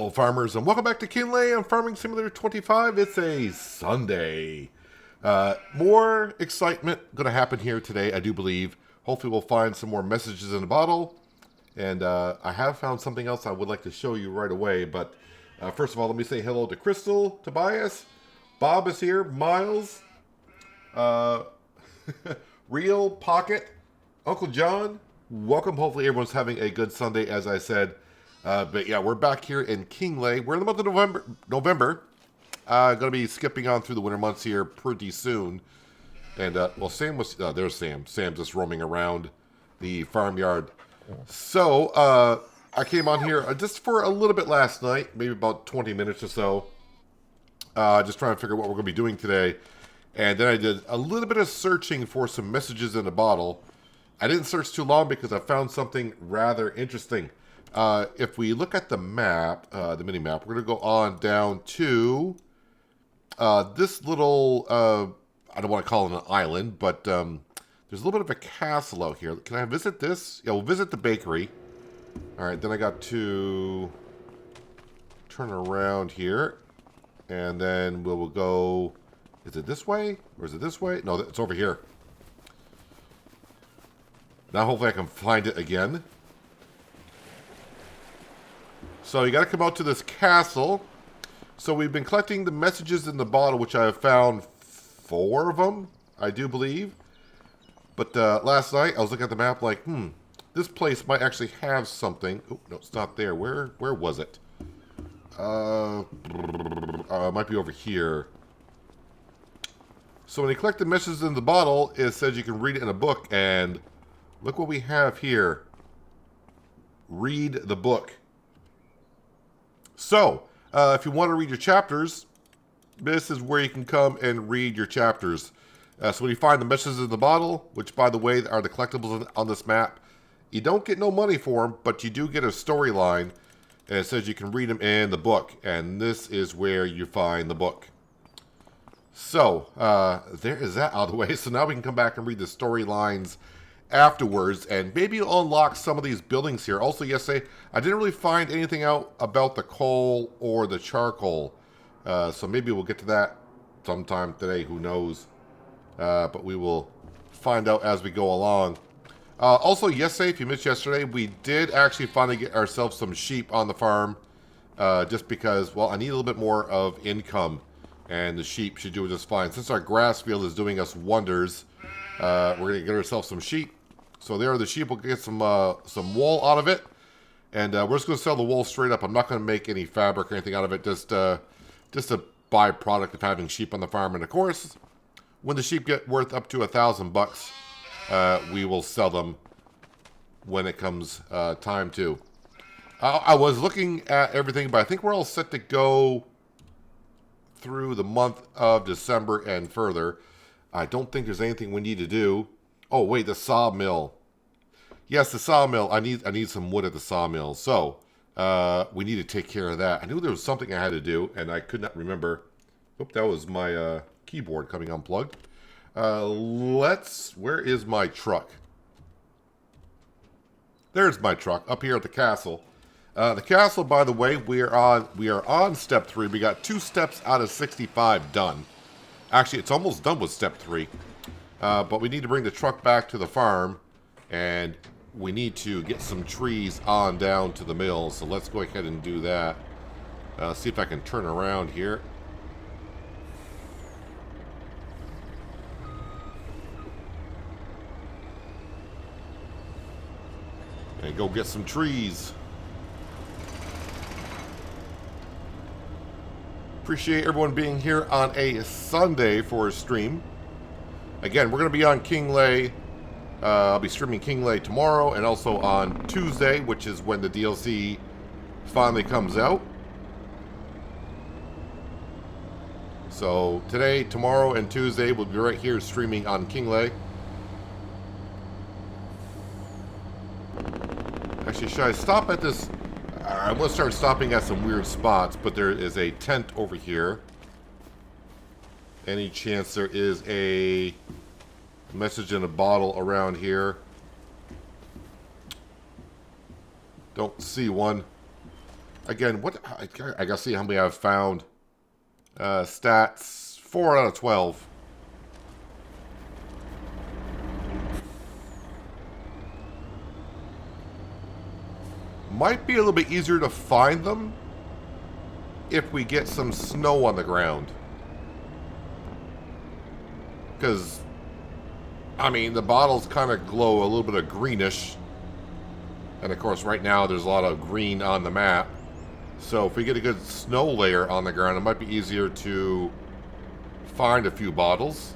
Hello farmers and welcome back to Kinlaig on Farming Simulator 25. It's a Sunday. More excitement going to happen here today, I do believe. Hopefully we'll find some more messages in the bottle. And I have found something else I would like to show you right away. But first of all, let me say hello to Crystal, Tobias, Bob is here, Miles, Real, Pocket, Uncle John. Welcome. Hopefully everyone's having a good Sunday, as I said. But yeah, we're back here in Kinlaig. We're in the month of November. Going to be skipping on through the winter months here pretty soon. And, well, Sam was, there's Sam. Sam's just roaming around the farmyard. So, I came on here just for a little bit last night, maybe about 20 minutes or so. Just trying to figure out what we're going to be doing today. And then I did a little bit of searching for some messages in the bottle. I didn't search too long because I found something rather interesting. If we look at the map, the mini map, we're going to go on down to this little, I don't want to call it an island, but there's a little bit of a castle out here. Can I visit this? Yeah, we'll visit the bakery. All right, then I got to turn around here, and then we'll go, is it this way, or is it this way? No, it's over here. Now hopefully I can find it again. So you got to come out to this castle. So we've been collecting the messages in the bottle, which I have found 4 of them, I do believe. But last night I was looking at the map like, this place might actually have something. Oh, no, it's not there. Where was it? It might be over here. So when you collect the messages in the bottle, it says you can read it in a book. And look what we have here. Read the book. So, if you want to read your chapters, this is where you can come and read your chapters. So when you find the messages in the bottle, which by the way are the collectibles on this map, you don't get no money for them, but you do get a storyline, and it says you can read them in the book, and this is where you find the book. So, there is that out of the way. So now we can come back and read the storylines afterwards, and maybe you'll unlock some of these buildings here. Also, yesterday, I didn't really find anything out about the coal or the charcoal. So maybe we'll get to that sometime today, who knows. But we will find out as we go along. Also, yesterday, if you missed yesterday, we did actually finally get ourselves some sheep on the farm. Just because, well, I need a little bit more of income. And the sheep should do just fine. Since our grass field is doing us wonders, we're going to get ourselves some sheep. So there are the sheep. We'll get some wool out of it. And we're just going to sell the wool straight up. I'm not going to make any fabric or anything out of it. Just a byproduct of having sheep on the farm. And of course, when the sheep get worth up to $1,000, we will sell them when it comes time to. I was looking at everything, but I think we're all set to go through the month of December and further. I don't think there's anything we need to do. Oh, wait, the sawmill. Yes, the sawmill. I need some wood at the sawmill. So, we need to take care of that. I knew there was something I had to do, and I could not remember. Oop, that was my keyboard coming unplugged. Where is my truck? There's my truck, up here at the castle. The castle, by the way, we are on step 3. We got 2 steps out of 65 done. Actually, it's almost done with step 3. But we need to bring the truck back to the farm, and we need to get some trees on down to the mill. So let's go ahead and do that. See if I can turn around here. And go get some trees. Appreciate everyone being here on a Sunday for a stream. Again, we're going to be on Kinlaig. I'll be streaming Kinlaig tomorrow and also on Tuesday, which is when the DLC finally comes out. So today, tomorrow, and Tuesday we'll be right here streaming on Kinlaig. Actually, should I stop at this? I'm going to start stopping at some weird spots, but there is a tent over here. Any chance there is a message in a bottle around here? Don't see one. Again, what I gotta see how many I've found. Stats 4 out of 12. Might be a little bit easier to find them if we get some snow on the ground. Because, I mean, the bottles kind of glow a little bit of greenish. And of course, right now there's a lot of green on the map. So if we get a good snow layer on the ground, it might be easier to find a few bottles.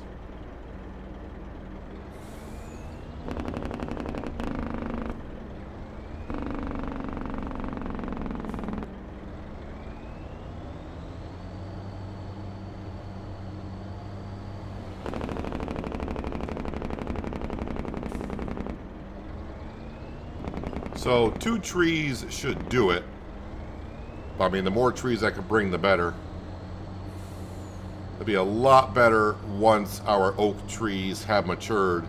So 2 trees should do it. I mean, the more trees I can bring, the better. It'll be a lot better once our oak trees have matured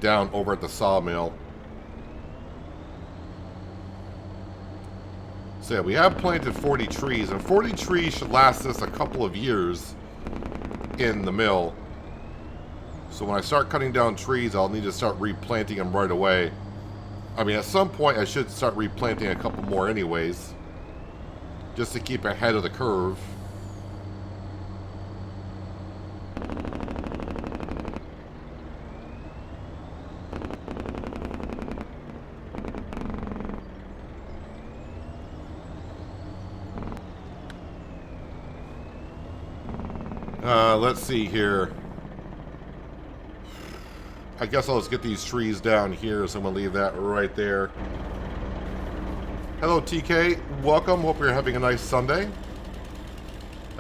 down over at the sawmill. So yeah, we have planted 40 trees, and 40 trees should last us a couple of years in the mill. So when I start cutting down trees, I'll need to start replanting them right away. I mean, at some point I should start replanting a couple more anyways, just to keep ahead of the curve. Let's see here. I guess I'll just get these trees down here, so I'm going to leave that right there. Hello, TK. Welcome. Hope you're having a nice Sunday.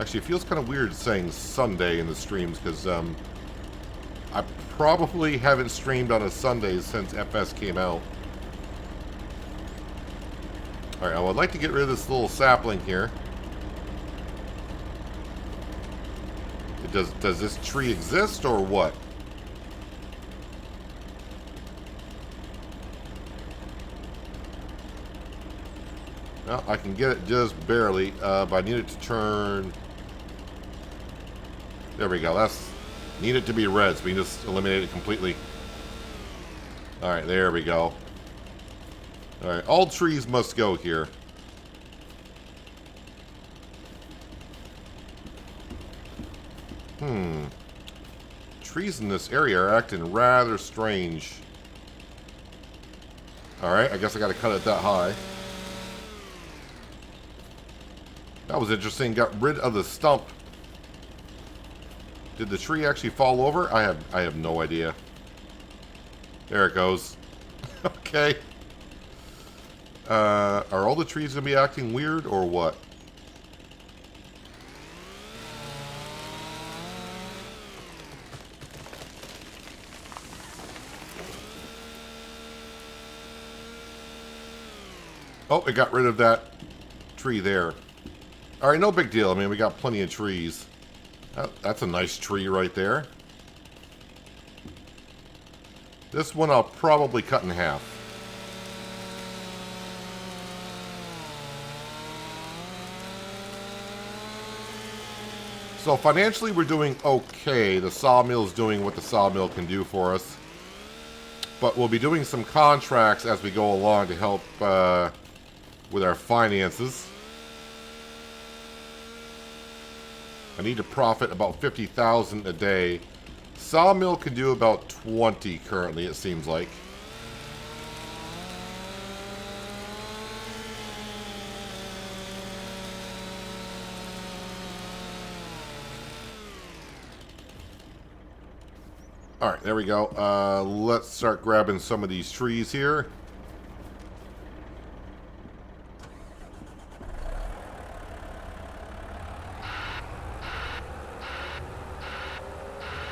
Actually, it feels kind of weird saying Sunday in the streams, because I probably haven't streamed on a Sunday since FS came out. Alright, I would like to get rid of this little sapling here. Does this tree exist, or what? Well, I can get it just barely, but I need it to turn... There we go. Need it to be red, so we can just eliminate it completely. Alright, there we go. Alright, all trees must go here. Trees in this area are acting rather strange. Alright, I guess I gotta cut it that high. That was interesting. Got rid of the stump. Did the tree actually fall over? I have no idea. There it goes. Okay. Are all the trees gonna be acting weird, or what? Oh, it got rid of that tree there. Alright, no big deal. I mean, we got plenty of trees. That's a nice tree right there. This one I'll probably cut in half. So financially we're doing okay. The sawmill is doing what the sawmill can do for us. But we'll be doing some contracts as we go along to help with our finances. I need to profit about 50,000 a day. Sawmill can do about 20 currently, it seems like. Alright, there we go. Let's start grabbing some of these trees here.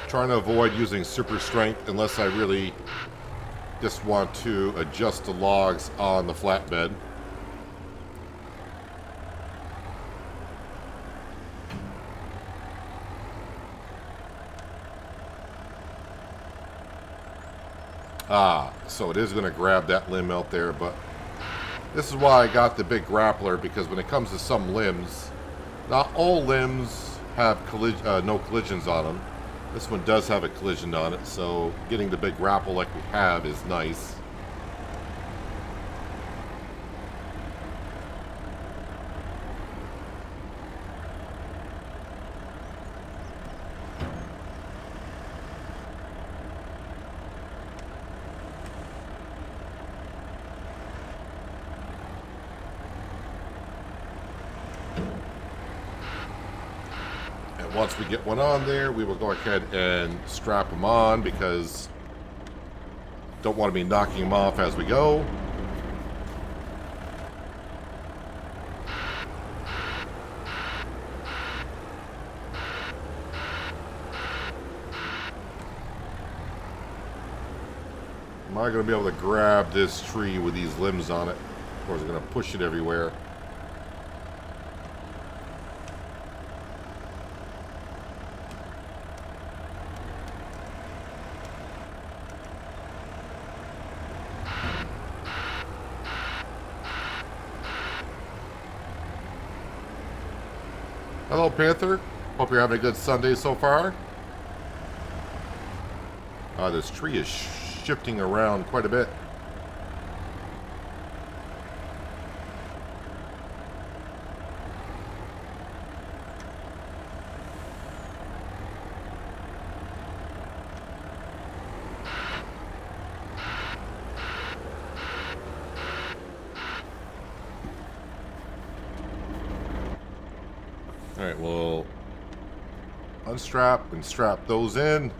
Trying to avoid using super strength unless I really just want to adjust the logs on the flatbed. So it is going to grab that limb out there, but This is why I got the big grappler, because when it comes to some limbs, not all limbs have no collisions on them. This one does have a collision on it, so getting the big grapple like we have is nice. Once we get one on there, we will go ahead and strap them on, because don't want to be knocking them off as we go. Am I going to be able to grab this tree with these limbs on it, or is it going to push it everywhere? Hello, Panther. Hope you're having a good Sunday so far. This tree is shifting around quite a bit. Alright, we'll unstrap and strap those in.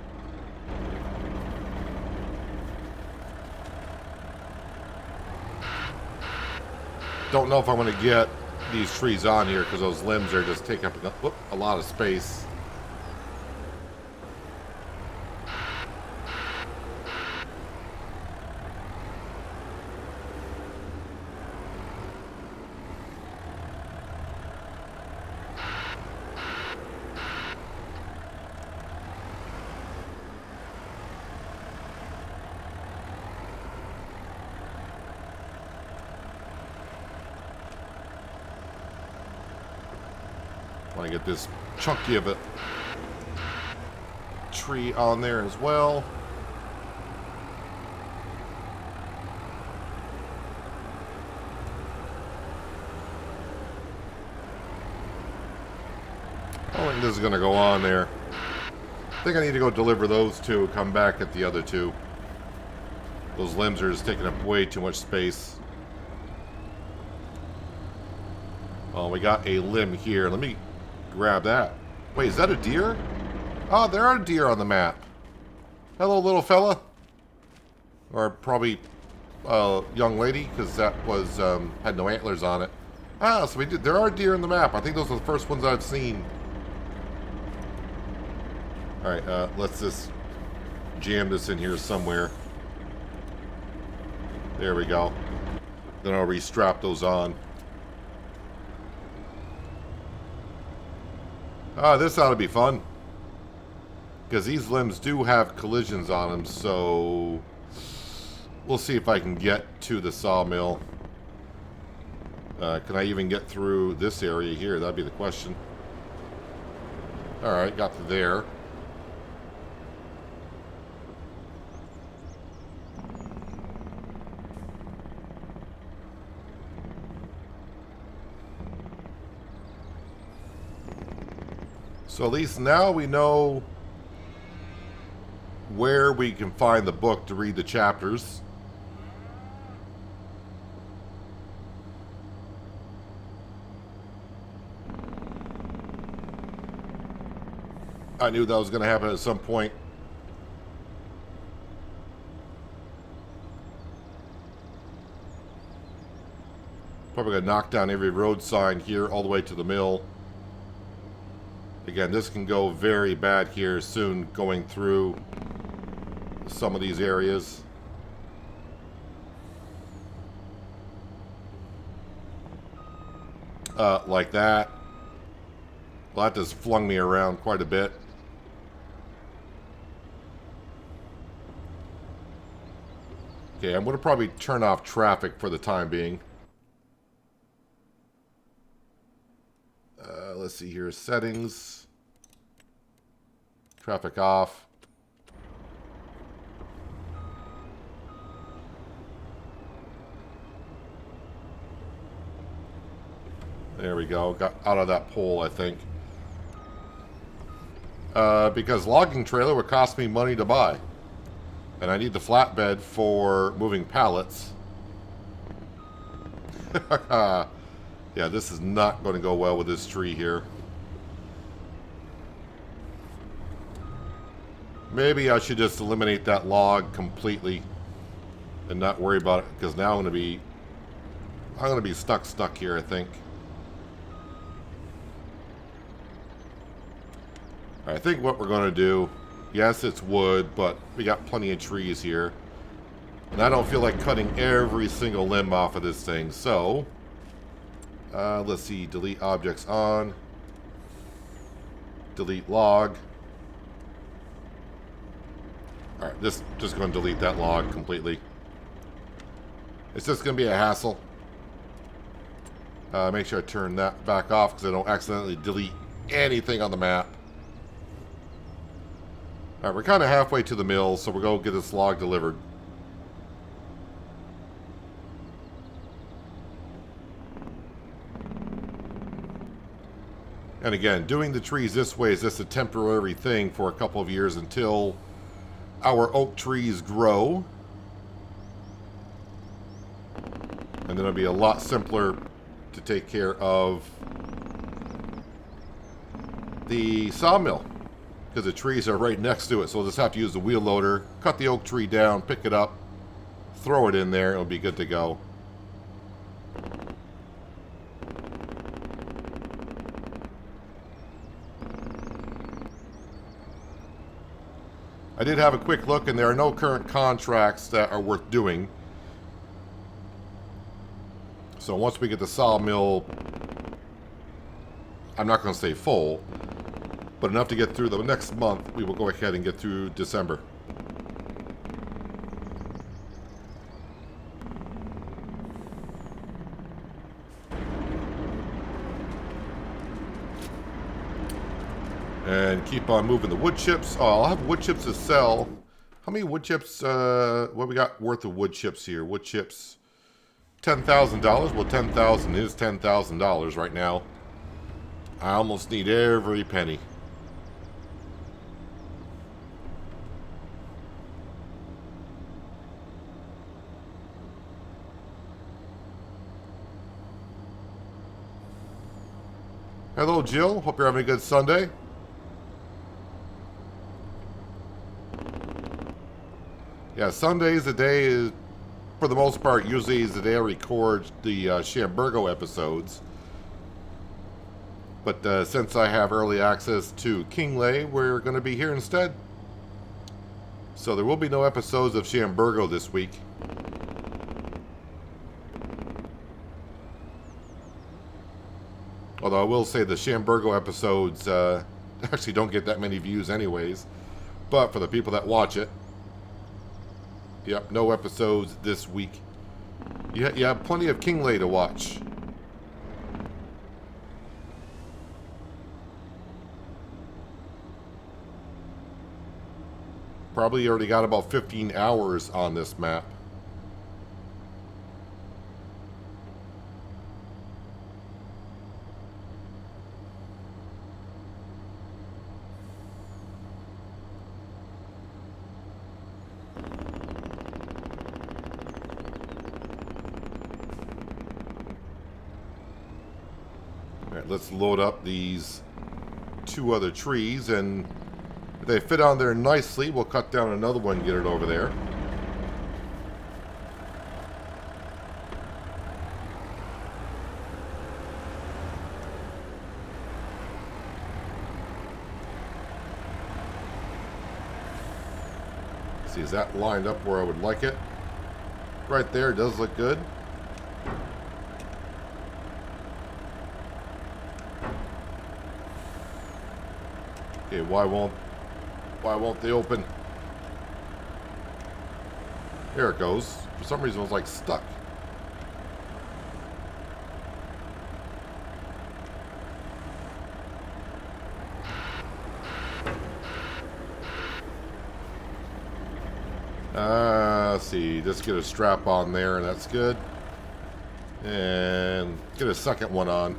Don't know if I'm going to get these trees on here, because those limbs are just taking up a lot of space. Want to get this chunky of a tree on there as well. I don't think this is going to go on there. I think I need to go deliver those two, come back at the other two. Those limbs are just taking up way too much space. Oh, we got a limb here. Let me grab that. Wait, is that a deer? Oh, there are deer on the map. Hello, little fella. Or probably young lady, because that was had no antlers on it. Ah, so there are deer in the map. I think those are the first ones I've seen. Alright, let's just jam this in here somewhere. There we go. Then I'll restrap those on. This ought to be fun. Because these limbs do have collisions on them, so we'll see if I can get to the sawmill. Can I even get through this area here? That'd be the question. Alright, got to there. So at least now we know where we can find the book to read the chapters. I knew that was going to happen at some point. Probably going to knock down every road sign here all the way to the mill. Again, this can go very bad here soon, going through some of these areas. Like that. Well, that just flung me around quite a bit. Okay, I'm going to probably turn off traffic for the time being. Let's see here. Settings. Traffic off. There we go. Got out of that pole, I think. Because logging trailer would cost me money to buy. And I need the flatbed for moving pallets. Yeah, this is not going to go well with this tree here. Maybe I should just eliminate that log completely and not worry about it, because now I'm going to be stuck here, I think. I think what we're going to do, yes, it's wood, but we got plenty of trees here. And I don't feel like cutting every single limb off of this thing. So, let's see, delete objects on. Delete log. Alright, just going to delete that log completely. It's just going to be a hassle. Make sure I turn that back off because I don't accidentally delete anything on the map. Alright, we're kind of halfway to the mill, so we'll go get this log delivered. And again, doing the trees this way is just a temporary thing for a couple of years until our oak trees grow. And then it'll be a lot simpler to take care of the sawmill, because the trees are right next to it. So we'll just have to use the wheel loader, cut the oak tree down, pick it up, throw it in there, it'll be good to go. I did have a quick look, and there are no current contracts that are worth doing. So once we get the sawmill, I'm not going to say full, but enough to get through the next month, we will go ahead and get through December. And keep on moving the wood chips. Oh, I'll have wood chips to sell. How many wood chips, what we got worth of wood chips here? Wood chips, $10,000. Well, $10,000 is $10,000 right now. I almost need every penny. Hello, Jill. Hope you're having a good Sunday. Yeah, Sunday's the day, is, for the most part, usually is the day I record the Shamburgo episodes. But since I have early access to Kinlaig, we're going to be here instead. So there will be no episodes of Shamburgo this week. Although I will say the Shamburgo episodes actually don't get that many views anyways. But for the people that watch it, yep, no episodes this week. You have plenty of Kinlaig to watch. Probably already got about 15 hours on this map. Alright, let's load up these two other trees, and if they fit on there nicely, we'll cut down another one and get it over there. See, is that lined up where I would like it? Right there, does look good. Okay, why won't they open? There it goes. For some reason it was like stuck. Let's see. Just get a strap on there, and that's good. And get a second one on.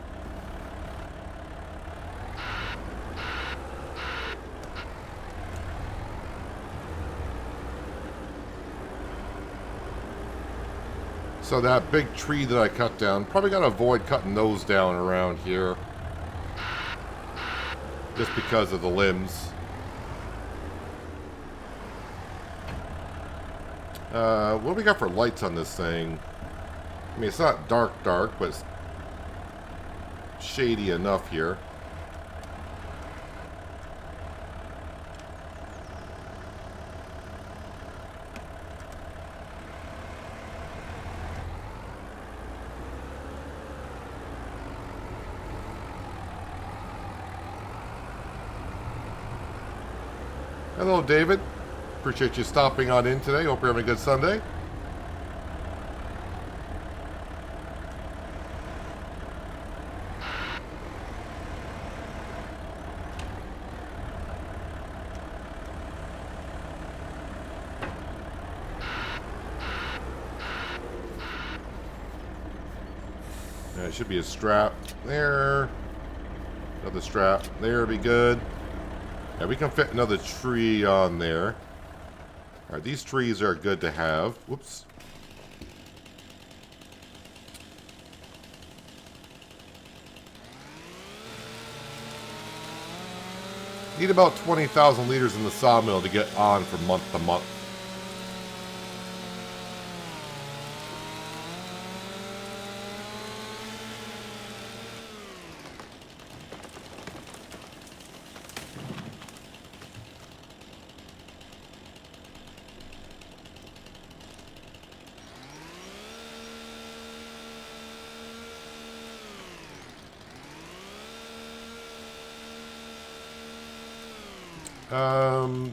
So that big tree that I cut down, probably got to avoid cutting those down around here. Just because of the limbs. What do we got for lights on this thing? I mean, it's not dark, but it's shady enough here. Hello, David. Appreciate you stopping on in today. Hope you're having a good Sunday. There should be a strap there. Another strap there would be good. Yeah, we can fit another tree on there. Alright, these trees are good to have. Whoops. Need about 20,000 liters in the sawmill to get on from month to month.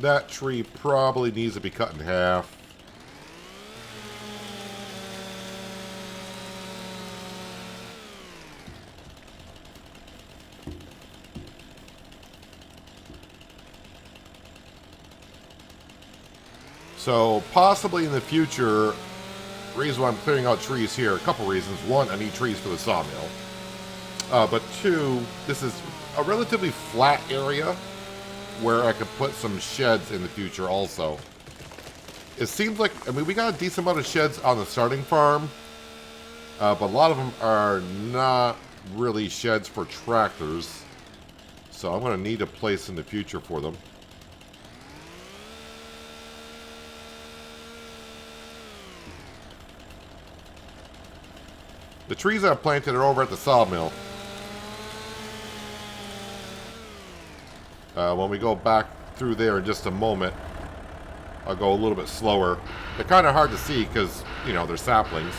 That tree probably needs to be cut in half. So, possibly in the future, the reason why I'm clearing out trees here, a couple reasons. One, I need trees for the sawmill. But two, this is a relatively flat area where I could put some sheds in the future also. It seems like, I mean, we got a decent amount of sheds on the starting farm, but a lot of them are not really sheds for tractors. So I'm going to need a place in the future for them. The trees I've planted are over at the sawmill. When we go back through there in just a moment, I'll go a little bit slower. They're kind of hard to see because, you know, they're saplings.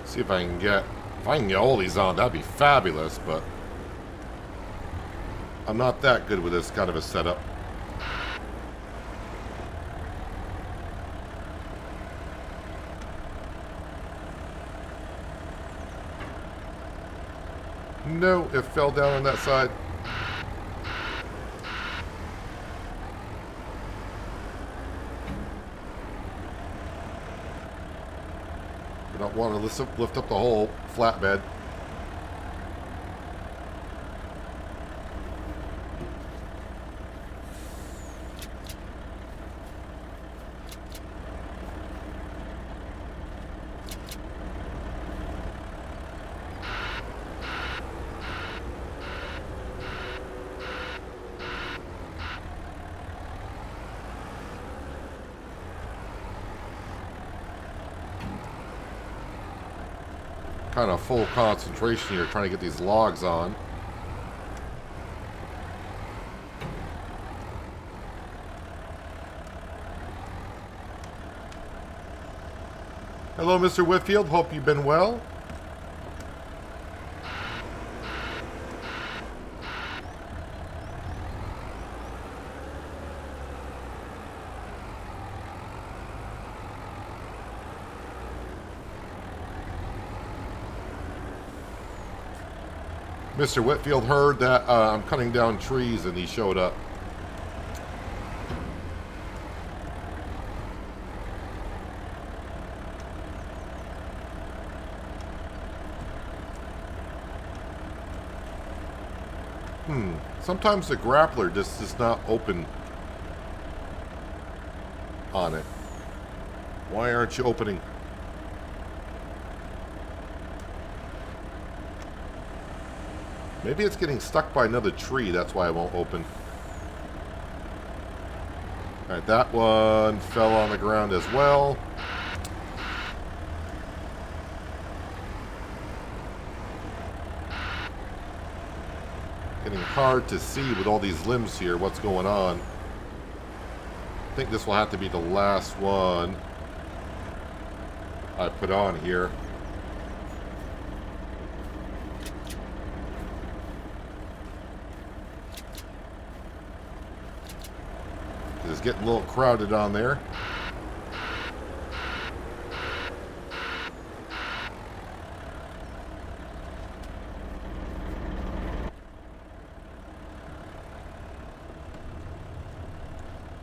See if I can get all these on, that'd be fabulous, but I'm not that good with this kind of a setup. No, it fell down on that side. We don't want to lift up the whole flatbed. Kind of full concentration here trying to get these logs on. Hello, Mr. Whitfield. Hope you've been well. Mr. Whitfield heard that I'm cutting down trees and he showed up. Sometimes the grappler just does not open on it. Why aren't you opening? Maybe it's getting stuck by another tree. That's why it won't open. Alright, that one fell on the ground as well. Getting hard to see with all these limbs here what's going on. I think this will have to be the last one I put on here. It's getting a little crowded on there.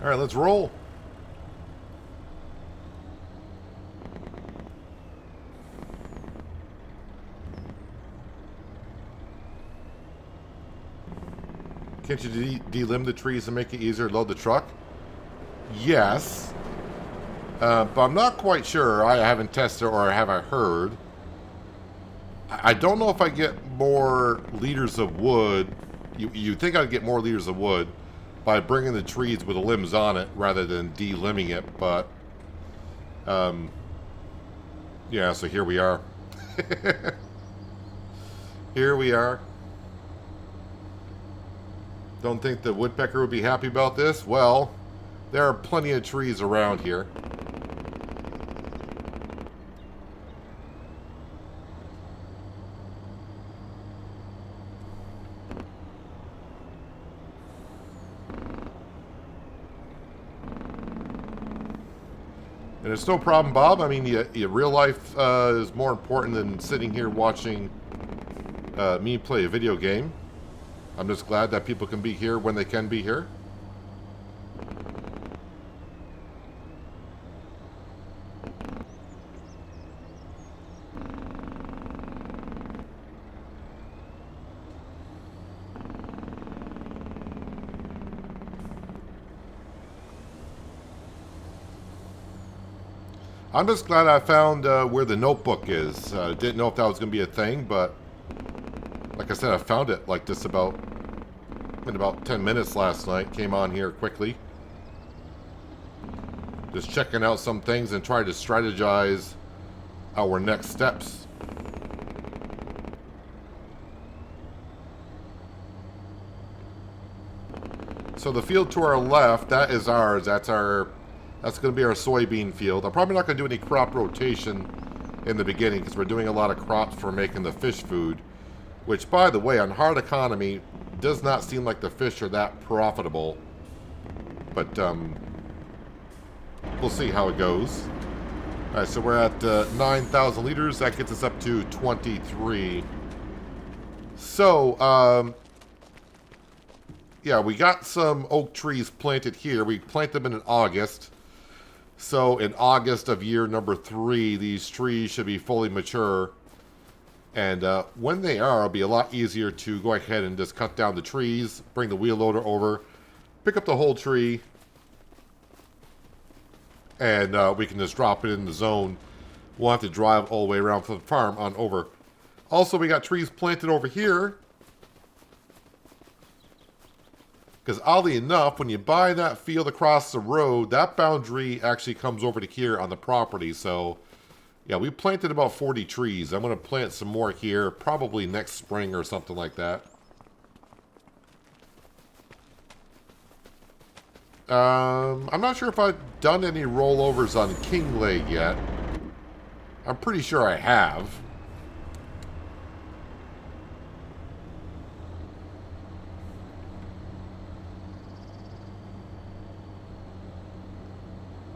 All right, let's roll. Can't you delimb the trees and make it easier to load the truck? Yes. But I'm not quite sure. I haven't tested or have I heard. I don't know if I get more liters of wood. You think I'd get more liters of wood by bringing the trees with the limbs on it rather than delimbing it, but yeah, so here we are. Here we are. Don't think the woodpecker would be happy about this? Well, there are plenty of trees around here. And it's no problem, Bob. I mean, real life is more important than sitting here watching me play a video game. I'm just glad that people can be here when they can be here. I'm just glad I found where the notebook is. Didn't know if that was going to be a thing, but like I said, I found it like just in about 10 minutes last night. Came on here quickly. Just checking out some things and trying to strategize our next steps. So the field to our left, that is ours. That's going to be our soybean field. I'm probably not going to do any crop rotation in the beginning because we're doing a lot of crops for making the fish food. Which, by the way, on hard economy, does not seem like the fish are that profitable. But we'll see how it goes. Alright, so we're at 9,000 liters. That gets us up to 23. So, yeah, we got some oak trees planted here. We planted them in August. So in August of year number 3, these trees should be fully mature. And when they are, it'll be a lot easier to go ahead and just cut down the trees, bring the wheel loader over, pick up the whole tree, and we can just drop it in the zone. We'll have to drive all the way around from the farm on over. Also, we got trees planted over here. Because oddly enough, when you buy that field across the road, that boundary actually comes over to here on the property. So, yeah, we planted about 40 trees. I'm going to plant some more here, probably next spring or something like that. I'm not sure if I've done any rollovers on Kinlaig yet. I'm pretty sure I have.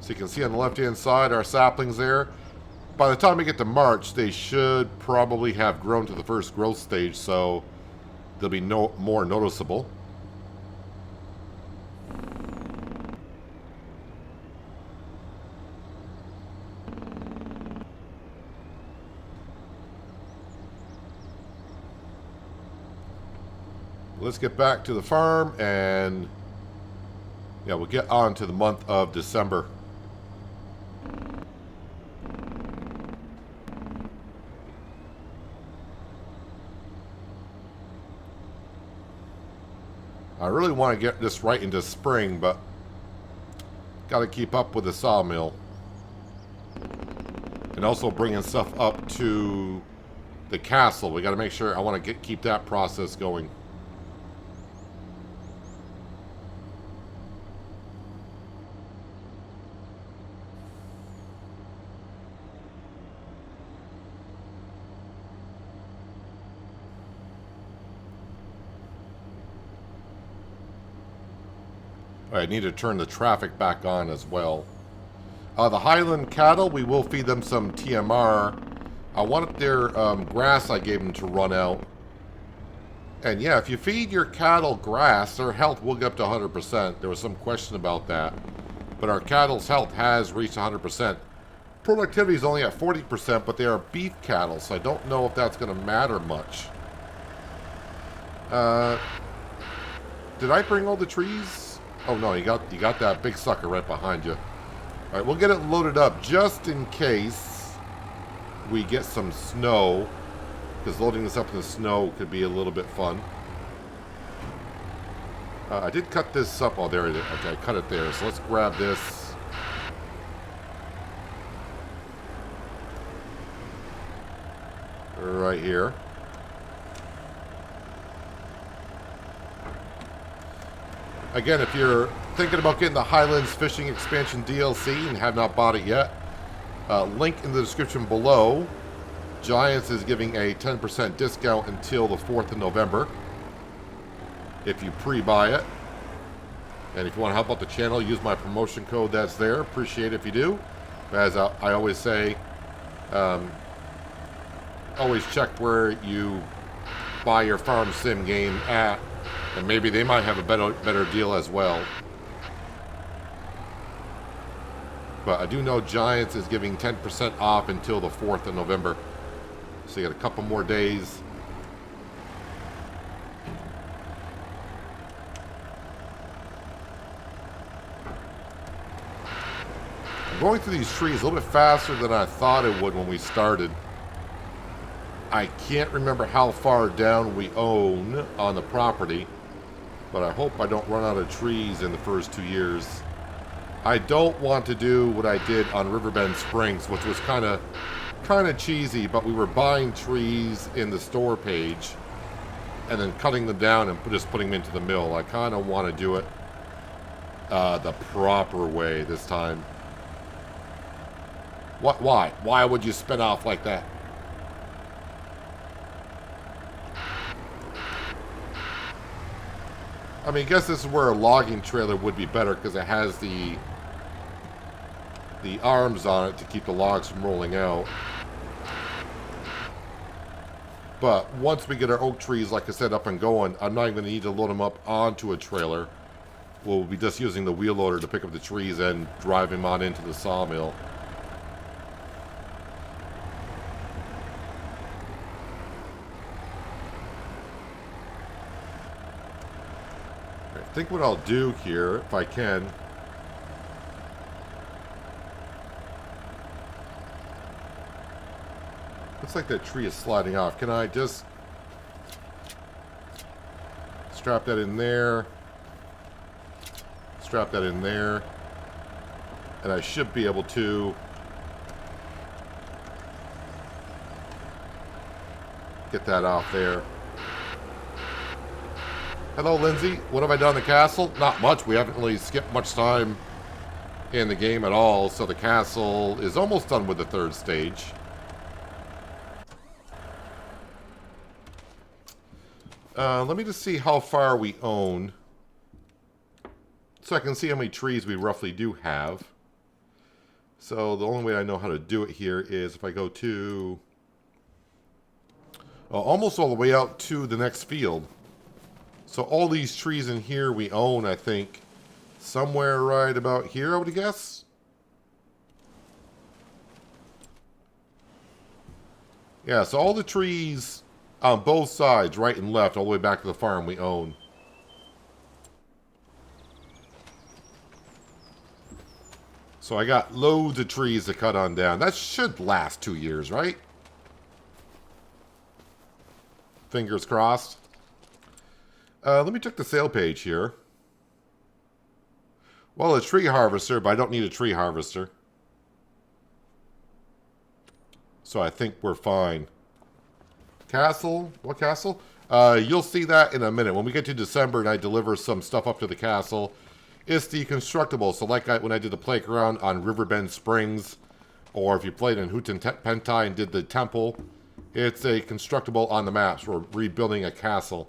So you can see on the left-hand side our saplings there. By the time we get to March, they should probably have grown to the first growth stage, so they'll be more noticeable. Let's get back to the farm, and yeah, we'll get on to the month of December. I really want to get this right into spring, but got to keep up with the sawmill. And also bringing stuff up to the castle. We got to make sure, I want to keep that process going. I need to turn the traffic back on as well. The Highland cattle, we will feed them some TMR. I wanted their grass I gave them to run out. And yeah, if you feed your cattle grass, their health will get up to 100%. There was some question about that. But our cattle's health has reached 100%. Productivity is only at 40%, but they are beef cattle, so I don't know if that's going to matter much. Did I bring all the trees? Oh no, you got that big sucker right behind you. All right, we'll get it loaded up just in case we get some snow, because loading this up in the snow could be a little bit fun. I did cut this up. Oh, there it is. Okay, I cut it there. So let's grab this. Right here. Again, if you're thinking about getting the Highlands Fishing Expansion DLC and have not bought it yet, link in the description below. Giants is giving a 10% discount until the 4th of November if you pre-buy it. And if you want to help out the channel, use my promotion code that's there. Appreciate it if you do. As I always say, always check where you buy your farm sim game at. And maybe they might have a better deal as well. But I do know Giants is giving 10% off until the 4th of November. So you got a couple more days. I'm going through these trees a little bit faster than I thought it would when we started. I can't remember how far down we own on the property, but I hope I don't run out of trees in the first 2 years. I don't want to do what I did on Riverbend Springs, which was kind of cheesy, but we were buying trees in the store page and then cutting them down and just putting them into the mill. I kind of want to do it the proper way this time. What? Why? Why would you spin off like that? I mean, I guess this is where a logging trailer would be better because it has the arms on it to keep the logs from rolling out. But once we get our oak trees, like I said, up and going, I'm not even going to need to load them up onto a trailer. We'll be just using the wheel loader to pick up the trees and drive them on into the sawmill. I think what I'll do here, if I can, looks like that tree is sliding off. Can I just strap that in there, strap that in there, and I should be able to get that off there. Hello, Lindsay. What have I done in the castle? Not much. We haven't really skipped much time in the game at all, so the castle is almost done with the third stage. Let me just see how far we own, so I can see how many trees we roughly do have. So the only way I know how to do it here is if I go to almost all the way out to the next field. So all these trees in here we own, I think, somewhere right about here, I would guess. Yeah, so all the trees on both sides, right and left, all the way back to the farm we own. So I got loads of trees to cut on down. That should last 2 years, right? Fingers crossed. Let me check the sale page here. Well, a tree harvester, but I don't need a tree harvester. So I think we're fine. Castle? What castle? You'll see that in a minute. When we get to December and I deliver some stuff up to the castle, it's the constructible. So like when I did the playground on Riverbend Springs, or if you played in Hutan Pentai and did the temple, it's a constructible on the maps. We're rebuilding a castle.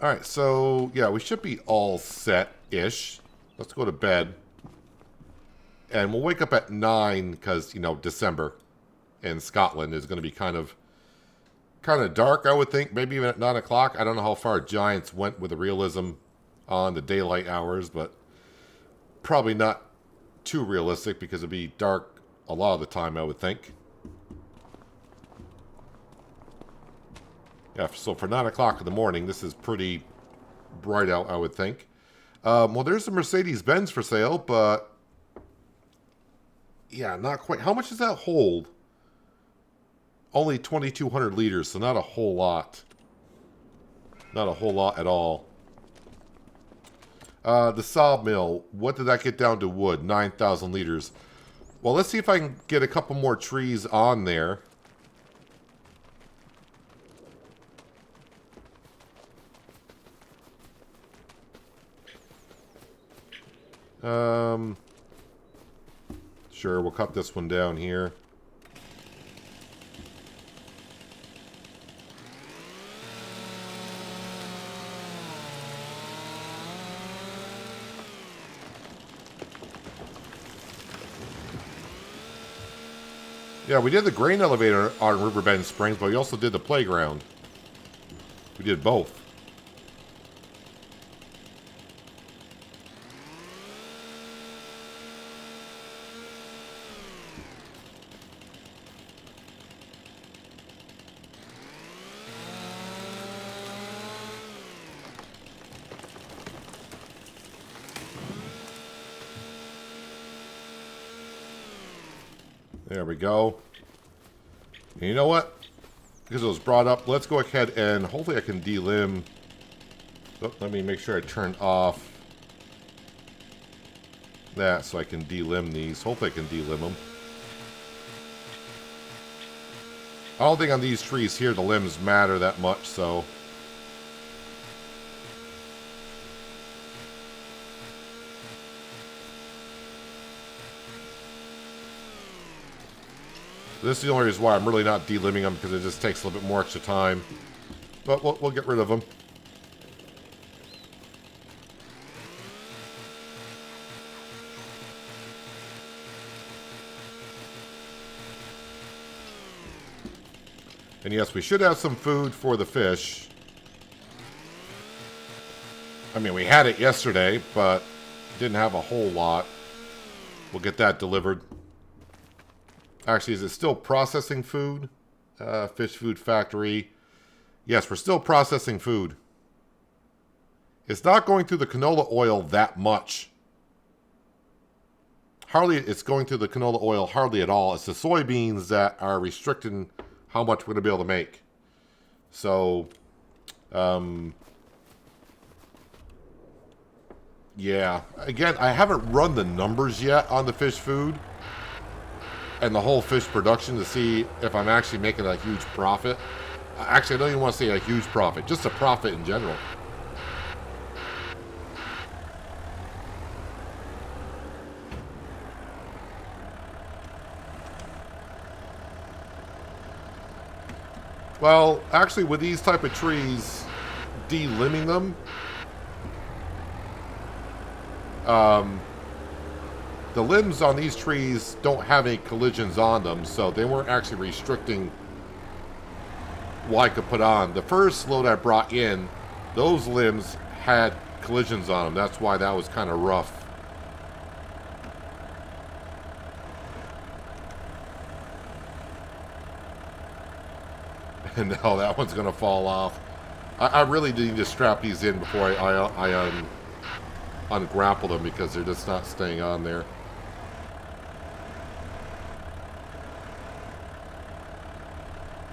Alright, so yeah, we should be all set-ish. Let's go to bed. And we'll wake up at 9 because, you know, December in Scotland is going to be kind of dark, I would think. Maybe even at 9 o'clock. I don't know how far Giants went with the realism on the daylight hours, but probably not too realistic because it'd be dark a lot of the time, I would think. Yeah, so for 9 o'clock in the morning, this is pretty bright out, I would think. Well, there's a Mercedes-Benz for sale, but yeah, not quite. How much does that hold? Only 2,200 liters, so not a whole lot. Not a whole lot at all. The sawmill, what did that get down to wood? 9,000 liters. Well, let's see if I can get a couple more trees on there. Sure, we'll cut this one down here. Yeah, we did the grain elevator on Riverbend Springs, but we also did the playground. We did both. There we go. And you know what? Because it was brought up, let's go ahead and hopefully I can delimb. Oh, let me make sure I turn off that so I can delimb these. Hopefully I can delimb them. I don't think on these trees here the limbs matter that much, so. This is the only reason why I'm really not delimbing them, because it just takes a little bit more extra time. But we'll get rid of them. And yes, we should have some food for the fish. I mean, we had it yesterday, but didn't have a whole lot. We'll get that delivered. Actually, is it still processing food? Fish food factory. Yes, we're still processing food. It's not going through the canola oil that much. Hardly, it's going through the canola oil hardly at all. It's the soybeans that are restricting how much we're going to be able to make. So, yeah. Again, I haven't run the numbers yet on the fish food and the whole fish production to see if I'm actually making a huge profit. Actually, I don't even want to say a huge profit, just a profit in general. Well, actually, with these type of trees, de-limbing them, the limbs on these trees don't have any collisions on them, so they weren't actually restricting what I could put on. The first load I brought in, those limbs had collisions on them. That's why that was kind of rough. And now that one's going to fall off. I really need to strap these in before I ungrapple them, because they're just not staying on there.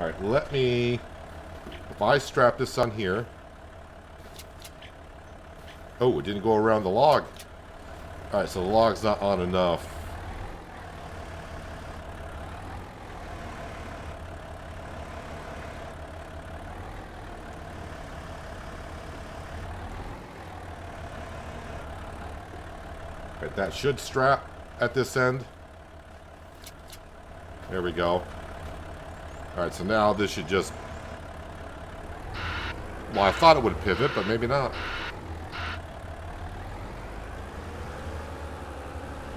Alright, let me... If I strap this on here... Oh, it didn't go around the log. Alright, so the log's not on enough. Alright, that should strap at this end. There we go. Alright, so now this should just... Well, I thought it would pivot, but maybe not.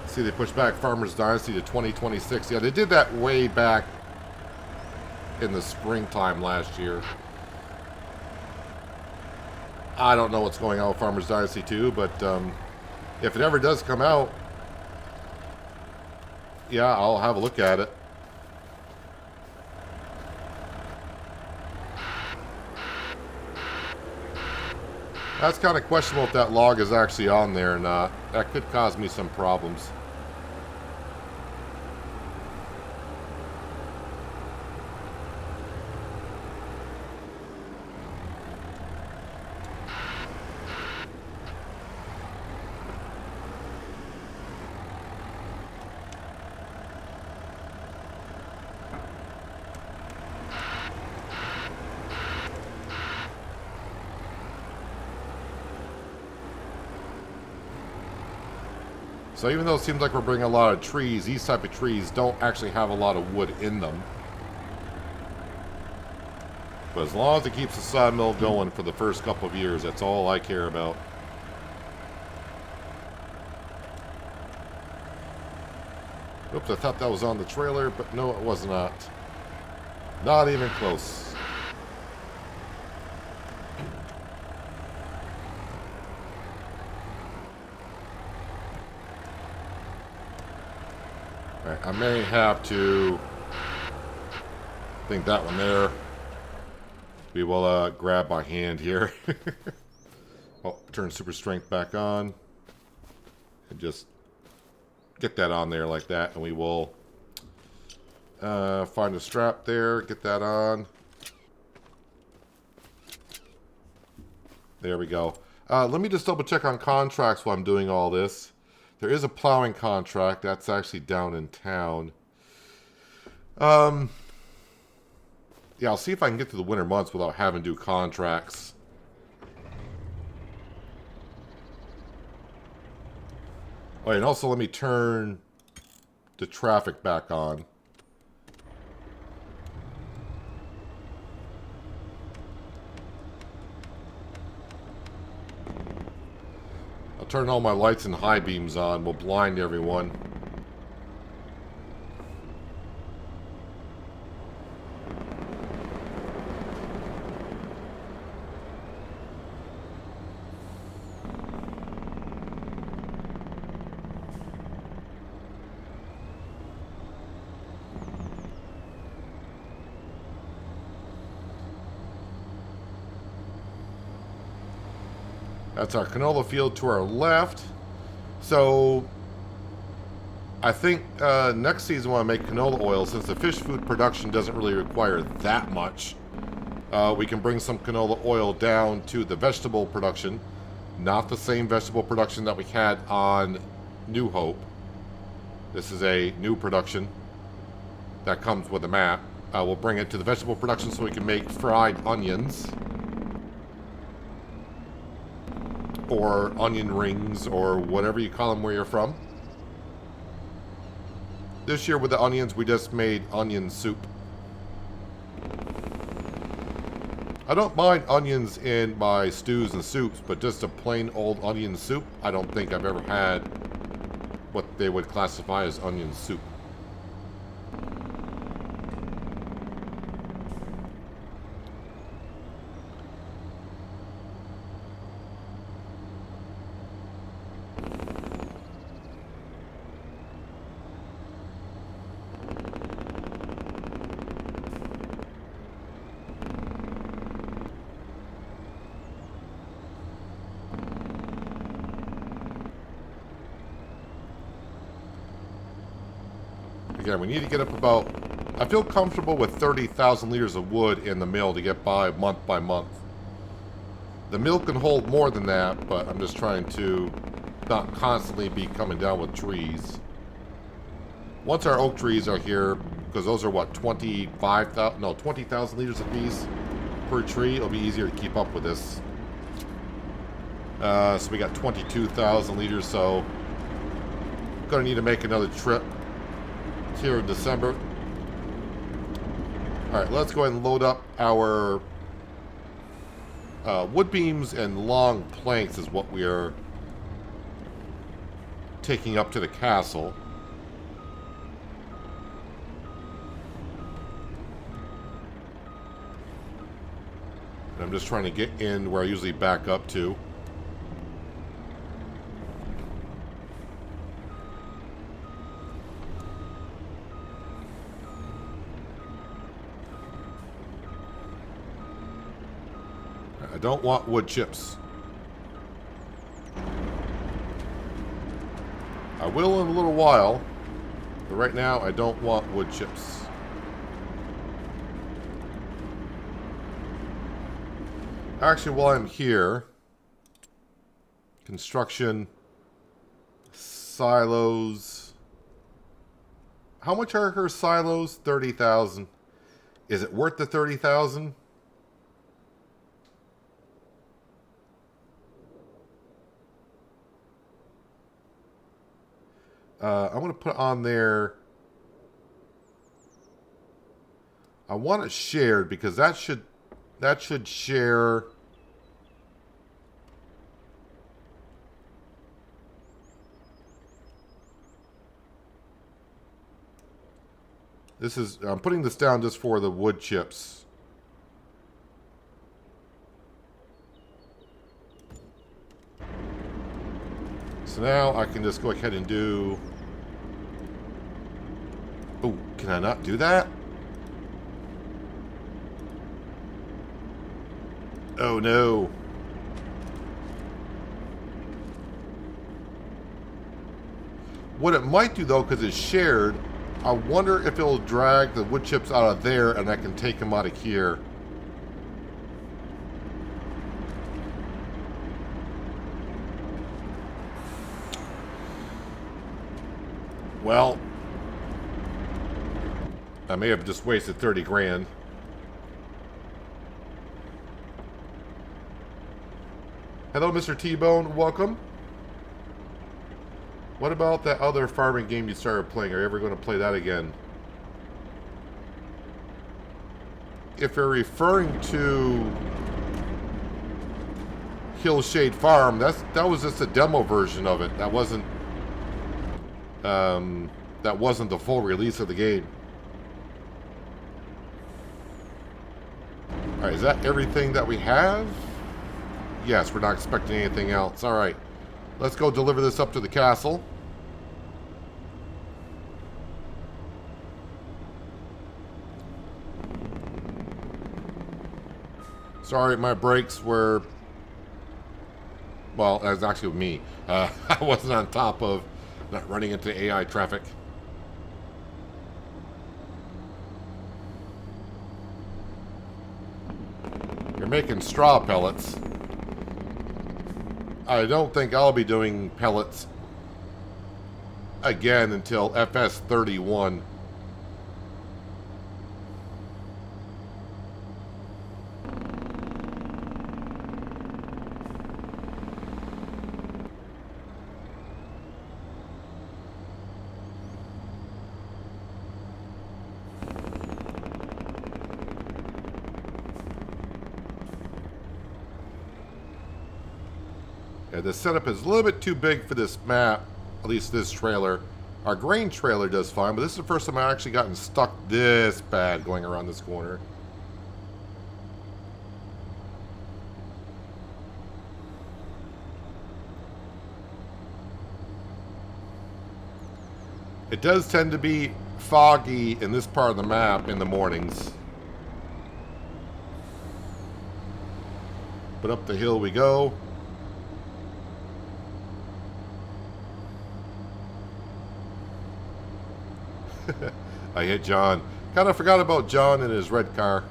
See, they pushed back Farmer's Dynasty to 2026. Yeah, they did that way back in the springtime last year. I don't know what's going on with Farmer's Dynasty 2, but if it ever does come out, yeah, I'll have a look at it. That's kind of questionable if that log is actually on there or not. That could cause me some problems. So even though it seems like we're bringing a lot of trees, these type of trees don't actually have a lot of wood in them. But as long as it keeps the sawmill going for the first couple of years, that's all I care about. Oops, I thought that was on the trailer, but no, it was not. Not even close. Alright, I may have to... I think that one there. We will grab by hand here. Oh, turn super strength back on. And just get that on there like that. And we will find a strap there. Get that on. There we go. Let me just double check on contracts while I'm doing all this. There is a plowing contract. That's actually down in town. Yeah, I'll see if I can get to the winter months without having to do contracts. Oh, and also let me turn the traffic back on. I'll turn all my lights and high beams on. We'll blind everyone. That's our canola field to our left. So I think next season when I make canola oil, since the fish food production doesn't really require that much, we can bring some canola oil down to the vegetable production. Not the same vegetable production that we had on New Hope. This is a new production that comes with a map. We'll bring it to the vegetable production so we can make fried onions. Or onion rings, or whatever you call them where you're from. This year with the onions, we just made onion soup. I don't mind onions in my stews and soups, but just a plain old onion soup, I don't think I've ever had what they would classify as onion soup. Again, we need to get up about... I feel comfortable with 30,000 liters of wood in the mill to get by month. The mill can hold more than that, but I'm just trying to not constantly be coming down with trees. Once our oak trees are here, because those are what, 25,000... No, 20,000 liters apiece per tree, it'll be easier to keep up with this. So we got 22,000 liters, so... Gonna need to make another trip here in December. Alright, let's go ahead and load up our wood beams and long planks is what we are taking up to the castle. And I'm just trying to get in where I usually back up to. I don't want wood chips. I will in a little while, but right now I don't want wood chips. Actually, while I'm here, construction, silos. How much are her silos? 30,000. Is it worth the 30,000? I'm going to put on there. I want it shared because that should share. This is, I'm putting this down just for the wood chips. So now I can just go ahead and do... Oh, can I not do that? Oh no. What it might do though, because it's shared, I wonder if it'll drag the wood chips out of there and I can take them out of here. Well, I may have just wasted 30 grand. Hello, Mr. T-Bone. Welcome. What about that other farming game you started playing? Are you ever going to play that again? If you're referring to Hillshade Farm, that was just a demo version of it. That wasn't the full release of the game. Alright, is that everything that we have? Yes, we're not expecting anything else. Alright, let's go deliver this up to the castle. Sorry, my brakes were... Well, that was actually me. I wasn't on top of not running into AI traffic. You're making straw pellets. I don't think I'll be doing pellets again until FS31. Yeah, the setup is a little bit too big for this map, at least this trailer. Our grain trailer does fine, but this is the first time I've actually gotten stuck this bad going around this corner. It does tend to be foggy in this part of the map in the mornings. But up the hill we go. I hit John. Kind of forgot about John and his red car.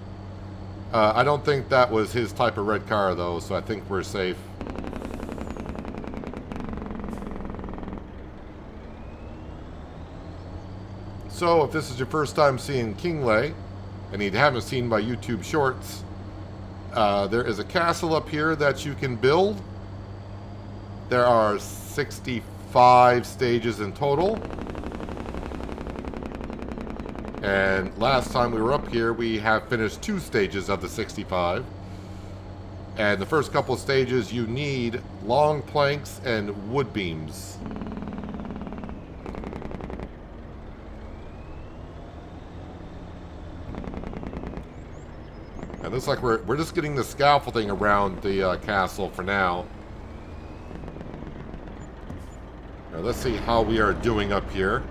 I don't think that was his type of red car though, so I think we're safe. So if this is your first time seeing Kinlaig, and you haven't seen my YouTube shorts, there is a castle up here that you can build. There are 65 stages in total. And last time we were up here, we have finished 2 stages of the 65. And the first couple of stages, you need long planks and wood beams. And it looks like we're just getting the scaffolding around the castle for now. Now let's see how we are doing up here.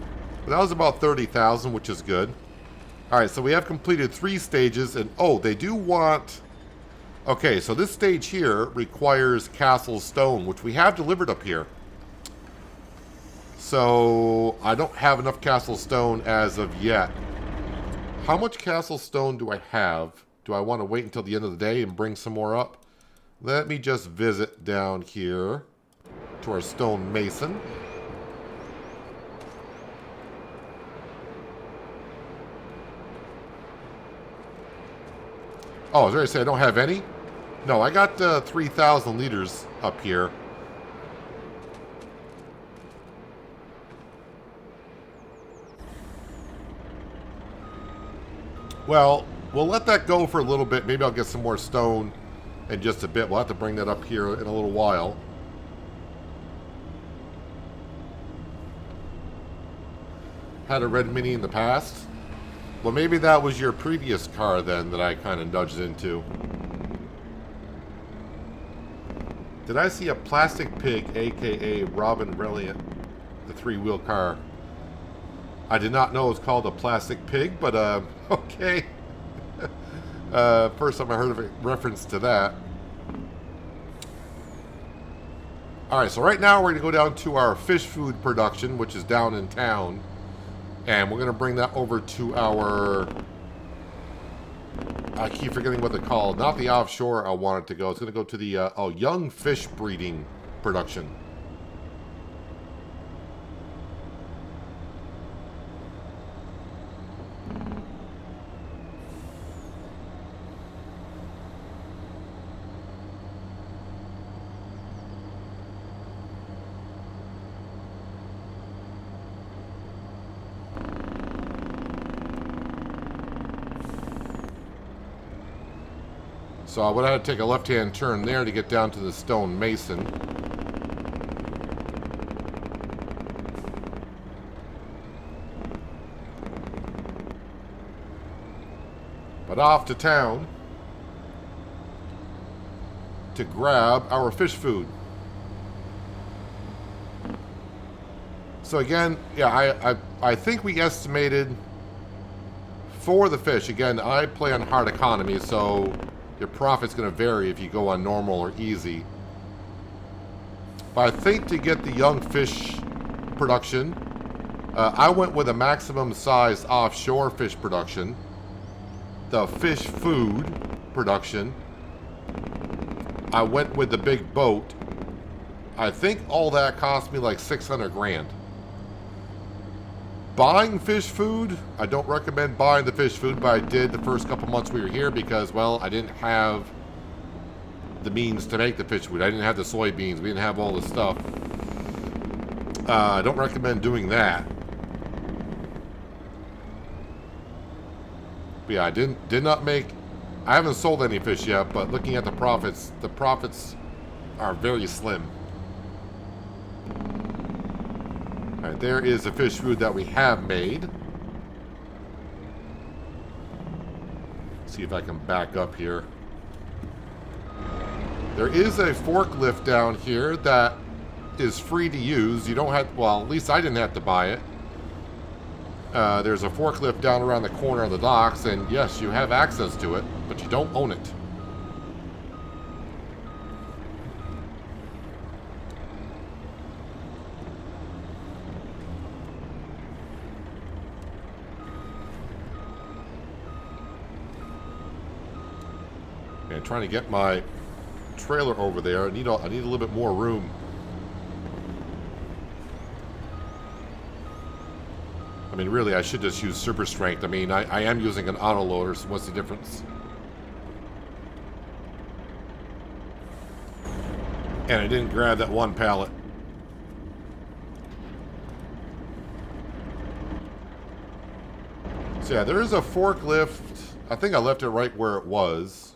But that was about 30,000, which is good. Alright, so we have completed 3 stages, and oh, they do want... Okay, so this stage here requires castle stone, which we have delivered up here. So, I don't have enough castle stone as of yet. How much castle stone do I have? Do I want to wait until the end of the day and bring some more up? Let me just visit down here to our stone mason. Oh, I was ready to say I don't have any? No, I got 3,000 liters up here. Well, we'll let that go for a little bit. Maybe I'll get some more stone in just a bit. We'll have to bring that up here in a little while. Had a red Mini in the past. Well, maybe that was your previous car then that I kind of nudged into. Did I see a plastic pig, aka Robin Reliant, the 3-wheel car? I did not know it was called a plastic pig, but okay. First time I heard of a reference to that. Alright, so right now we're going to go down to our fish food production, which is down in town. And we're going to bring that over to our... I keep forgetting what they're called. Not the offshore I want it to go. It's going to go to the young fish breeding production. So I would have to take a left-hand turn there to get down to the stone mason. But off to town to grab our fish food. So again, yeah, I think we estimated for the fish. Again, I play on hard economy, so your profit's going to vary if you go on normal or easy. But I think to get the young fish production, I went with a maximum size offshore fish production. The fish food production, I went with the big boat. I think all that cost me like 600 grand. Buying fish food, I don't recommend buying the fish food, but I did the first couple months we were here because, well, I didn't have the means to make the fish food. I didn't have the soybeans. We didn't have all the stuff. I don't recommend doing that. But yeah, I haven't sold any fish yet, but looking at the profits are very slim. Alright, there is the fish food that we have made. See if I can back up here. There is a forklift down here that is free to use. You don't have, well, at least I didn't have to buy it. There's a forklift down around the corner of the docks, and yes, you have access to it, but you don't own it. And trying to get my trailer over there. I need a little bit more room. I mean, really, I should just use super strength. I mean, I am using an auto loader, so what's the difference? And I didn't grab that one pallet. So yeah, there is a forklift. I think I left it right where it was.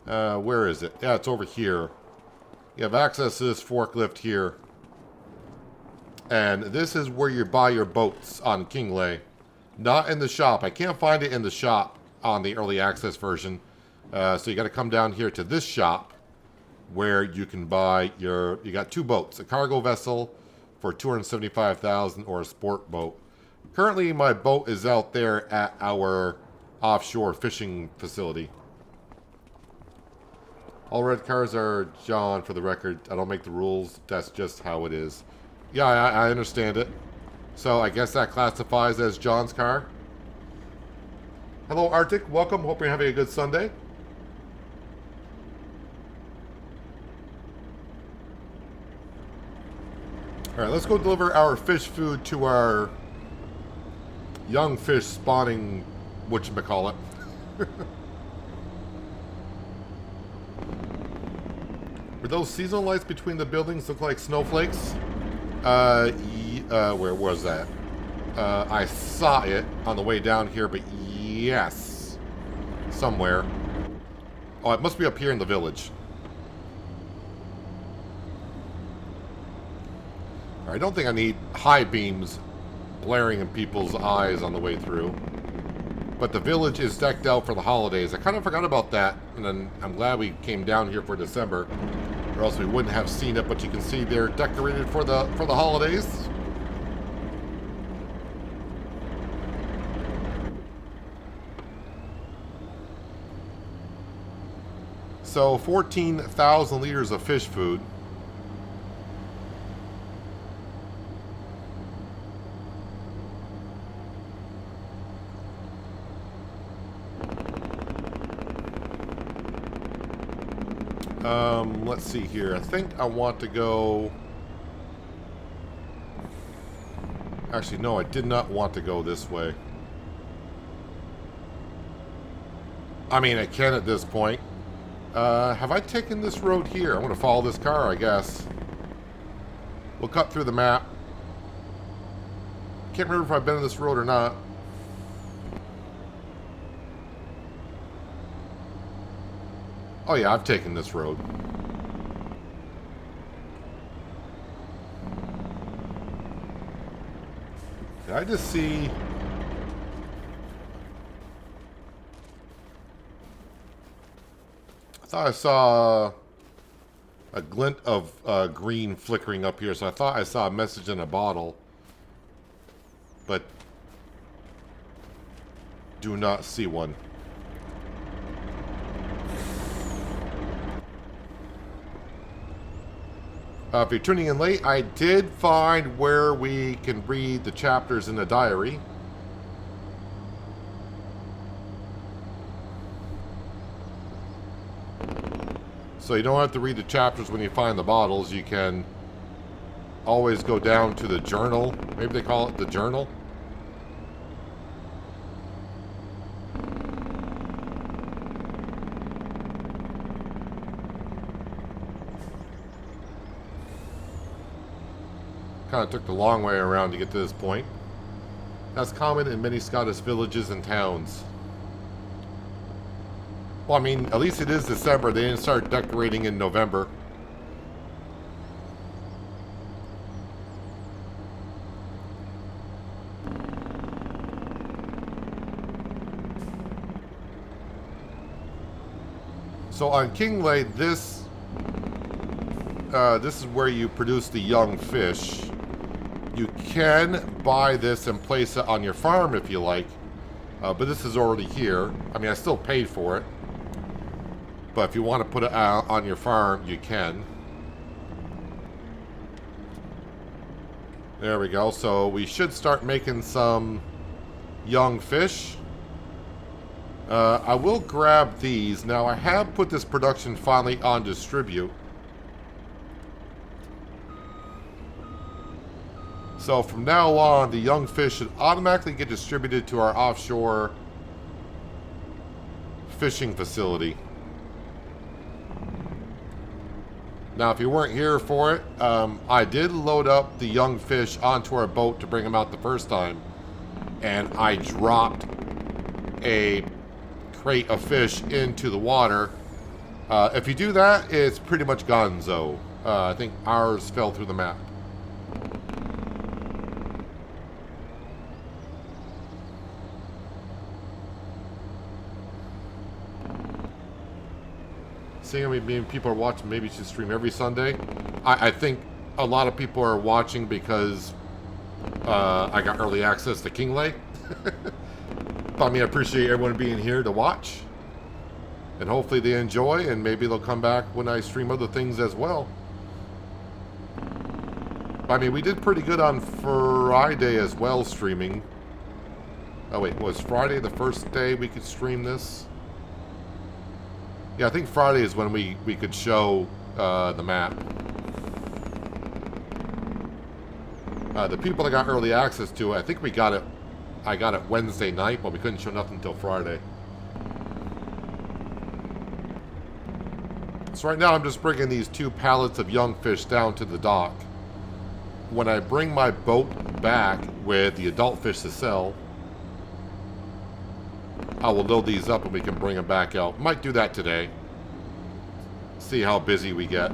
Where is it? Yeah, it's over here. You have access to this forklift here. And this is where you buy your boats on Kinlaig. Not in the shop. I can't find it in the shop on the early access version. So you got to come down here to this shop where you can buy your... You got two boats. A cargo vessel for $275,000 or a sport boat. Currently, my boat is out there at our offshore fishing facility. All red cars are John, for the record. I don't make the rules. That's just how it is. Yeah, I understand it. So I guess that classifies as John's car. Hello, Arctic. Welcome. Hope you're having a good Sunday. All right, let's go deliver our fish food to our young fish spawning, whatchamacallit. Were those seasonal lights between the buildings look like snowflakes? Where was that? I saw it on the way down here, but yes. Somewhere. Oh, it must be up here in the village. I don't think I need high beams blaring in people's eyes on the way through. But the village is decked out for the holidays. I kind of forgot about that, and then I'm glad we came down here for December, or else we wouldn't have seen it. But you can see they're decorated for the holidays. So 14,000 liters of fish food. Let's see here. I think I want to go... Actually, no, I did not want to go this way. I mean, I can at this point. Have I taken this road here? I'm going to follow this car, I guess. We'll cut through the map. Can't remember if I've been on this road or not. Oh yeah, I've taken this road. Did I just see... I thought I saw a glint of green flickering up here, so I thought I saw a message in a bottle. But do not see one. If you're tuning in late, I did find where we can read the chapters in the diary. So you don't have to read the chapters when you find the bottles. You can always go down to the journal. Maybe they call it the journal. Kind of took the long way around to get to this point. That's common in many Scottish villages and towns. Well, I mean, at least it is December. They didn't start decorating in November. So on Kinlaig, this is where you produce the young fish. You can buy this and place it on your farm if you like, but this is already here. I mean, I still paid for it, but if you want to put it on your farm, you can. There we go. So we should start making some young fish. I will grab these. Now, I have put this production finally on distribute. So from now on, the young fish should automatically get distributed to our offshore fishing facility. Now, if you weren't here for it, I did load up the young fish onto our boat to bring them out the first time. And I dropped a crate of fish into the water. If you do that, it's pretty much gonzo. I think ours fell through the map. Seeing how many people are watching, maybe you should stream every Sunday. I think a lot of people are watching because I got early access to Kinlaig. I mean, I appreciate everyone being here to watch. And hopefully they enjoy, and maybe they'll come back when I stream other things as well. I mean, we did pretty good on Friday as well, streaming. Oh wait, was Friday the first day we could stream this? Yeah, I think Friday is when we could show the map. The people that got early access to it, I think we got it. I got it Wednesday night, but we couldn't show nothing until Friday. So right now I'm just bringing these 2 pallets of young fish down to the dock. When I bring my boat back with the adult fish to sell, I will load these up and we can bring them back out. Might do that today. See how busy we get.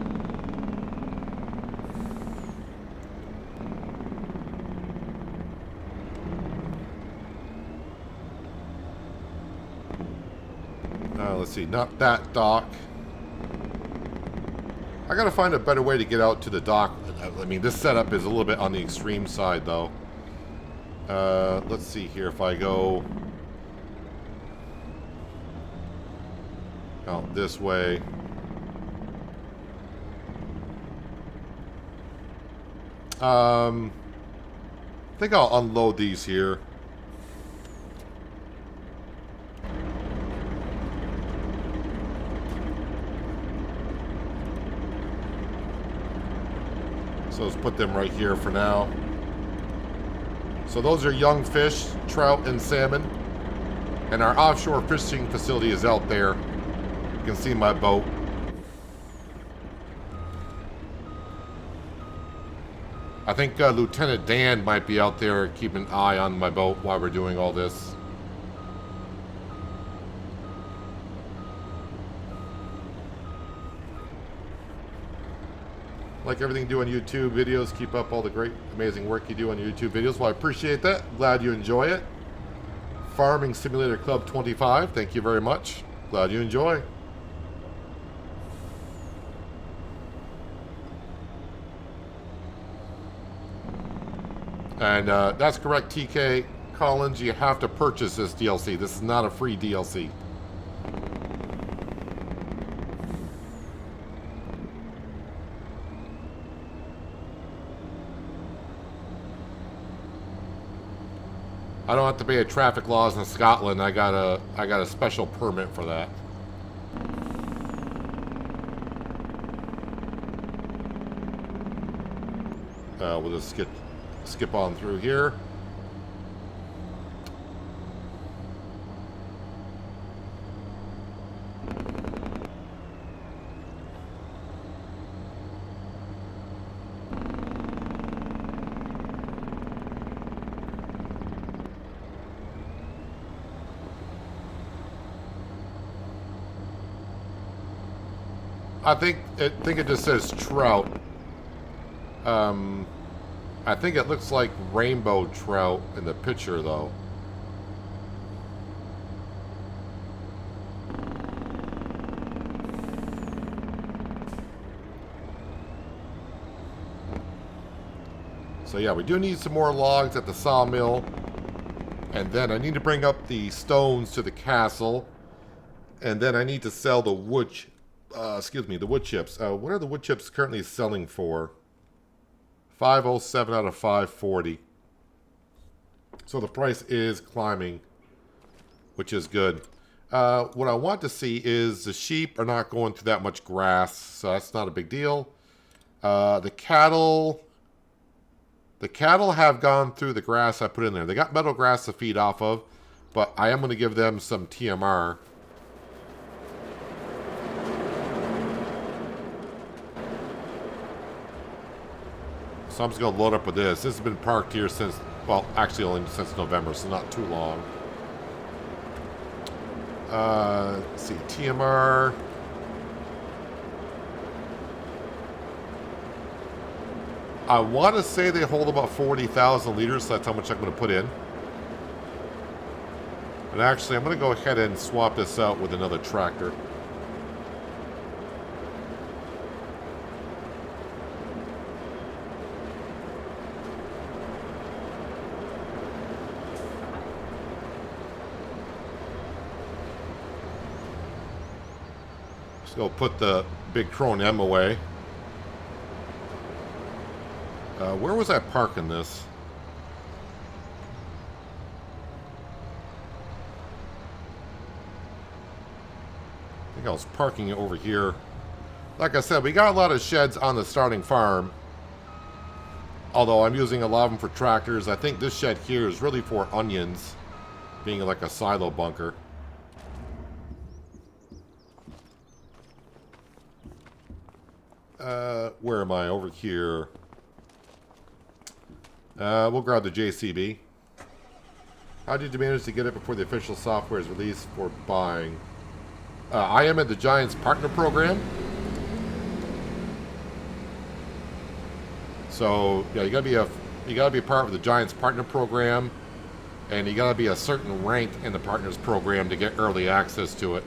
Let's see, not that dock. I gotta find a better way to get out to the dock. I mean, this setup is a little bit on the extreme side, though. Let's see here if I go out this way. I think I'll unload these here. So let's put them right here for now. So those are young fish, trout and salmon. And our offshore fishing facility is out there. You can see my boat. I think Lieutenant Dan might be out there keeping an eye on my boat while we're doing all this. Like everything you do on YouTube videos, keep up all the great, amazing work you do on YouTube videos. Well, I appreciate that. Glad you enjoy it. Farming Simulator Club 25, thank you very much. Glad you enjoy. And that's correct, TK Collins. You have to purchase this DLC. This is not a free DLC. I don't have to pay a traffic laws in Scotland. I got a special permit for that. We'll just skip on through here. I think it just says trout. I think it looks like rainbow trout in the picture, though. So yeah, we do need some more logs at the sawmill. And then I need to bring up the stones to the castle. And then I need to sell the wood, the wood chips. What are the wood chips currently selling for? 507 out of 540. So the price is climbing, which is good. What I want to see is the sheep are not going through that much grass, so that's not a big deal. The cattle have gone through the grass I put in there. They got meadow grass to feed off of, but I am going to give them some TMR. So I'm just going to load up with this. This has been parked here since, well, actually only since November, so not too long. Let's see, TMR. I want to say they hold about 40,000 liters, so that's how much I'm going to put in. And actually, I'm going to go ahead and swap this out with another tractor. Just go put the big Crone M away. Where was I parking this? I think I was parking it over here. Like I said, we got a lot of sheds on the starting farm. Although I'm using a lot of them for tractors. I think this shed here is really for onions, being like a silo bunker. Where am I? Over here. We'll grab the JCB. How did you manage to get it before the official software is released for buying? I am in the Giants Partner Program. So yeah, you gotta be a part of the Giants Partner Program, and you gotta be a certain rank in the Partners Program to get early access to it.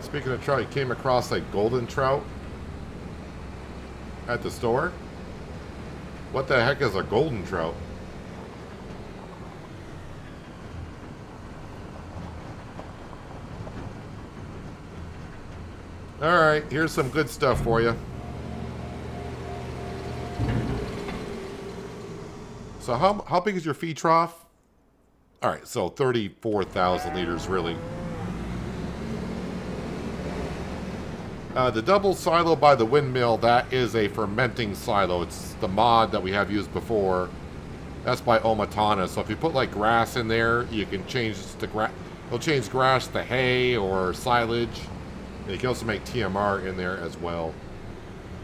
Speaking of trout, you came across like golden trout at the store? What the heck is a golden trout? Alright, here's some good stuff for you. So how big is your feed trough? Alright, so 34,000 liters really. The double silo by the windmill, that is a fermenting silo. It's the mod that we have used before. That's by Omatana. So if you put like grass in there, you can change the grass. It'll change grass to hay or silage. And you can also make TMR in there as well,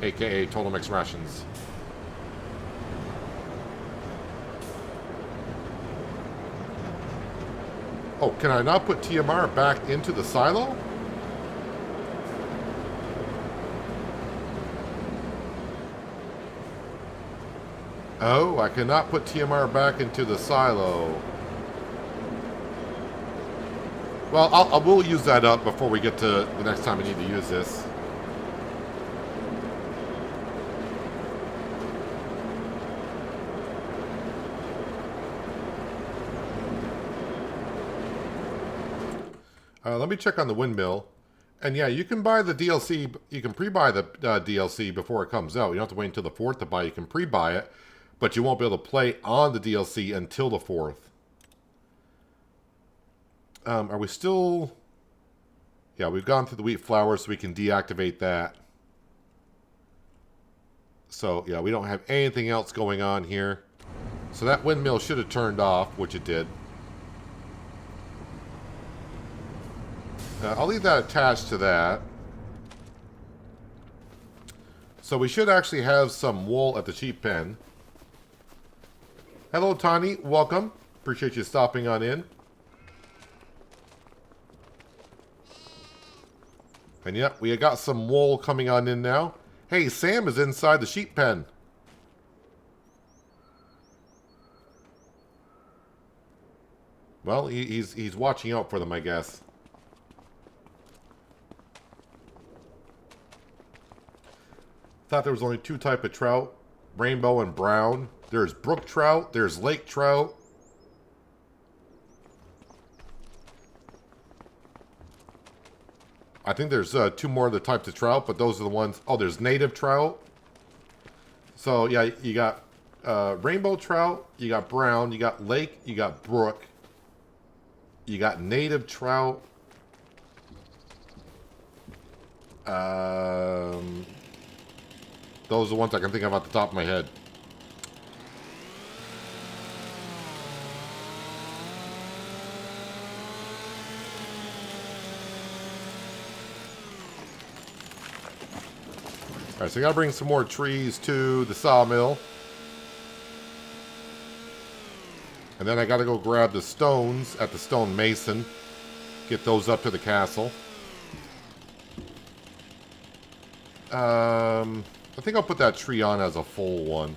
aka total mix rations. Oh, can I not put TMR back into the silo? Oh, I cannot put TMR back into the silo. Well, I will use that up before we get to the next time I need to use this. Let me check on the windmill. And yeah, you can buy the DLC. You can pre-buy the DLC before it comes out. You don't have to wait until the 4th to buy. You can pre-buy it. But you won't be able to play on the DLC until the 4th. Are we still... Yeah, we've gone through the wheat flour, so we can deactivate that. So, yeah, we don't have anything else going on here. So that windmill should have turned off, which it did. I'll leave that attached to that. So we should actually have some wool at the sheep pen. Hello, Tani. Welcome. Appreciate you stopping on in. And yep, we got some wool coming on in now. Hey, Sam is inside the sheep pen. Well, he's watching out for them, I guess. Thought there was only two types of trout, rainbow and brown. There's brook trout, there's lake trout. I think there's two more of the types of trout, but those are the ones. Oh, there's native trout. So yeah, you got rainbow trout, you got brown, you got lake, you got brook, you got native trout. Those are the ones I can think of off the top of my head. Alright, so I gotta bring some more trees to the sawmill. And then I gotta go grab the stones at the stone mason. Get those up to the castle. I think I'll put that tree on as a full one.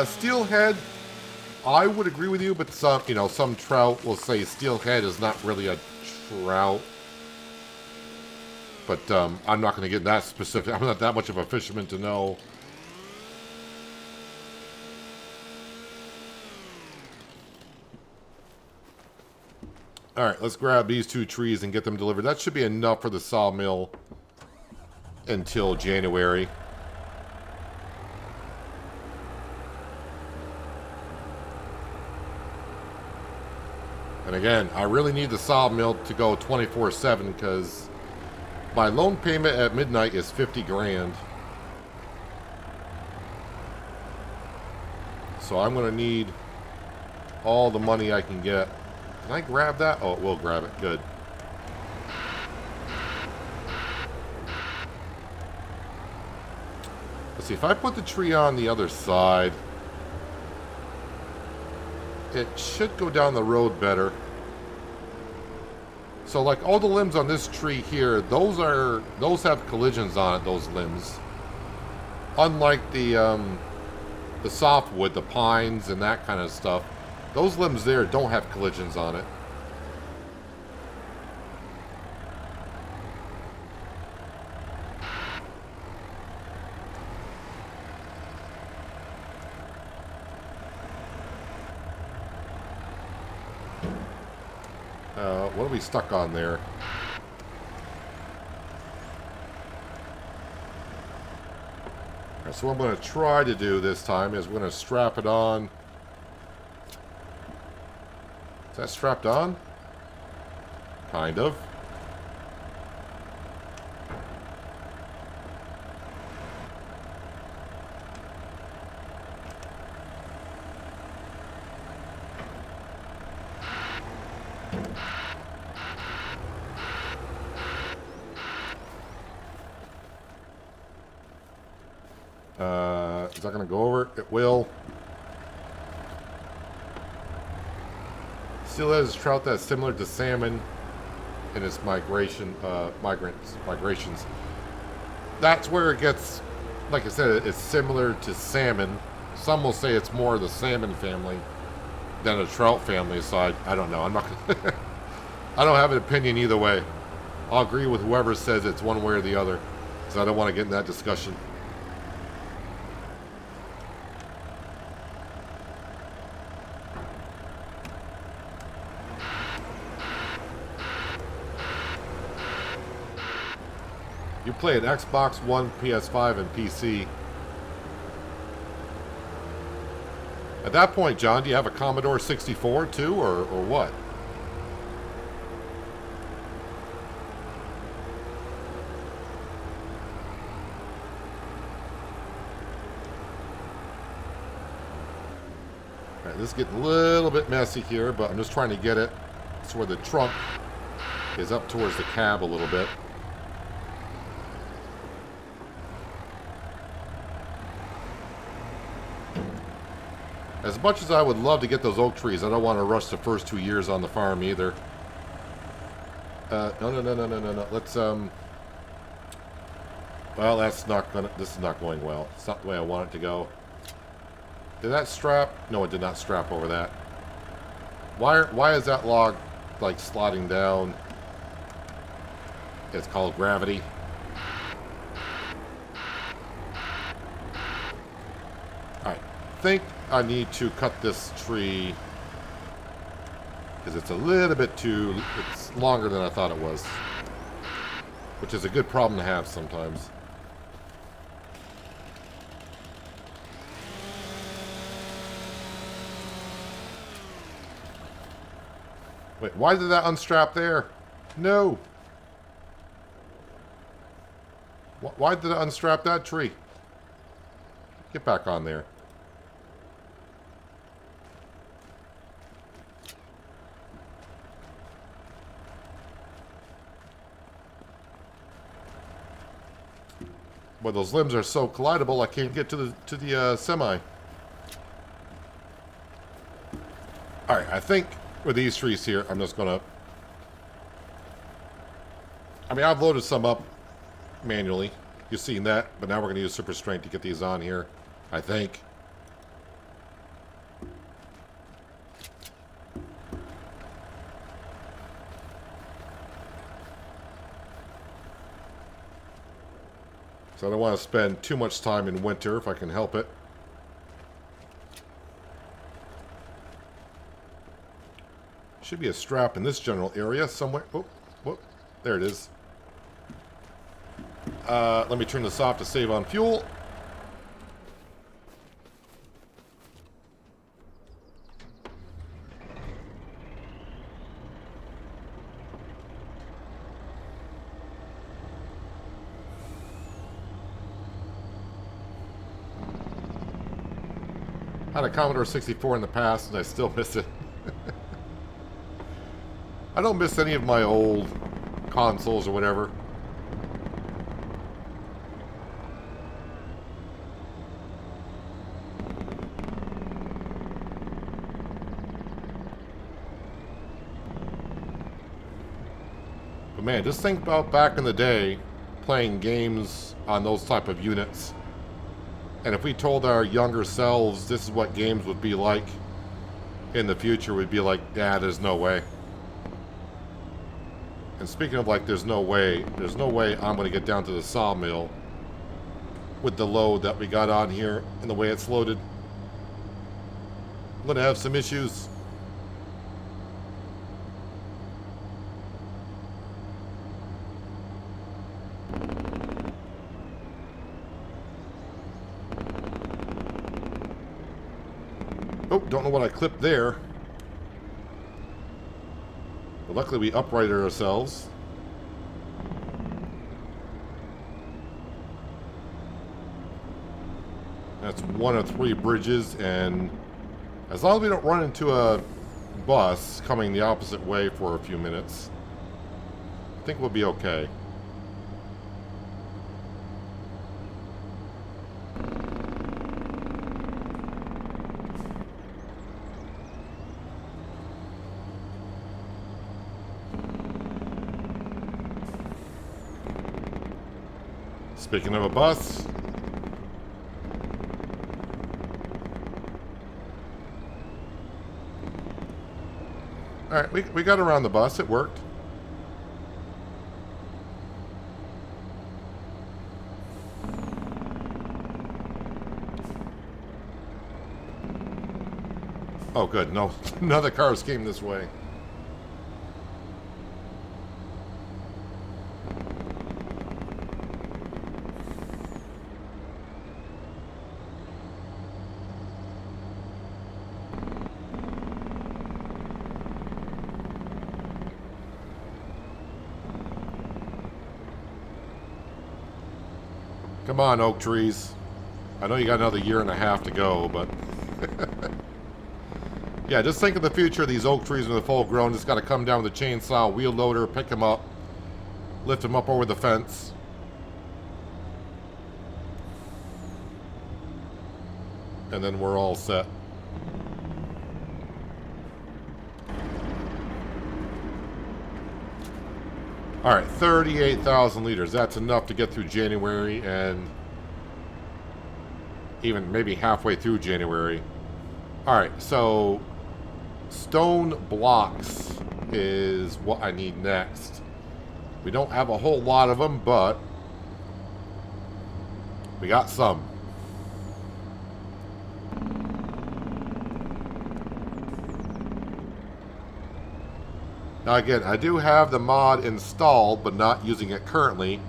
Steelhead, I would agree with you, but some trout will say steelhead is not really a trout. But I'm not going to get that specific. I'm not that much of a fisherman to know. Alright, let's grab these two trees and get them delivered. That should be enough for the sawmill until January. And again, I really need the sawmill to go 24/7 because my loan payment at midnight is 50 grand. So I'm going to need all the money I can get. Can I grab that? Oh, it will grab it. Good. Let's see, if I put the tree on the other side, it should go down the road better. So like all the limbs on this tree here, those have collisions on it, those limbs. Unlike the softwood, the pines and that kind of stuff, those limbs there don't have collisions on it. What are we stuck on there? Right, so what I'm going to try to do this time is we're going to strap it on. Is that strapped on? Kind of. Is that going to go over? It will. Steelhead is a trout that's similar to salmon in its migrations. That's where it gets, like I said, it's similar to salmon. Some will say it's more of the salmon family than a trout family, so I don't know. I'm not gonna I don't have an opinion either way. I'll agree with whoever says it's one way or the other, because I don't want to get in that discussion. You play an Xbox One, PS5, and PC. At that point, John, do you have a Commodore 64 too, or what? Alright, this is getting a little bit messy here, but I'm just trying to get it so where the trunk is up towards the cab a little bit. As much as I would love to get those oak trees, I don't want to rush the first 2 years on the farm either. No. Let's, well, that's not gonna, this is not going well. It's not the way I want it to go. Did that strap? No, it did not strap over that. Why is that log, like, sliding down? It's called gravity. Alright, I think I need to cut this tree because it's a little bit too, it's longer than I thought it was, which is a good problem to have sometimes. Wait, why did that unstrap there? No. Why did it unstrap that tree? Get back on there. Well, those limbs are so collidable, I can't get to the semi. All right, I think with these trees here, I'm just gonna. I mean, I've loaded some up manually. You've seen that, but now we're gonna use super strength to get these on here. I think. So I don't want to spend too much time in winter if I can help it. Should be a strap in this general area somewhere. Oh, whoop, there it is. Let me turn this off to save on fuel. I had a Commodore 64 in the past and I still miss it. I don't miss any of my old consoles or whatever. But man, just think about back in the day playing games on those type of units. And if we told our younger selves this is what games would be like in the future, we'd be like, yeah, there's no way. And speaking of like, there's no way I'm going to get down to the sawmill with the load that we got on here and the way it's loaded. I'm going to have some issues. Oh, don't know what I clipped there. But luckily we uprighted ourselves. That's one of 3 bridges, and as long as we don't run into a bus coming the opposite way for a few minutes, I think we'll be okay. Speaking of a bus, all right, we got around the bus. It worked. Oh, good. No, none of the cars came this way. Come on, oak trees. I know you got another 1.5 years to go, but... yeah, just think of the future. These oak trees when they're full grown. Just got to come down with a chainsaw, wheel loader, pick them up, lift them up over the fence. And then we're all set. All right, 38,000 liters. That's enough to get through January and even maybe halfway through January. All right, so stone blocks is what I need next. We don't have a whole lot of them, but we got some. Now again, I do have the mod installed, but not using it currently.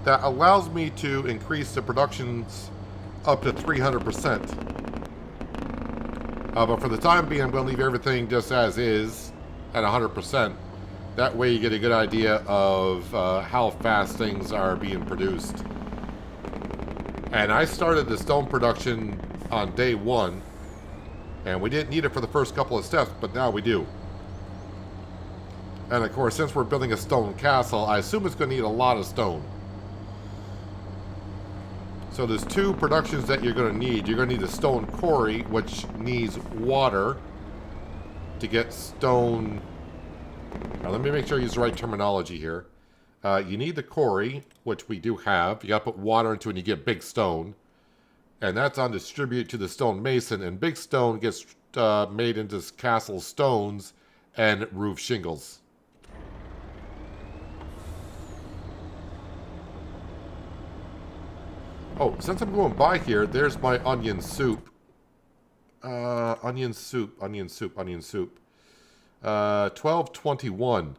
That allows me to increase the productions up to 300%. But for the time being, I'm going to leave everything just as is at 100%. That way you get a good idea of how fast things are being produced. And I started the stone production on day 1. And we didn't need it for the first couple of steps, but now we do. And of course, since we're building a stone castle, I assume it's going to need a lot of stone. So there's 2 productions that you're going to need. You're going to need a stone quarry, which needs water to get stone. Now, let me make sure I use the right terminology here. You need the quarry, which we do have. You got to put water into it and you get big stone. And that's on distribute to the stone mason. And big stone gets made into castle stones and roof shingles. Oh, since I'm going by here, there's my onion soup. Onion soup. 12.21.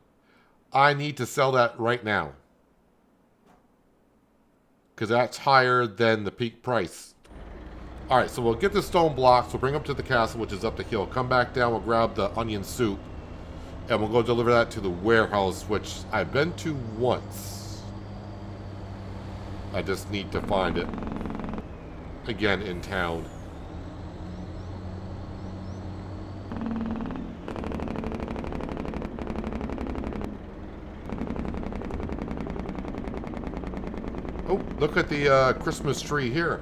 I need to sell that right now. Because that's higher than the peak price. Alright, so we'll get the stone blocks. We'll bring them to the castle, which is up the hill. Come back down, we'll grab the onion soup. And we'll go deliver that to the warehouse, which I've been to once. I just need to find it again in town. Oh, look at the Christmas tree here.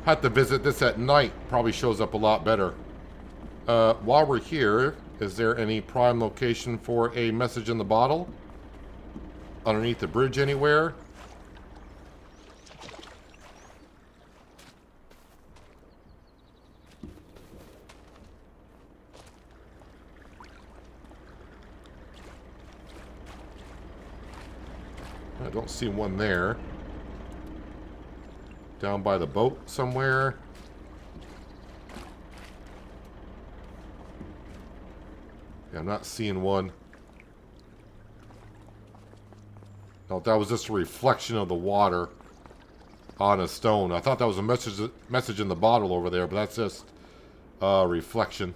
Had to visit this at night. Probably shows up a lot better. While we're here, is there any prime location for a message in the bottle? Underneath the bridge anywhere? I don't see one there. Down by the boat somewhere. Yeah, I'm not seeing one. No, that was just a reflection of the water on a stone. I thought that was a message in the bottle over there, but that's just a reflection.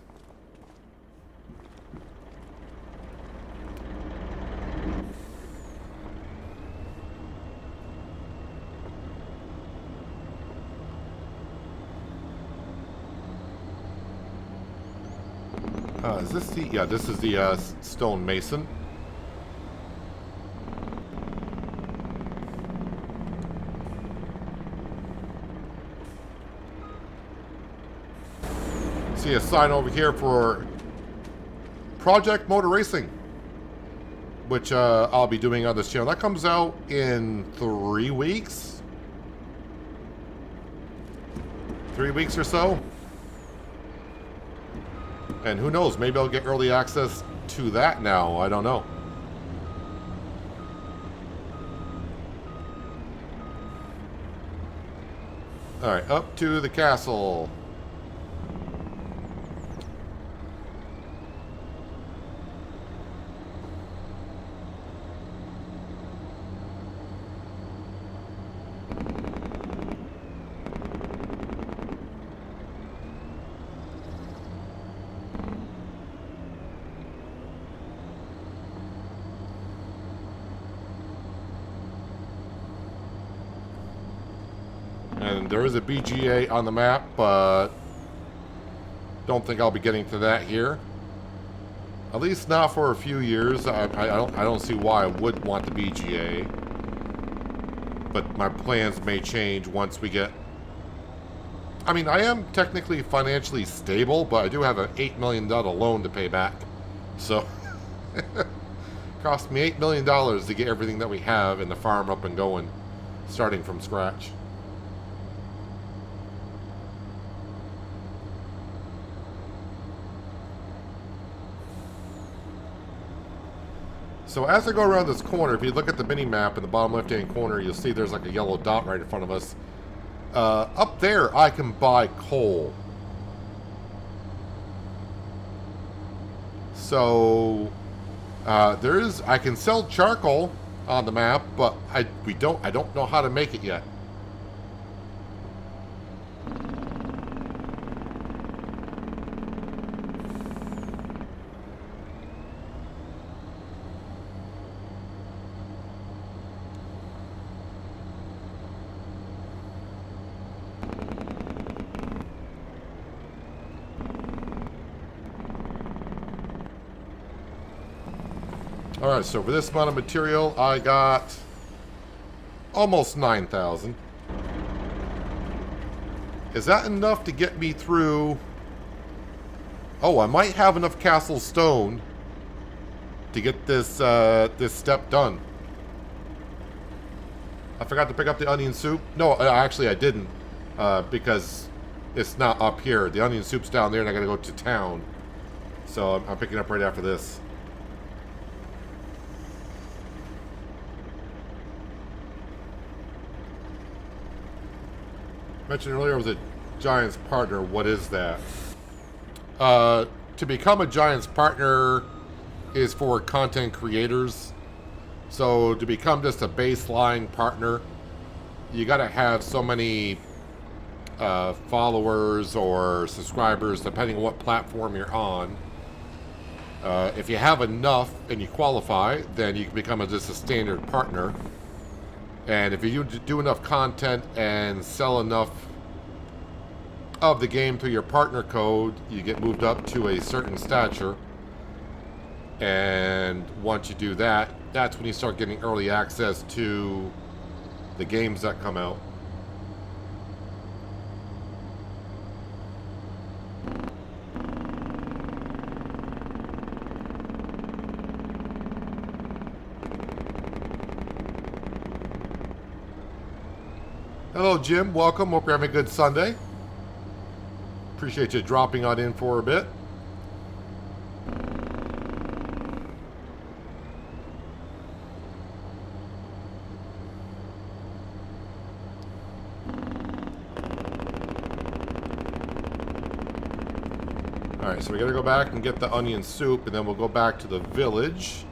Is this the... Yeah, this is the stone mason. See a sign over here for Project Motor Racing, which I'll be doing on this channel. That comes out in 3 weeks. 3 weeks or so. And who knows, maybe I'll get early access to that now. I don't know. Alright, up to the castle. And there is a BGA on the map, but don't think I'll be getting to that here. At least not for a few years. I don't see why I would want the BGA. But my plans may change once we get I mean, I am technically financially stable, but I do have an $8 million loan to pay back. So, it cost me $8 million to get everything that we have in the farm up and going, starting from scratch. So as I go around this corner, if you look at the mini map in the bottom left-hand corner, you'll see there's like a yellow dot right in front of us. Up there, I can buy coal. So I can sell charcoal on the map, but I don't know how to make it yet. Alright, so for this amount of material, I got almost 9,000. Is that enough to get me through? Oh, I might have enough castle stone to get this this step done. I forgot to pick up the onion soup. No, actually I didn't, because it's not up here. The onion soup's down there, and I gotta go to town. So I'm picking up right after this. Mentioned earlier I was a Giants partner. What is that? To become a Giants partner is for content creators. So to become just a baseline partner, you got to have so many followers or subscribers, depending on what platform you're on. If you have enough and you qualify, then you can become just a standard partner. And if you do enough content and sell enough of the game through your partner code, you get moved up to a certain stature. And once you do that, that's when you start getting early access to the games that come out. Hello, Jim. Welcome. Hope you're having a good Sunday. Appreciate you dropping on in for a bit. Alright, so we gotta go back and get the onion soup, and then we'll go back to the village.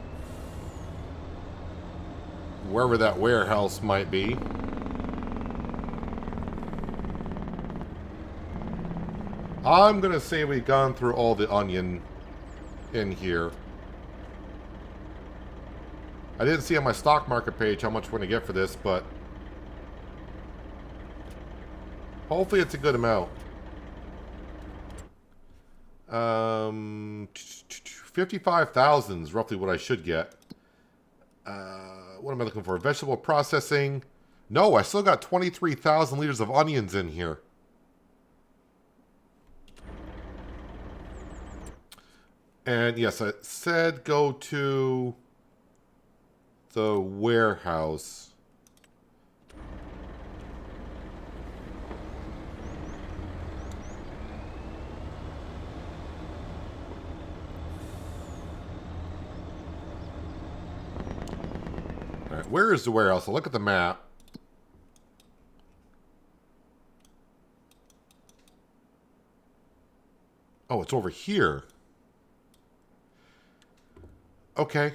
Wherever that warehouse might be. I'm going to say we've gone through all the onion in here. I didn't see on my stock market page how much we're going to get for this, but hopefully it's a good amount. 55,000 is roughly what I should get. What am I looking for? Vegetable processing. No, I still got 23,000 liters of onions in here. And yes, I said go to the warehouse. All right, where is the warehouse? I'll look at the map. Oh, it's over here. Okay.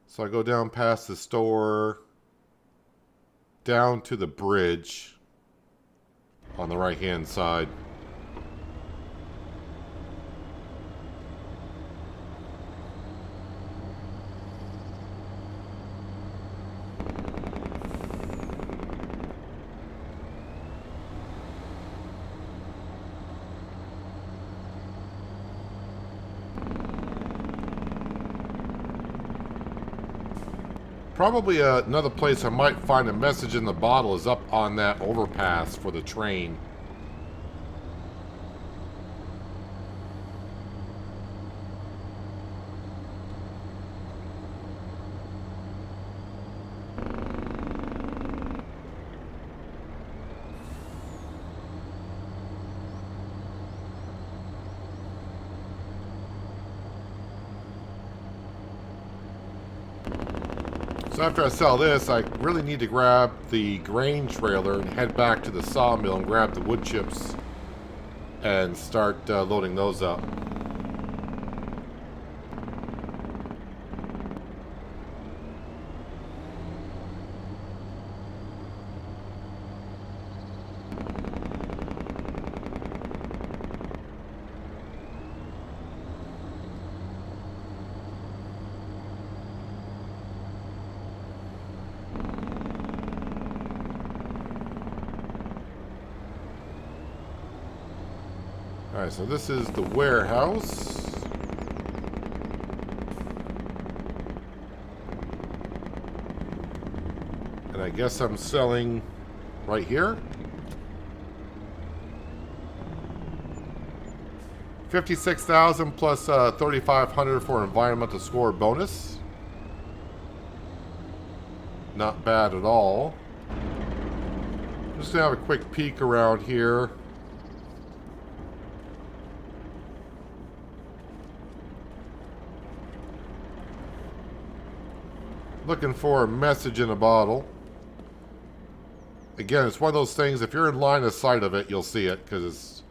So I go down past the store, down to the bridge on the right-hand side. Probably another place I might find a message in the bottle is up on that overpass for the train. So after I sell this, I really need to grab the grain trailer and head back to the sawmill and grab the wood chips and start loading those up. Alright, so this is the warehouse. And I guess I'm selling right here. 56,000 plus 3,500 for environmental score bonus. Not bad at all. Just gonna have a quick peek around here. Looking for a message in a bottle. Again, it's one of those things, if you're in line of sight of it, you'll see it, because it's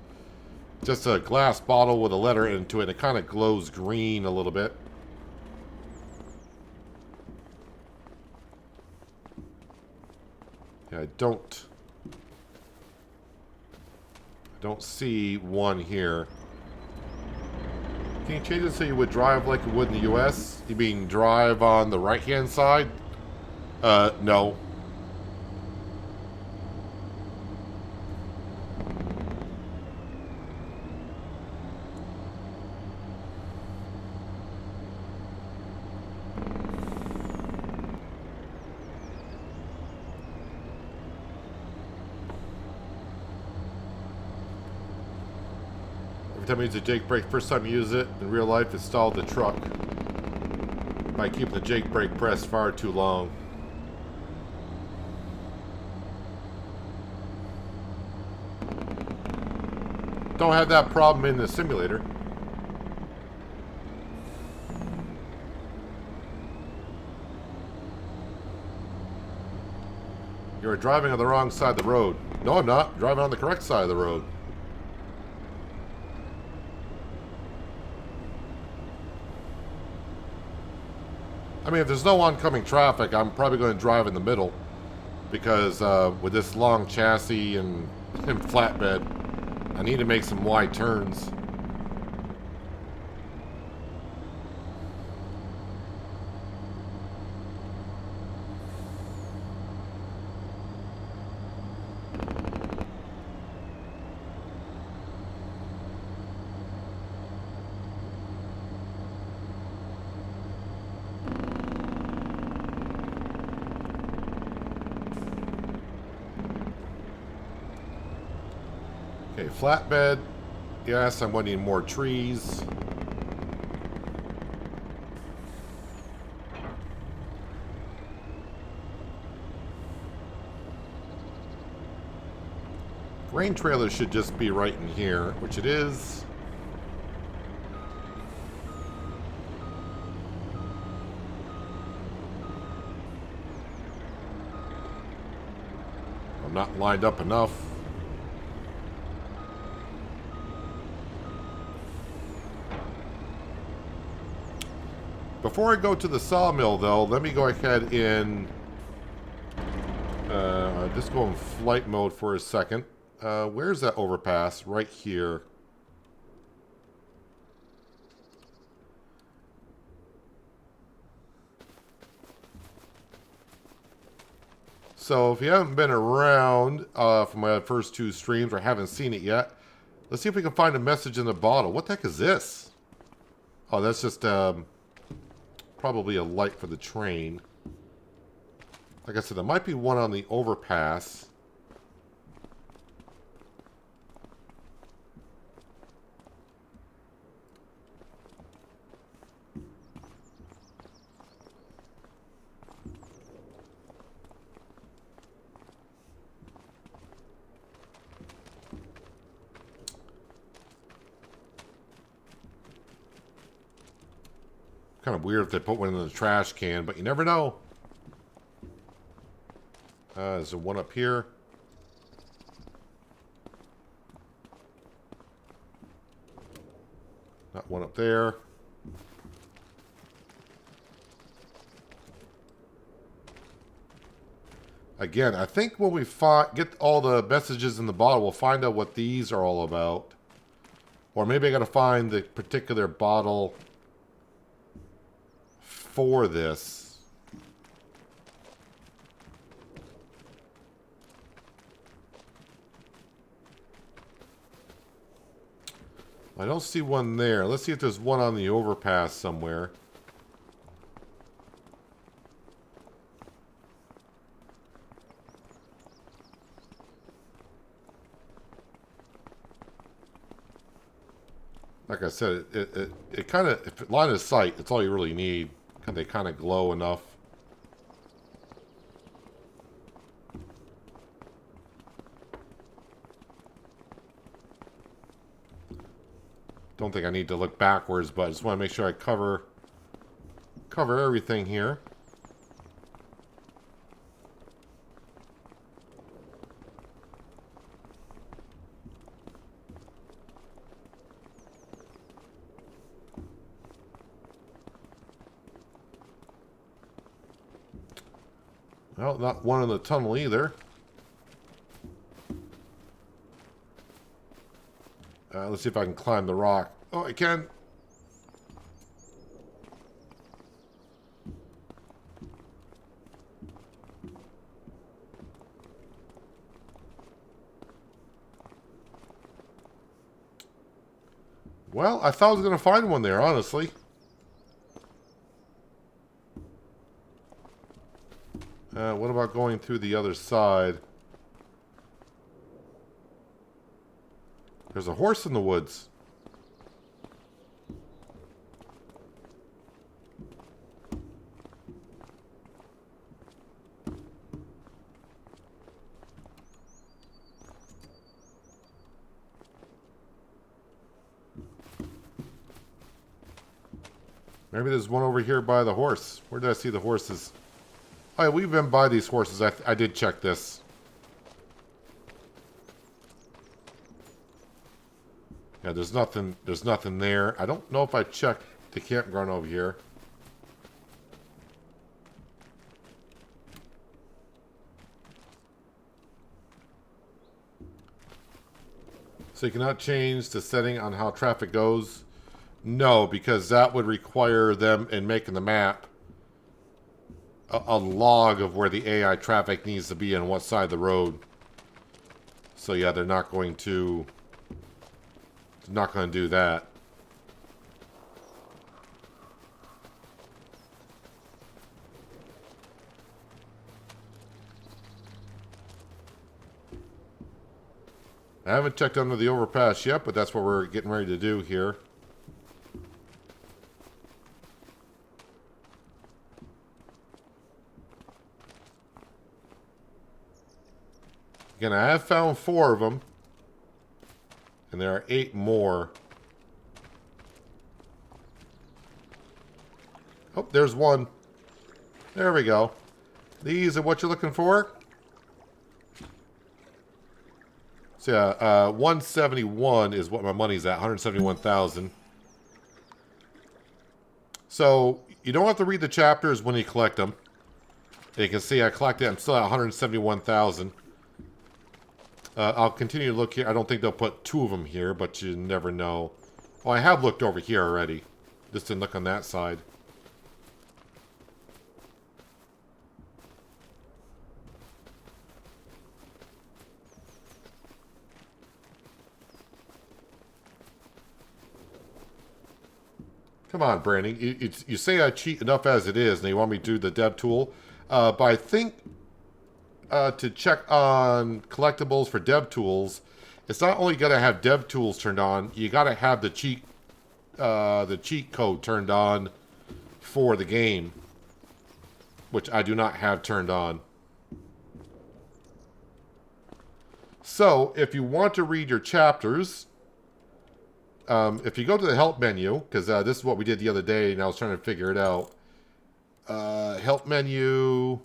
just a glass bottle with a letter into it, and it kind of glows green a little bit. Yeah, I don't see one here. Can you change it so you would drive like you would in the US? You mean drive on the right-hand side? No. Every time I use the jake brake, first time I use it in real life, it stalled the truck by keeping the jake brake pressed far too long. Don't have that problem in the simulator. You're driving on the wrong side of the road. No, I'm not. I'm driving on the correct side of the road. I mean, if there's no oncoming traffic, I'm probably going to drive in the middle. Because with this long chassis and flatbed, I need to make some wide turns. Okay, flatbed. Yes, I'm going to need more trees. Grain trailer should just be right in here, which it is. I'm not lined up enough. Before I go to the sawmill, though, let me go ahead and just go in flight mode for a second. Where's that overpass? Right here. So if you haven't been around for my first two streams or haven't seen it yet, let's see if we can find a message in the bottle. What the heck is this? Oh, that's just probably a light for the train. Like I said, there might be one on the overpass. Kind of weird if they put one in the trash can, but you never know. There's one up here. Not one up there. Again, I think when we get all the messages in the bottle, we'll find out what these are all about. Or maybe I gotta find the particular bottle for this. I don't see one there. Let's see if there's one on the overpass somewhere. Like I said, it kind of, if line of sight, that's all you really need. They kind of glow enough. Don't think I need to look backwards, but I just want to make sure I cover everything here. Well, not one in the tunnel either. Let's see if I can climb the rock. Oh, I can. Well, I thought I was going to find one there, honestly. What about going through the other side? There's a horse in the woods. Maybe there's one over here by the horse. Where did I see the horses? Oh, yeah, we've been by these horses. I did check this. Yeah, there's nothing there. I don't know if I checked the campground over here. So you cannot change the setting on how traffic goes? No, because that would require them, in making the map, a log of where the AI traffic needs to be on what side of the road. So yeah, they're not going to do that. I haven't checked under the overpass yet, but that's what we're getting ready to do here. Again, I have found 4 of them. And there are 8 more. Oh, there's one. There we go. These are what you're looking for? So yeah, 171 is what my money's at, 171,000. So you don't have to read the chapters when you collect them. You can see I collected, I'm still at 171,000. I'll continue to look here. I don't think they'll put 2 of them here, but you never know. Well, I have looked over here already. Just didn't look on that side. Come on, Brandon. You say I cheat enough as it is, and you want me to do the dev tool. But I think to check on collectibles for dev tools, it's not only got to have dev tools turned on, you got to have the cheat code turned on for the game, which I do not have turned on. So, if you want to read your chapters, if you go to the help menu, because this is what we did the other day, and I was trying to figure it out. Help menu,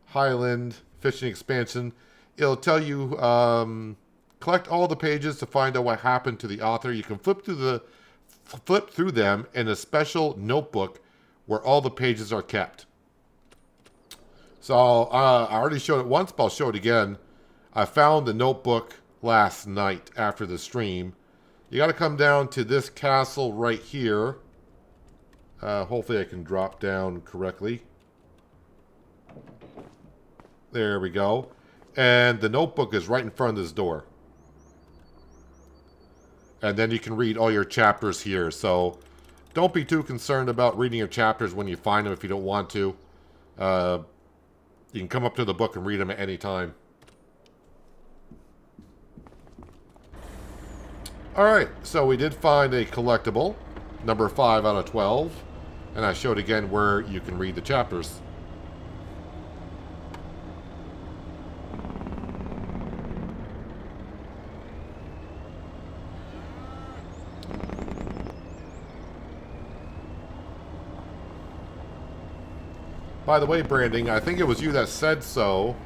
Highland, fishing expansion. It'll tell you, collect all the pages to find out what happened to the author. You can flip through them in a special notebook where all the pages are kept. So I already showed it once, but I'll show it again. I found the notebook last night after the stream. You got to come down to this castle right here. Hopefully I can drop down correctly. There we go. And the notebook is right in front of this door. And then you can read all your chapters here. So don't be too concerned about reading your chapters when you find them if you don't want to. You can come up to the book and read them at any time. Alright, so we did find a collectible, number 5 out of 12, and I showed again where you can read the chapters. By the way, Branding, I think it was you that said so.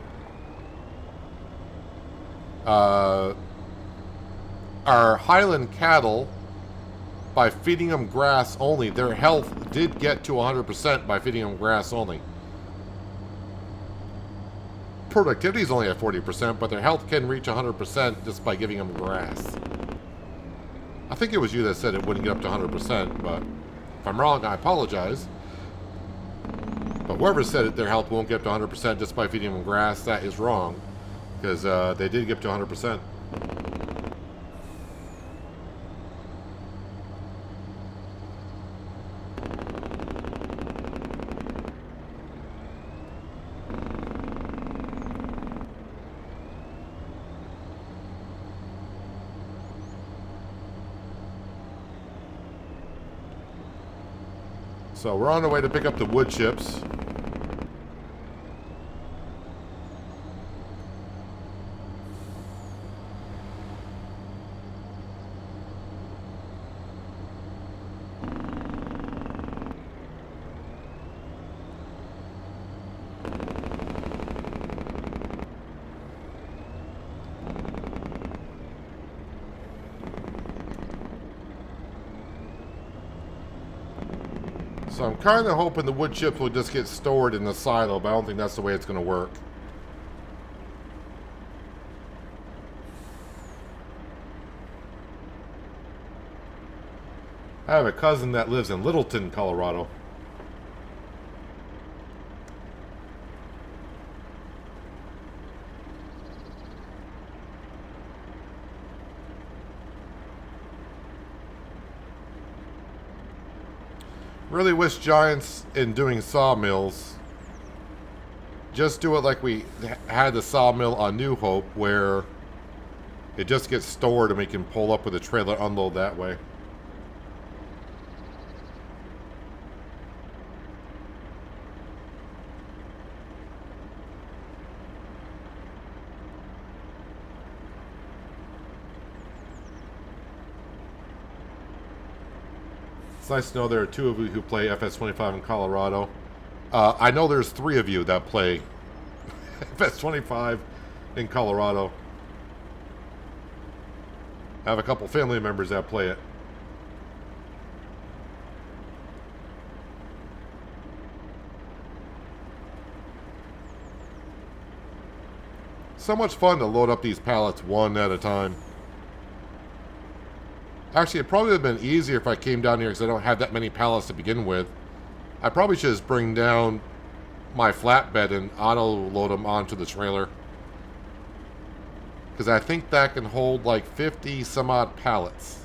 Our Highland cattle, by feeding them grass only, their health did get to 100% by feeding them grass only. Productivity is only at 40%, but their health can reach 100% just by giving them grass. I think it was you that said it wouldn't get up to 100%, but if I'm wrong, I apologize. But whoever said it, their health won't get up to 100% just by feeding them grass, that is wrong. Because they did get up to 100%. So we're on our way to pick up the wood chips. So I'm kind of hoping the wood chips will just get stored in the silo, but I don't think that's the way it's going to work. I have a cousin that lives in Littleton, Colorado. Really wish Giants, in doing sawmills, just do it like we had the sawmill on New Hope, where it just gets stored and we can pull up with a trailer, unload that way. It's nice to know there are 2 of you who play FS25 in Colorado. I know there's 3 of you that play FS25 in Colorado. I have a couple family members that play it. So much fun to load up these pallets one at a time. Actually, it probably would have been easier if I came down here because I don't have that many pallets to begin with. I probably should just bring down my flatbed and auto-load them onto the trailer. Because I think that can hold like 50 some odd pallets.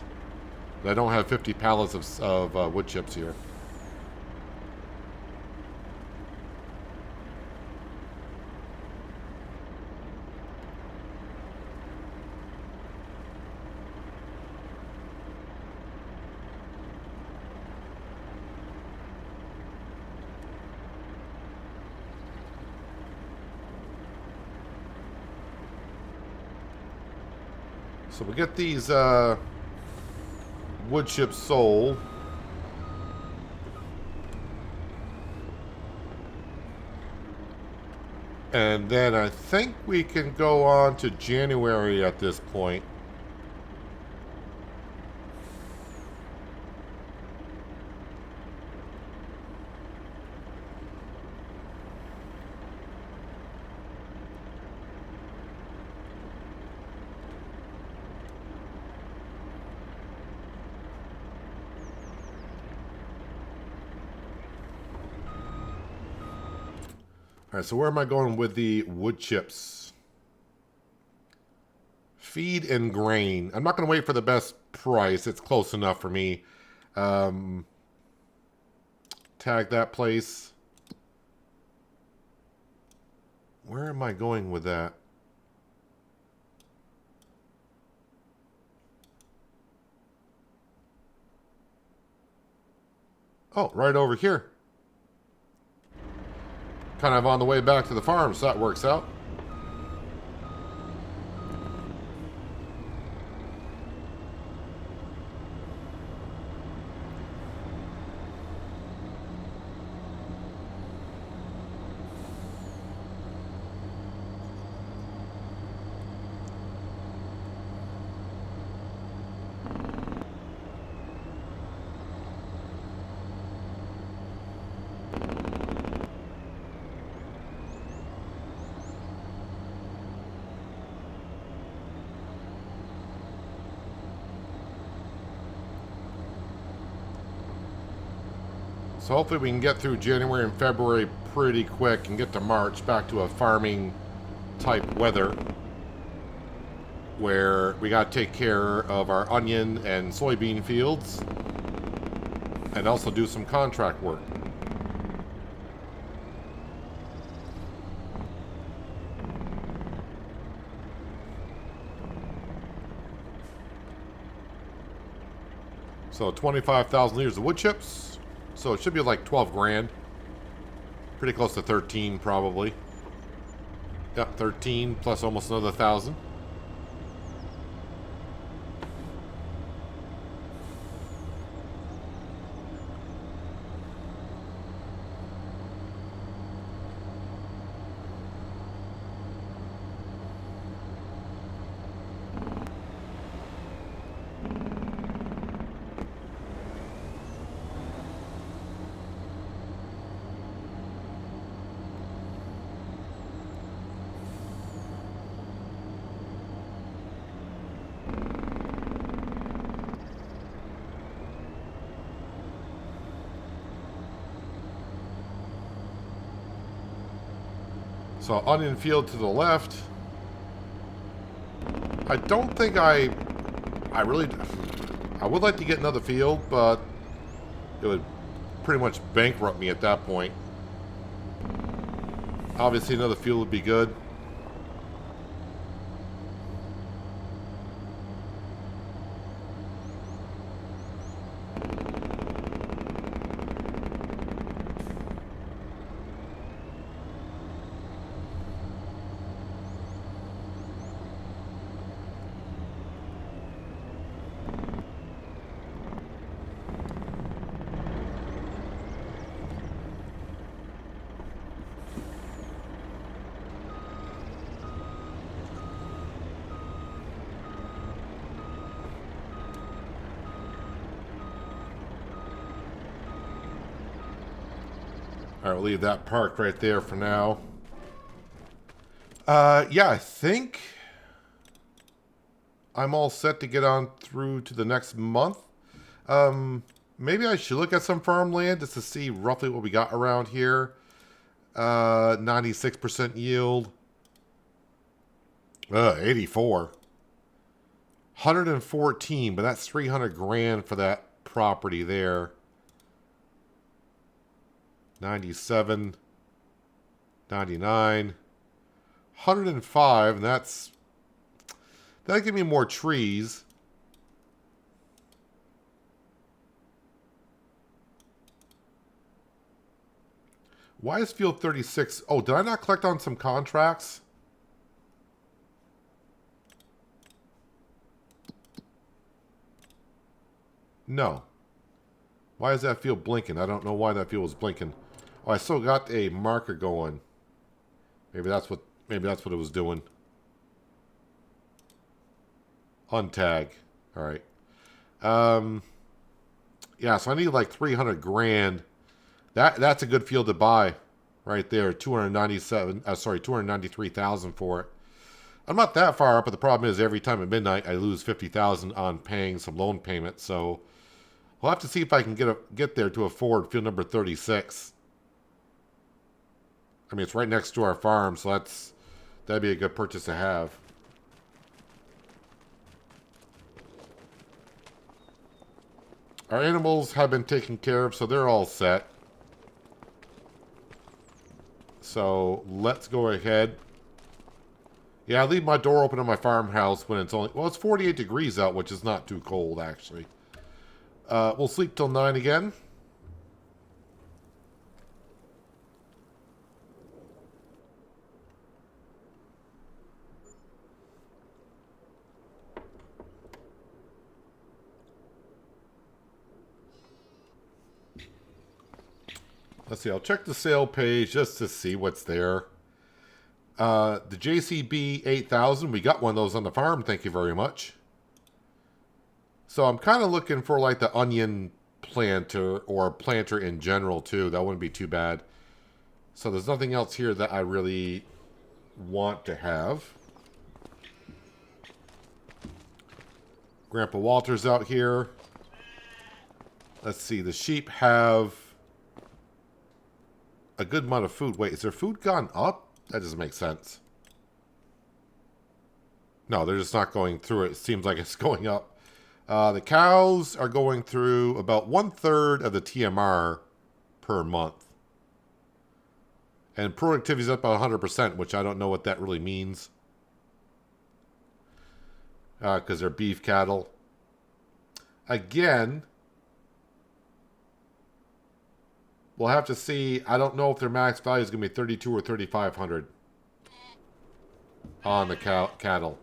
But I don't have 50 pallets of wood chips here. So we get these wood chips sold. And then I think we can go on to January at this point. All right, so where am I going with the wood chips? Feed and grain. I'm not going to wait for the best price. It's close enough for me. Tag that place. Where am I going with that? Oh, right over here. Kind of on the way back to the farm, so that works out. So hopefully we can get through January and February pretty quick and get to March back to a farming type weather where we got to take care of our onion and soybean fields and also do some contract work. So 25,000 liters of wood chips. So it should be like 12 grand. Pretty close to 13 probably. Yep, 13 plus almost another 1,000. So onion field to the left. I don't think I would like to get another field, but it would pretty much bankrupt me at that point. Obviously another field would be good. All right, we'll leave that parked right there for now. Yeah, I think I'm all set to get on through to the next month. Maybe I should look at some farmland just to see roughly what we got around here. 96% yield. 84. 114, but that's 300 grand for that property there. 97, 99, 105, and that'll give me more trees. Why is field 36? Oh, did I not collect on some contracts? No. Why does that field blinking? I don't know why that field was blinking. Oh, I still got a marker going. Maybe that's what it was doing. Untag. All right. Yeah, so I need like 300 grand. That's a good field to buy right there. 293,000 for it. I'm not that far up, but the problem is every time at midnight I lose 50,000 on paying some loan payments. So we'll have to see if I can get there to afford field number 36. I mean, it's right next to our farm, so that'd be a good purchase to have. Our animals have been taken care of, so they're all set. So let's go ahead. Yeah, I leave my door open in my farmhouse when it's only... Well, it's 48 degrees out, which is not too cold, actually. We'll sleep till 9 again. Let's see, I'll check the sale page just to see what's there. The JCB 8000, we got one of those on the farm, thank you very much. So I'm kind of looking for like the onion planter or planter in general too. That wouldn't be too bad. So there's nothing else here that I really want to have. Grandpa Walter's out here. Let's see, the sheep have a good amount of food. Wait, is their food gone up? That doesn't make sense. No, they're just not going through it. It seems like it's going up. The cows are going through about 1/3 of the TMR per month. And productivity is up by 100%, which I don't know what that really means. Because they're beef cattle. Again, we'll have to see. I don't know if their max value is going to be 32 or 3,500 on the cattle.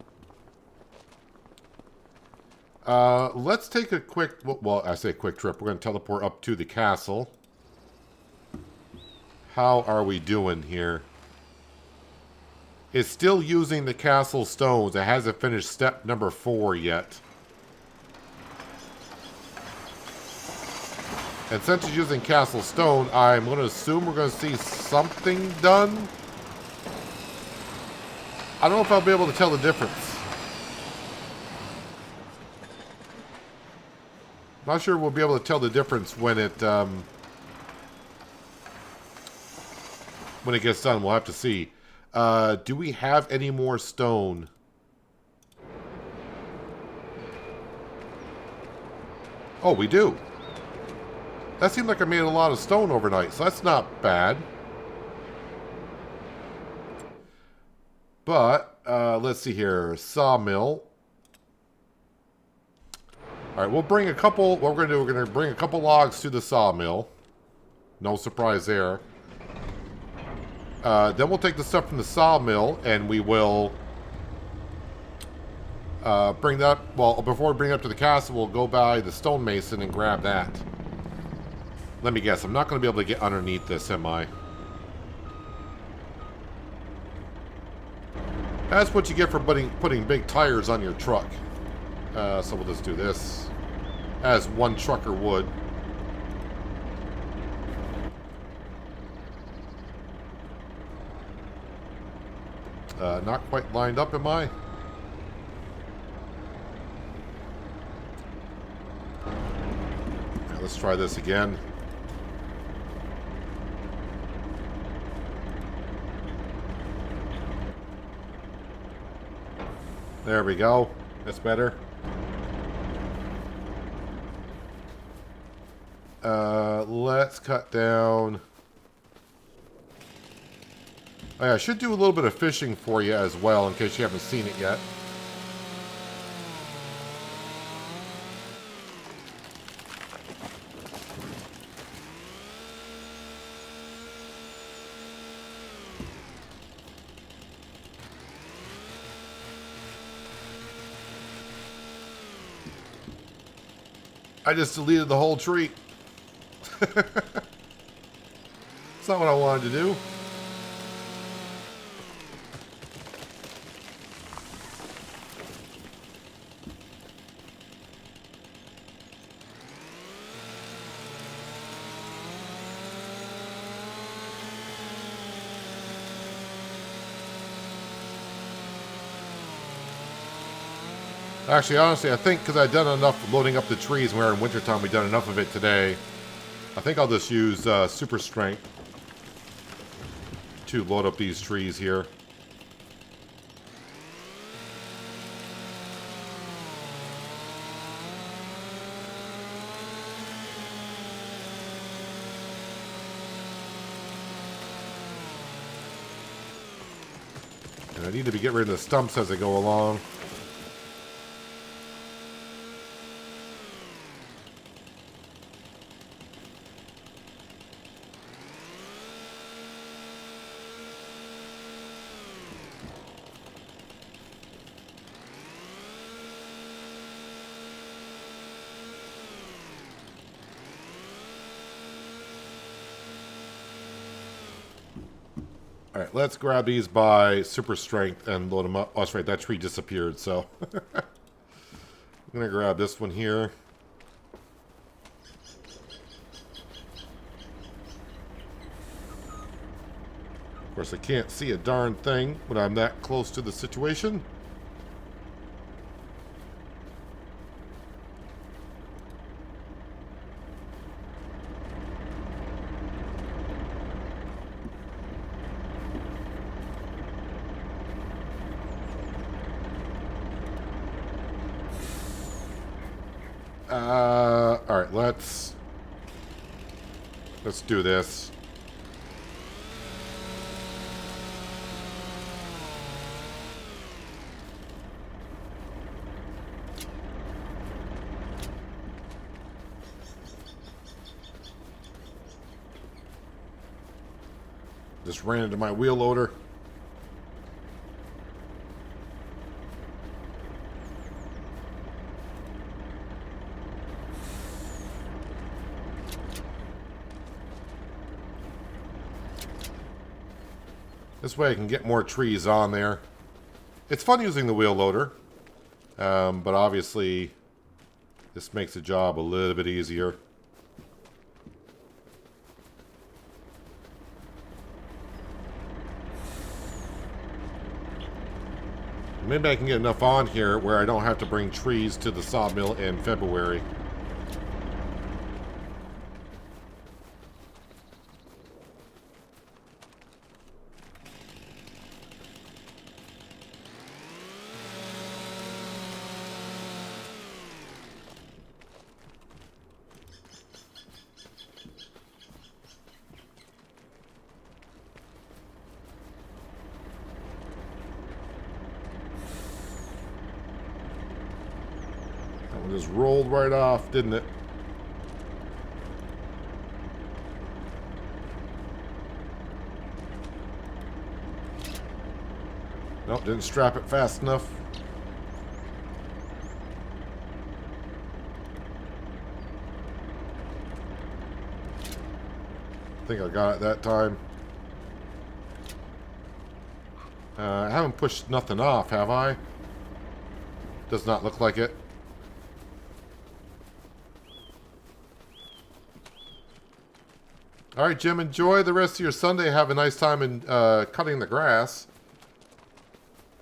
Let's take a quick, well, I say a quick trip. We're going to teleport up to the castle. How are we doing here? It's still using the castle stones. It hasn't finished step number 4 yet. And since it's using castle stone, I'm going to assume we're going to see something done. I don't know if I'll be able to tell the difference. Not sure we'll be able to tell the difference when it gets done. We'll have to see. Do we have any more stone? Oh, we do. That seemed like I made a lot of stone overnight, so that's not bad. But, let's see here. Sawmill. Alright, we'll bring a couple... What we're going to do, we're going to bring a couple logs to the sawmill. No surprise there. Then we'll take the stuff from the sawmill, and we will... bring that... Well, before we bring it up to the castle, we'll go by the stonemason and grab that. Let me guess, I'm not going to be able to get underneath this, am I? That's what you get for putting big tires on your truck. So we'll just do this. As one trucker would. Not quite lined up, am I? Let's try this again. There we go. That's better. Let's cut down. Oh, yeah, I should do a little bit of fishing for you as well, in case you haven't seen it yet. I just deleted the whole tree. It's not what I wanted to do. Actually, honestly, I think because I've done enough loading up the trees when we're in wintertime, we've done enough of it today. I think I'll just use super strength to load up these trees here. And I need to be getting rid of the stumps as I go along. Alright, let's grab these by super strength and load them up. Oh, that's right, that tree disappeared, so. I'm going to grab this one here. Of course, I can't see a darn thing when I'm that close to the situation. Alright, let's do this. Just ran into my wheel loader. This way I can get more trees on there. It's fun using the wheel loader, but obviously this makes the job a little bit easier. Maybe I can get enough on here where I don't have to bring trees to the sawmill in February. Just rolled right off, didn't it? Nope, didn't strap it fast enough. I think I got it that time. I haven't pushed nothing off, have I? Does not look like it. All right, Jim, enjoy the rest of your Sunday. Have a nice time in cutting the grass.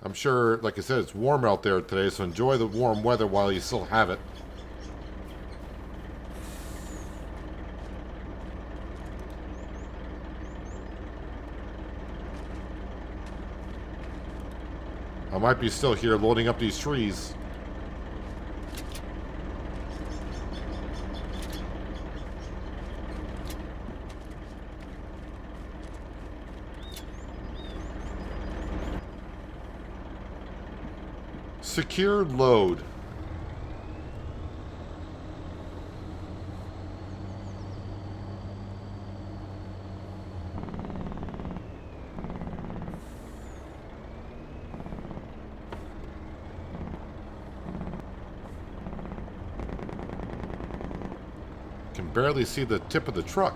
I'm sure, like I said, it's warm out there today, so enjoy the warm weather while you still have it. I might be still here loading up these trees. Secure load. Can barely see the tip of the truck.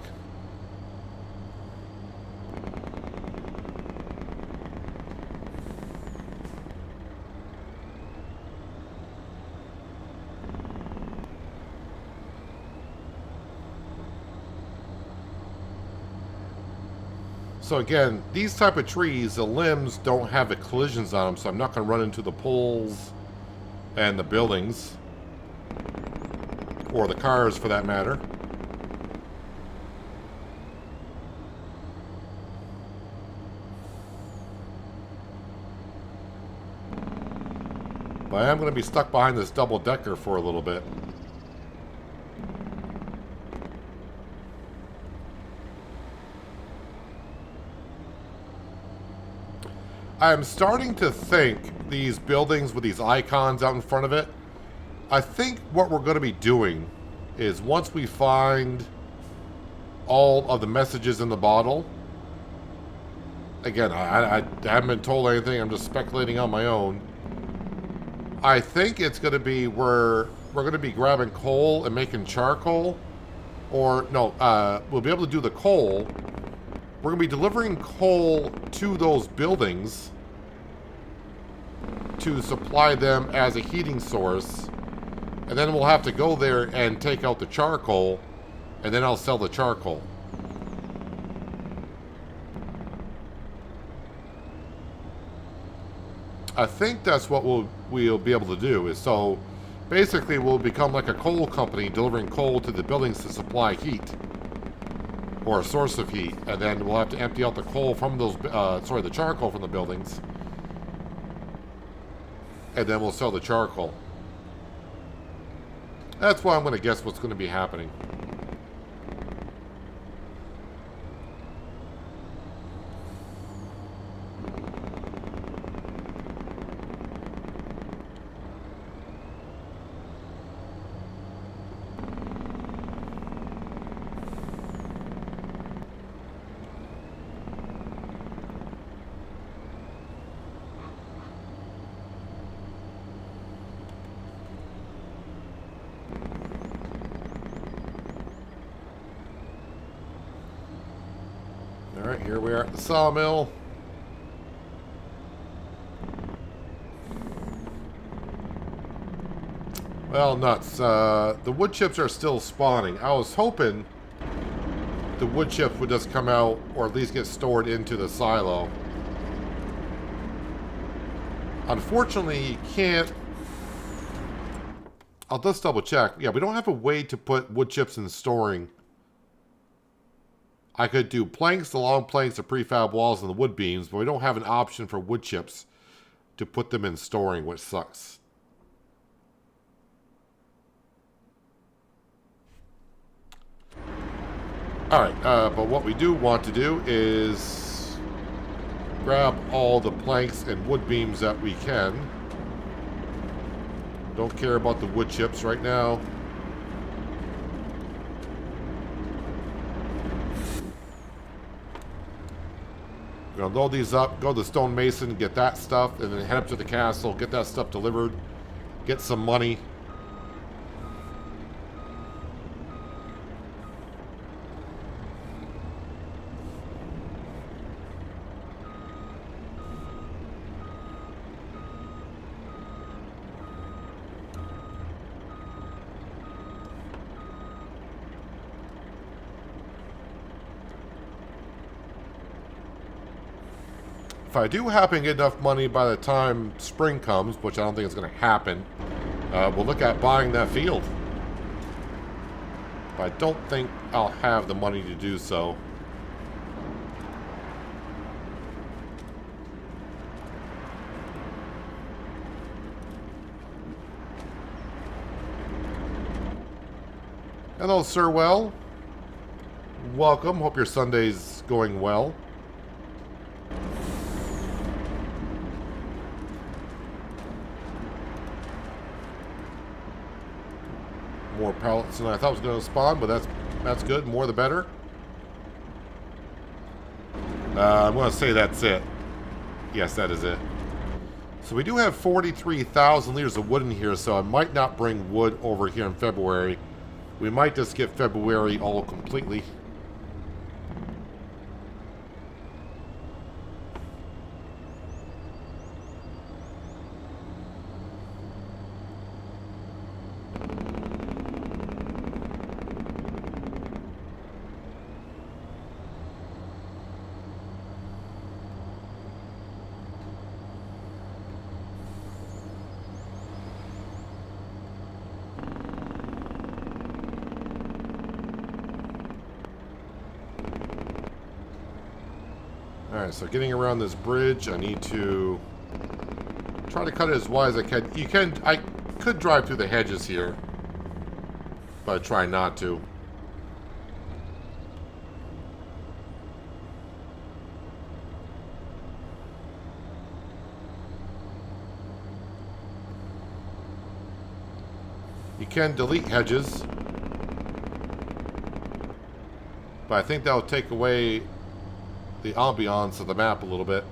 So again, these type of trees, the limbs don't have the collisions on them, so I'm not going to run into the poles and the buildings. Or the cars, for that matter. But I am going to be stuck behind this double-decker for a little bit. I'm starting to think these buildings with these icons out in front of it, I think what we're going to be doing is once we find all of the messages in the bottle, again, I haven't been told anything, I'm just speculating on my own. I think it's going to be where we're going to be grabbing coal and making charcoal, or no, we'll be able to do the coal. We're going to be delivering coal to those buildings to supply them as a heating source. And then we'll have to go there and take out the charcoal, and then I'll sell the charcoal. I think that's what we'll be able to do. Is so basically we'll become like a coal company delivering coal to the buildings to supply heat, or a source of heat, and then we'll have to empty out the coal from those, the charcoal from the buildings, and then we'll sell the charcoal. That's why I'm going to guess what's going to be happening. Alright, here we are at the sawmill. Well, nuts. The wood chips are still spawning. I was hoping the wood chips would just come out, or at least get stored into the silo. Unfortunately, you can't... I'll just double check. Yeah, we don't have a way to put wood chips in storing. I could do planks, the long planks, the prefab walls, and the wood beams, but we don't have an option for wood chips to put them in storing, which sucks. Alright, but what we do want to do is grab all the planks and wood beams that we can. Don't care about the wood chips right now. We're going to load these up, go to the stonemason, get that stuff, and then head up to the castle, get that stuff delivered, get some money. If I do happen to get enough money by the time spring comes, which I don't think is going to happen, we'll look at buying that field. But I don't think I'll have the money to do so. Hello, Sir Well. Welcome. Hope your Sunday's going well. More pellets than I thought was going to spawn, but that's good. More the better. I'm going to say that's it. Yes, that is it. So we do have 43,000 liters of wood in here, so I might not bring wood over here in February. We might just get February all completely. Alright, so getting around this bridge, I need to try to cut it as wide as I can. I could drive through the hedges here, but I try not to. You can delete hedges, but I think that will take away the ambiance of the map a little bit.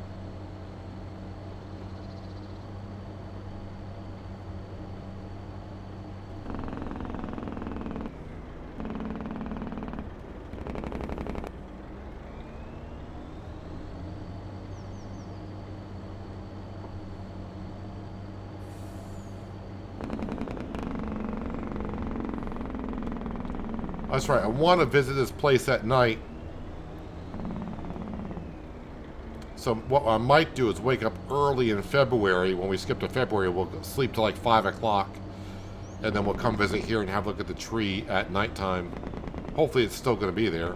That's right, I want to visit this place at night. So what I might do is wake up early in February. When we skip to February, we'll sleep till like 5 o'clock. And then we'll come visit here and have a look at the tree at nighttime. Hopefully it's still going to be there.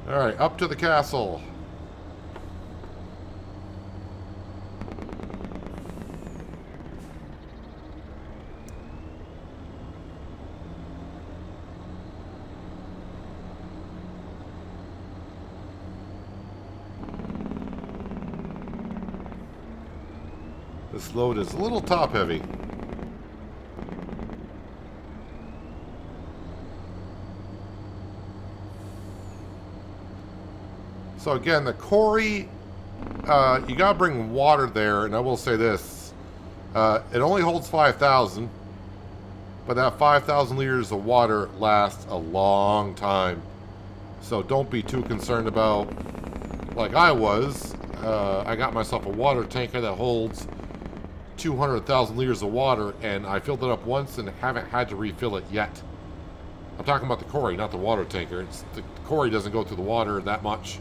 Alright, up to the castle. This load is a little top heavy. So again, the quarry, you gotta bring water there, and I will say this, it only holds 5,000, but that 5,000 liters of water lasts a long time. So don't be too concerned about, like I was, I got myself a water tanker that holds 200,000 liters of water, and I filled it up once and haven't had to refill it yet. I'm talking about the quarry, not the water tanker. The quarry doesn't go through the water that much.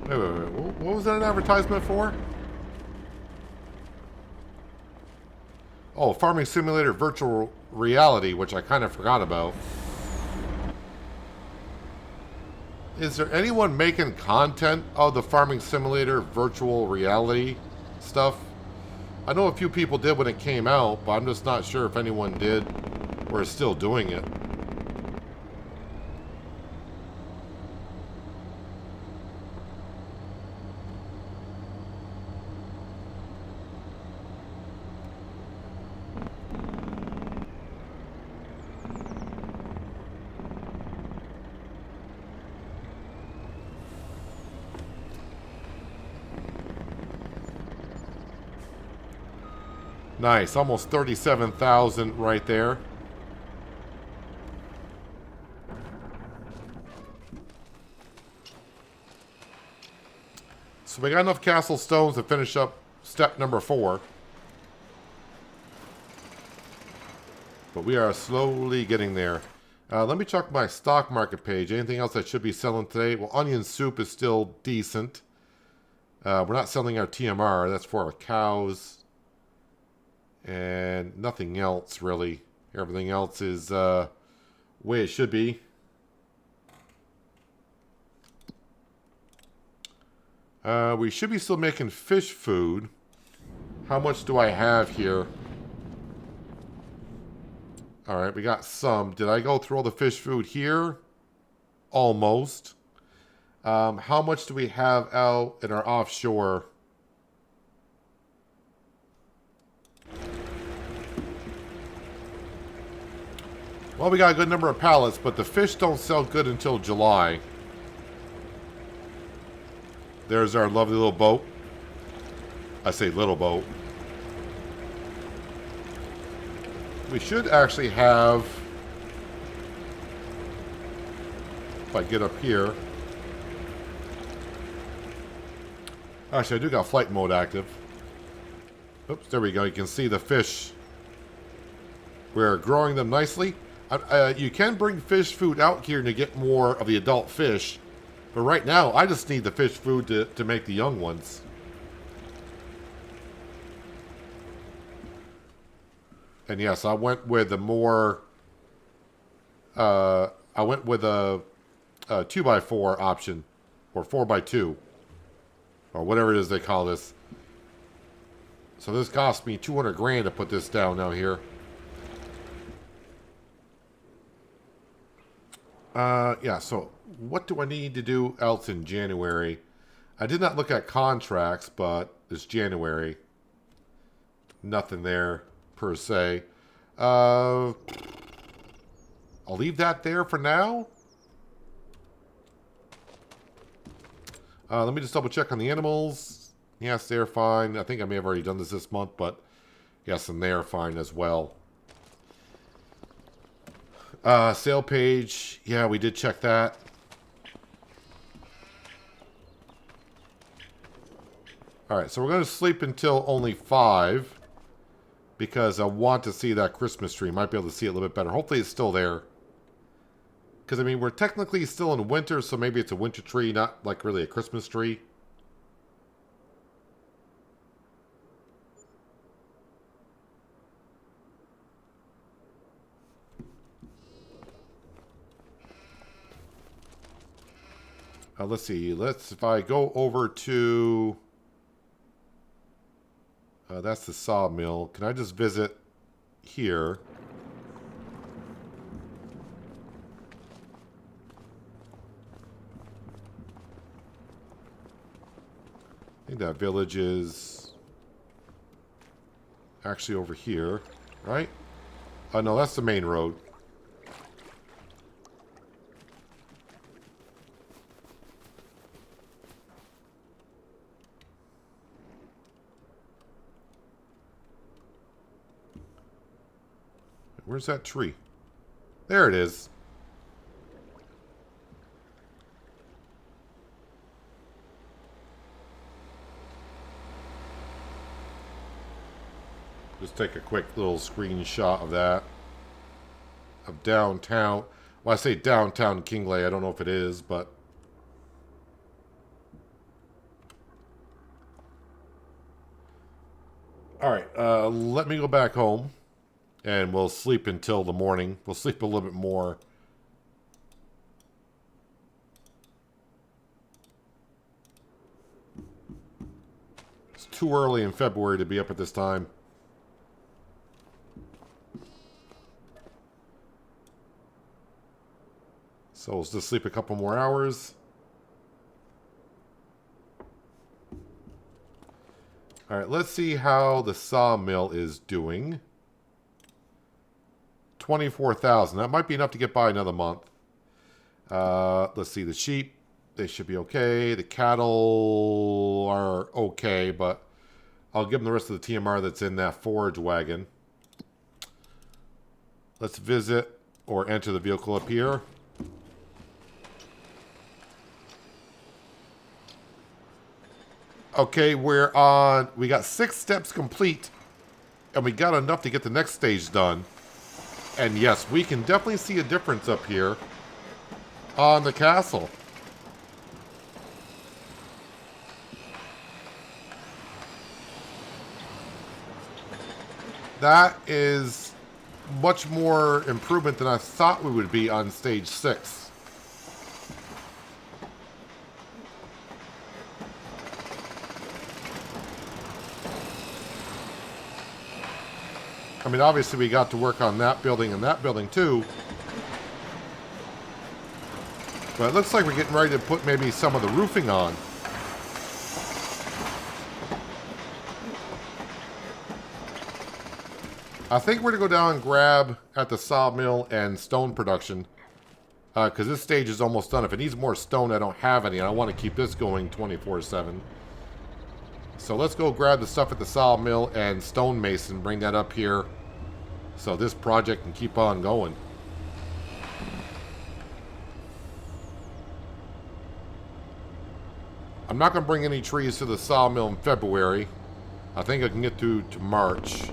Wait. What was that an advertisement for? Oh, Farming Simulator Virtual Reality, which I kind of forgot about. Is there anyone making content of the Farming Simulator Virtual Reality stuff? I know a few people did when it came out, but I'm just not sure if anyone did or is still doing it. Nice, almost 37,000 right there. So we got enough castle stones to finish up step number 4. But we are slowly getting there. Let me check my stock market page. Anything else I should be selling today? Well, onion soup is still decent. We're not selling our TMR. That's for our cows. And nothing else, really. Everything else is the way it should be. We should be still making fish food. How much do I have here? Alright, we got some. Did I go through all the fish food here? Almost. How much do we have out in our offshore? Well, we got a good number of pallets, but the fish don't sell good until July. There's our lovely little boat. I say little boat. We should actually have, if I get up here. Actually, I do got flight mode active. Oops, there we go. You can see the fish. We're growing them nicely. You can bring fish food out here to get more of the adult fish. But right now, I just need the fish food to make the young ones. And yes, I went with a more... I went with a 2x4 option. Or 4x2. Or whatever it is they call this. So this cost me 200 grand to put this down out here. Yeah, so what do I need to do else in January? I did not look at contracts, but it's January. Nothing there, per se. I'll leave that there for now. Let me just double check on the animals. Yes, they're fine. I think I may have already done this month, but yes, and they're fine as well. Sale page. Yeah, we did check that. Alright, so we're going to sleep until only 5. Because I want to see that Christmas tree. Might be able to see it a little bit better. Hopefully it's still there. Because, I mean, we're technically still in winter, so maybe it's a winter tree, not like really a Christmas tree. Let's see. If I go over to... that's the sawmill. Can I just visit here? I think that village is actually over here, right? Oh, no, that's the main road. Where's that tree? There it is. Just take a quick little screenshot of that. Of downtown. Well, I say downtown Kinlaig. I don't know if it is, but... Alright, let me go back home. And we'll sleep until the morning. We'll sleep a little bit more. It's too early in February to be up at this time. So we'll just sleep a couple more hours. Alright, let's see how the sawmill is doing. 24,000. That might be enough to get by another month. Let's see. The sheep, they should be okay. The cattle are okay, but I'll give them the rest of the TMR that's in that forage wagon. Let's visit or enter the vehicle up here. Okay, we got 6 steps complete, and we got enough to get the next stage done. And yes, we can definitely see a difference up here on the castle. That is much more improvement than I thought we would be on stage 6. I mean, obviously we got to work on that building and that building too. But it looks like we're getting ready to put maybe some of the roofing on. I think we're going to go down and grab at the sawmill and stone production. Because this stage is almost done. If it needs more stone, I don't have any. And I want to keep this going 24/7. So let's go grab the stuff at the sawmill and stonemason. Bring that up here. So this project can keep on going. I'm not going to bring any trees to the sawmill in February. I think I can get through to March.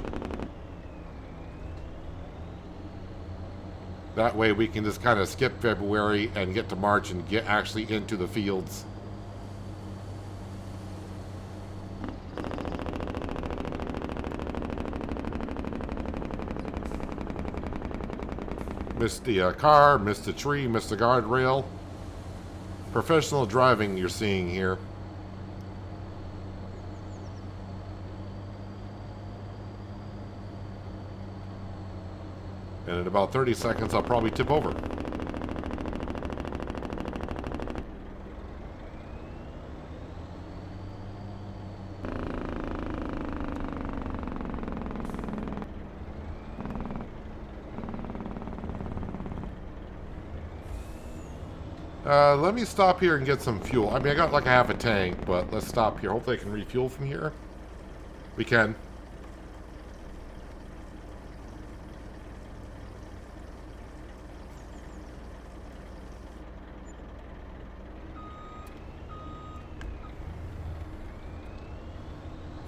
That way we can just kind of skip February and get to March and get actually into the fields. Missed the car, missed the tree, missed the guardrail. Professional driving you're seeing here. And in about 30 seconds, I'll probably tip over. Let me stop here and get some fuel. I mean, I got like a half a tank, but let's stop here. Hopefully I can refuel from here. We can.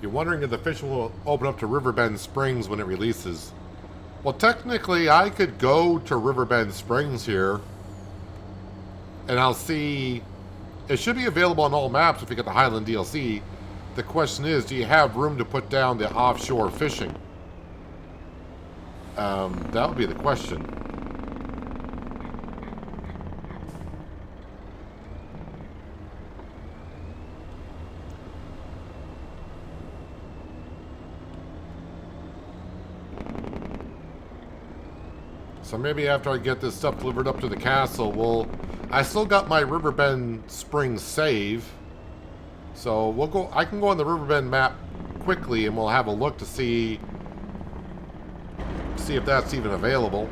You're wondering if the fish will open up to Riverbend Springs when it releases. Well, technically, I could go to Riverbend Springs here. And I'll see, it should be available on all maps if you get the Highland DLC. The question is, do you have room to put down the offshore fishing? That would be the question. So maybe after I get this stuff delivered up to the castle, I still got my Riverbend Springs save. So we'll go, I can go on the Riverbend map quickly and we'll have a look to see if that's even available.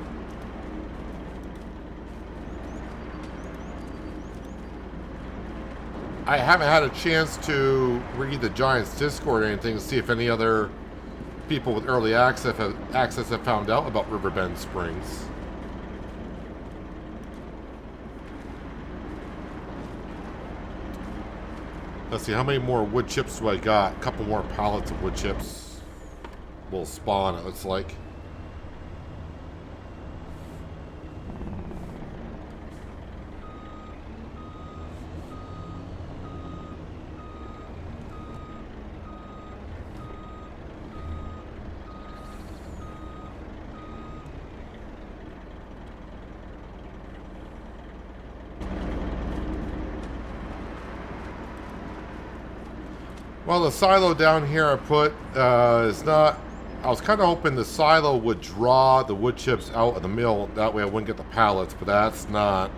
I haven't had a chance to read the Giants Discord or anything to see if any other people with early access have found out about Riverbend Springs. Let's see, how many more wood chips do I got? A couple more pallets of wood chips will spawn, it looks like. Well, the silo down here I put is not... I was kind of hoping the silo would draw the wood chips out of the mill. That way I wouldn't get the pallets, but that's not...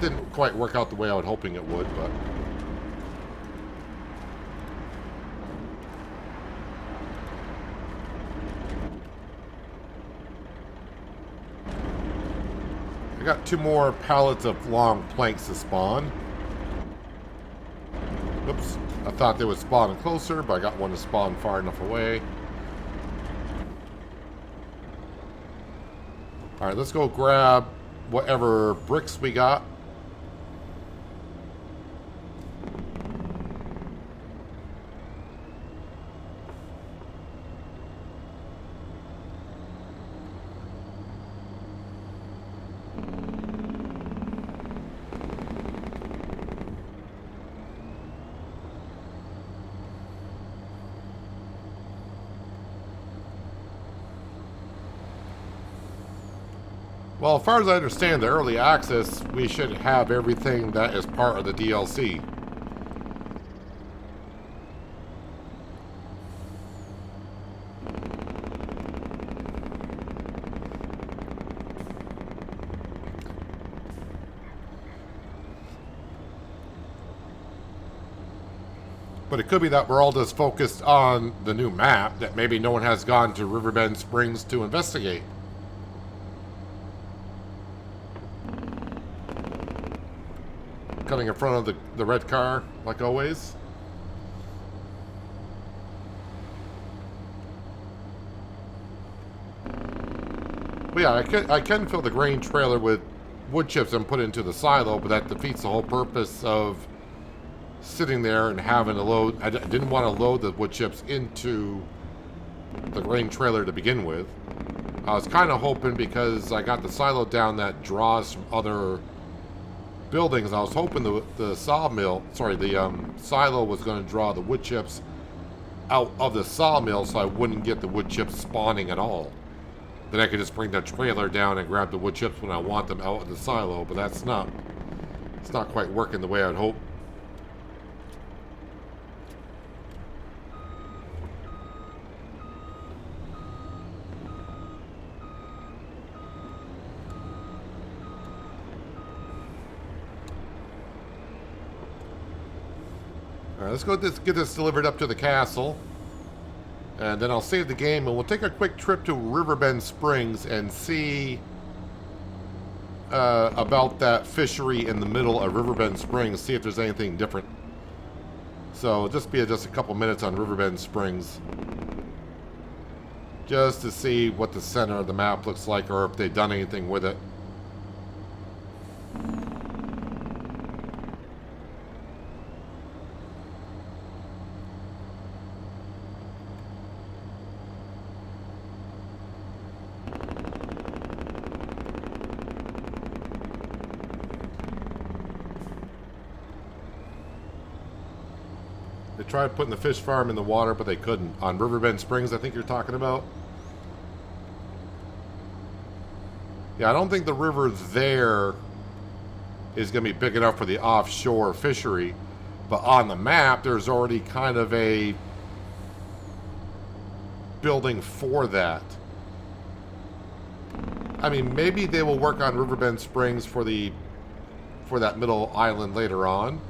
Didn't quite work out the way I was hoping it would, but... I got 2 more pallets of long planks to spawn. Oops. I thought they would spawn closer, but I got one to spawn far enough away. Alright, let's go grab whatever bricks we got. Well, as far as I understand, the early access, we should have everything that is part of the DLC. But it could be that we're all just focused on the new map, that maybe no one has gone to Riverbend Springs to investigate. Cutting in front of the red car, like always. But yeah, I can fill the grain trailer with wood chips and put it into the silo, but that defeats the whole purpose of sitting there and having to load. I didn't want to load the wood chips into the grain trailer to begin with. I was kind of hoping, because I got the silo down that draws from other buildings, I was hoping the sawmill, sorry, the silo was going to draw the wood chips out of the sawmill, so I wouldn't get the wood chips spawning at all. Then I could just bring the trailer down and grab the wood chips when I want them out of the silo, but it's not quite working the way I'd hope. Alright, let's go get this delivered up to the castle. And then I'll save the game, and we'll take a quick trip to Riverbend Springs and see about that fishery in the middle of Riverbend Springs, see if there's anything different. So just be just a couple minutes on Riverbend Springs, just to see what the center of the map looks like, or if they've done anything with it. They tried putting the fish farm in the water, but they couldn't. On Riverbend Springs, I think you're talking about. Yeah, I don't think the river there is going to be big enough for the offshore fishery. But on the map, there's already kind of a building for that. I mean, maybe they will work on Riverbend Springs for that middle island later on.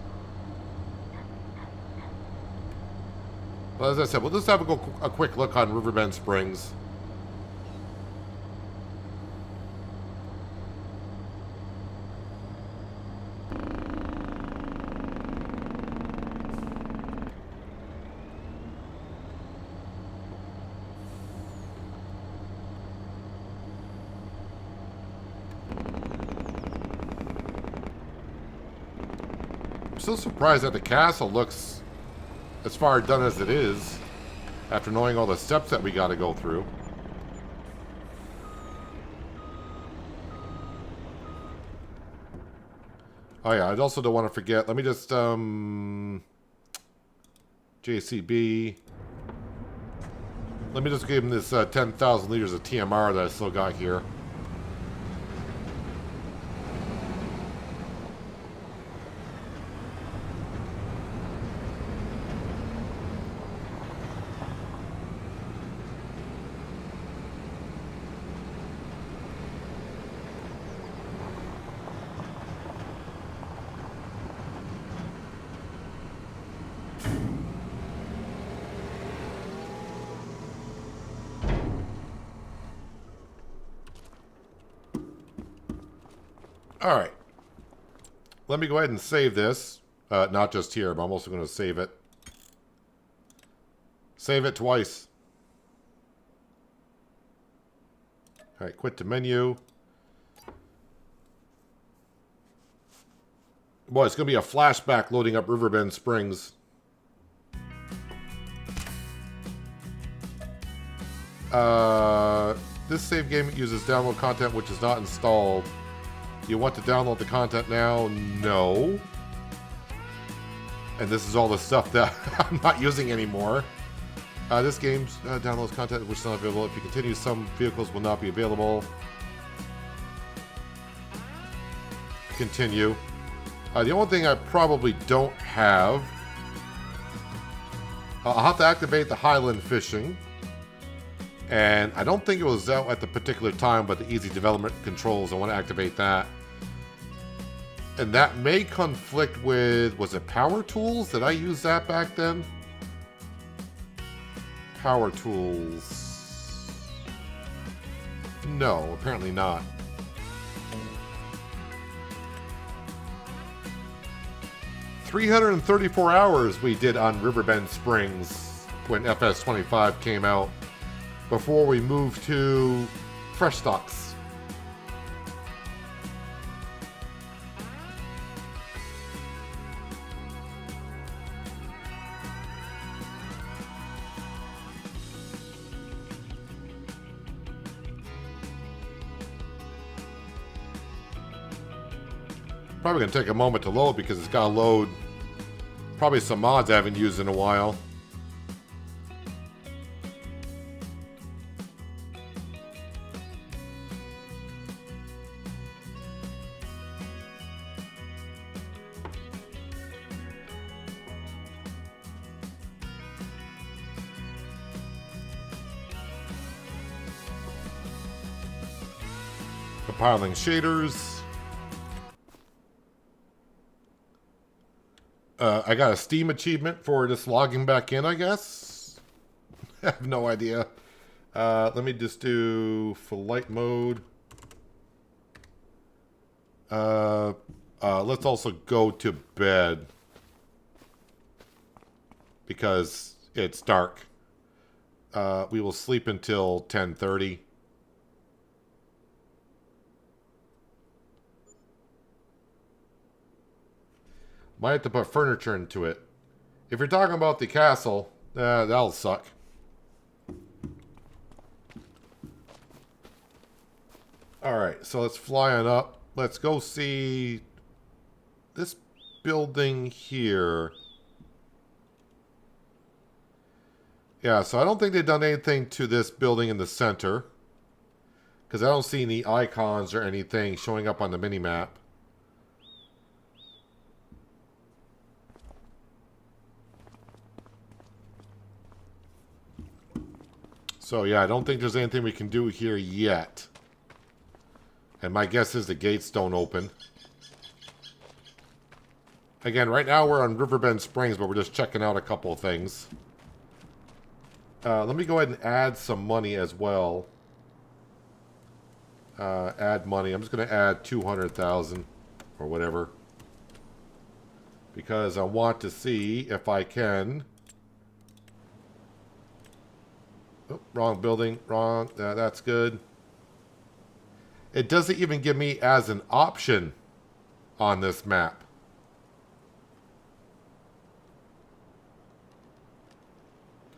Well, as I said, we'll just have a quick look on Riverbend Springs. I'm still surprised that the castle looks as far done as it is, after knowing all the steps that we got to go through. Oh yeah, I also don't want to forget, let me just, JCB. Let me just give him this 10,000 liters of TMR that I still got here. All right. Let me go ahead and save this. Not just here, but I'm also going to save it. Save it twice. All right, quit the menu. Boy, it's going to be a flashback loading up Riverbend Springs. This save game uses download content which is not installed. You want to download the content now? No. And this is all the stuff that I'm not using anymore. This game downloads content which is not available. If you continue, some vehicles will not be available. continue. The only thing I probably don't have... I'll have to activate the Highland fishing. And I don't think it was out at the particular time, but the easy development controls, I want to activate that. And that may conflict with, was it power tools? Did I use that back then? Power tools. No, apparently not. $334 hours we did on Riverbend Springs when FS25 came out before we moved to fresh stocks. Probably going to take a moment to load because it's got to load probably some mods I haven't used in a while. Compiling shaders. I got a Steam achievement for just logging back in, I guess. I have no idea. Let me just do flight mode. Let's also go to bed because it's dark. We will sleep until 10:30. Might have to put furniture into it. If you're talking about the castle, that'll suck. Alright, so let's fly on up. Let's go see this building here. Yeah, so I don't think they've done anything to this building in the center, because I don't see any icons or anything showing up on the mini-map. So yeah, I don't think there's anything we can do here yet. And my guess is the gates don't open. Again, right now we're on Riverbend Springs, but we're just checking out a couple of things. Let me go ahead and add some money as well. Add money. I'm just going to add 200,000 or whatever. Because I want to see if I can... Oh, wrong building. Wrong. That's good. It doesn't even give me as an option on this map.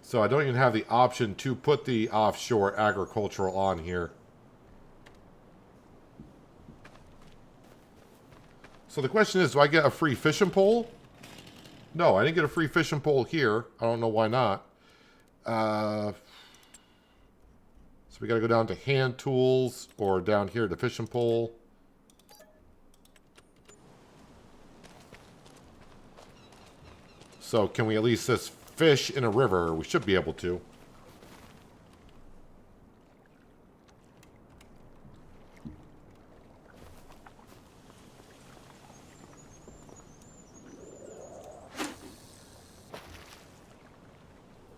So I don't even have the option to put the offshore agricultural on here. So the question is, do I get a free fishing pole? No, I didn't get a free fishing pole here. I don't know why not. So we got to go down to hand tools or down here to fishing pole. So can we at least just fish in a river? We should be able to.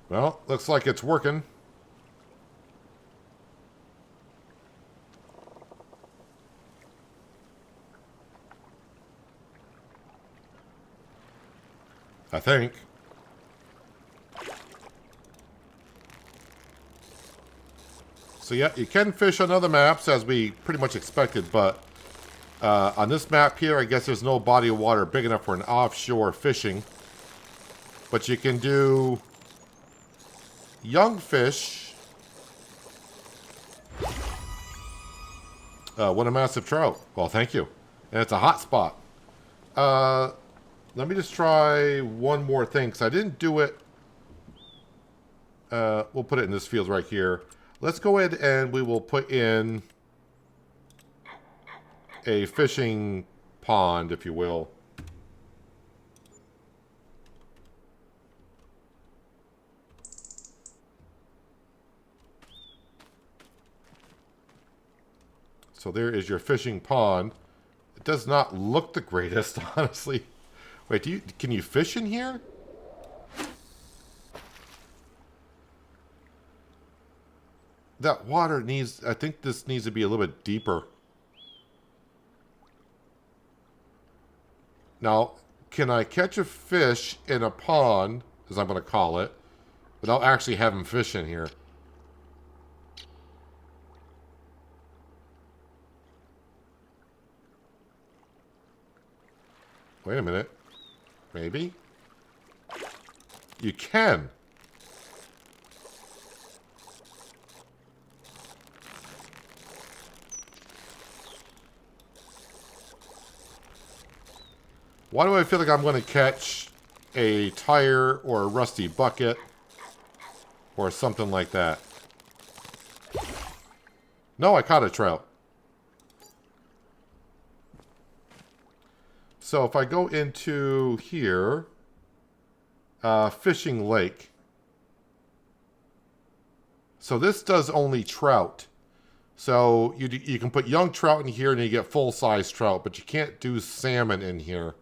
Well, looks like it's working. I think. So yeah, you can fish on other maps as we pretty much expected, but on this map here, I guess there's no body of water big enough for an offshore fishing. But you can do young fish. What a massive trout. Well, thank you. And it's a hot spot. Let me just try one more thing, because I didn't do it. We'll put it in this field right here. Let's go ahead and we will put in a fishing pond, if you will. So there is your fishing pond. It does not look the greatest, honestly. Wait, can you fish in here? That water needs, I think this needs to be a little bit deeper. Now, can I catch a fish in a pond, as I'm going to call it, without actually having fish in here? Wait a minute. Maybe? You can. Why do I feel like I'm going to catch a tire or a rusty bucket or something like that? No, I caught a trout. So if I go into here, fishing lake. So this does only trout. So you can put young trout in here and you get full-size trout, but you can't do salmon in here.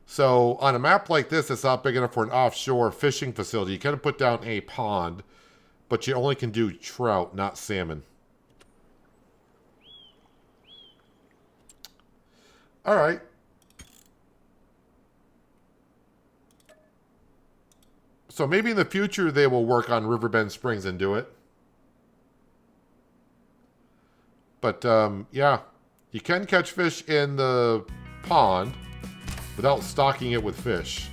So on a map like this, it's not big enough for an offshore fishing facility. You kind of put down a pond, but you only can do trout, not salmon. All right. So maybe in the future they will work on Riverbend Springs and do it. But yeah, you can catch fish in the pond without stocking it with fish.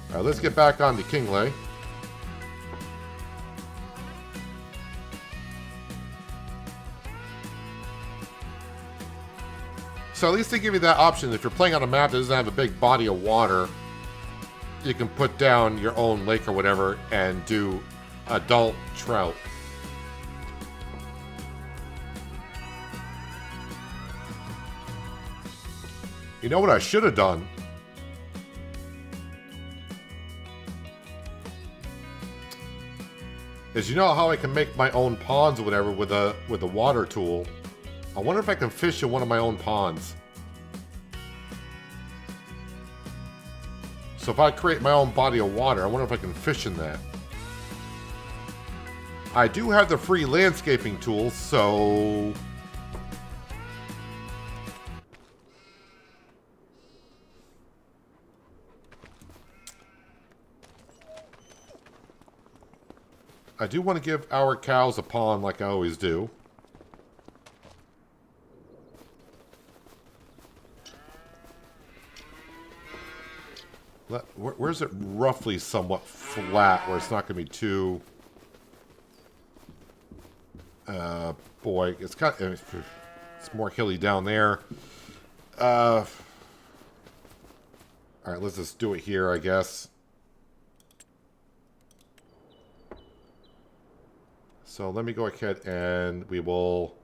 All right, let's get back on to Kinlaig. So at least they give you that option. If you're playing on a map that doesn't have a big body of water, you can put down your own lake or whatever and do adult trout. You know what I should have done? Is you know how I can make my own ponds or whatever with a water tool? I wonder if I can fish in one of my own ponds. So if I create my own body of water, I wonder if I can fish in that. I do have the free landscaping tools, so... I do want to give our cows a pond like I always do. Where's it roughly somewhat flat where it's not going to be too... boy, it's kind of, it's more hilly down there. Alright, let's just do it here, I guess. So let me go ahead and we will...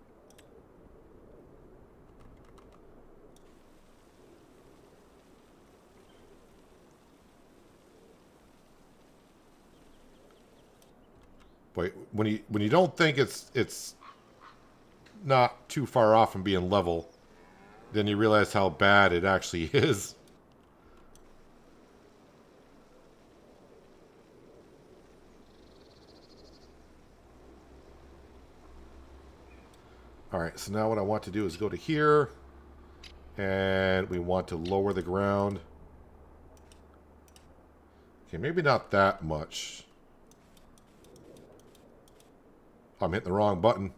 Wait, when you don't think it's not too far off from being level, then you realize how bad it actually is. Alright, so now what I want to do is go to here, and we want to lower the ground. Okay, maybe not that much. I'm hitting the wrong button.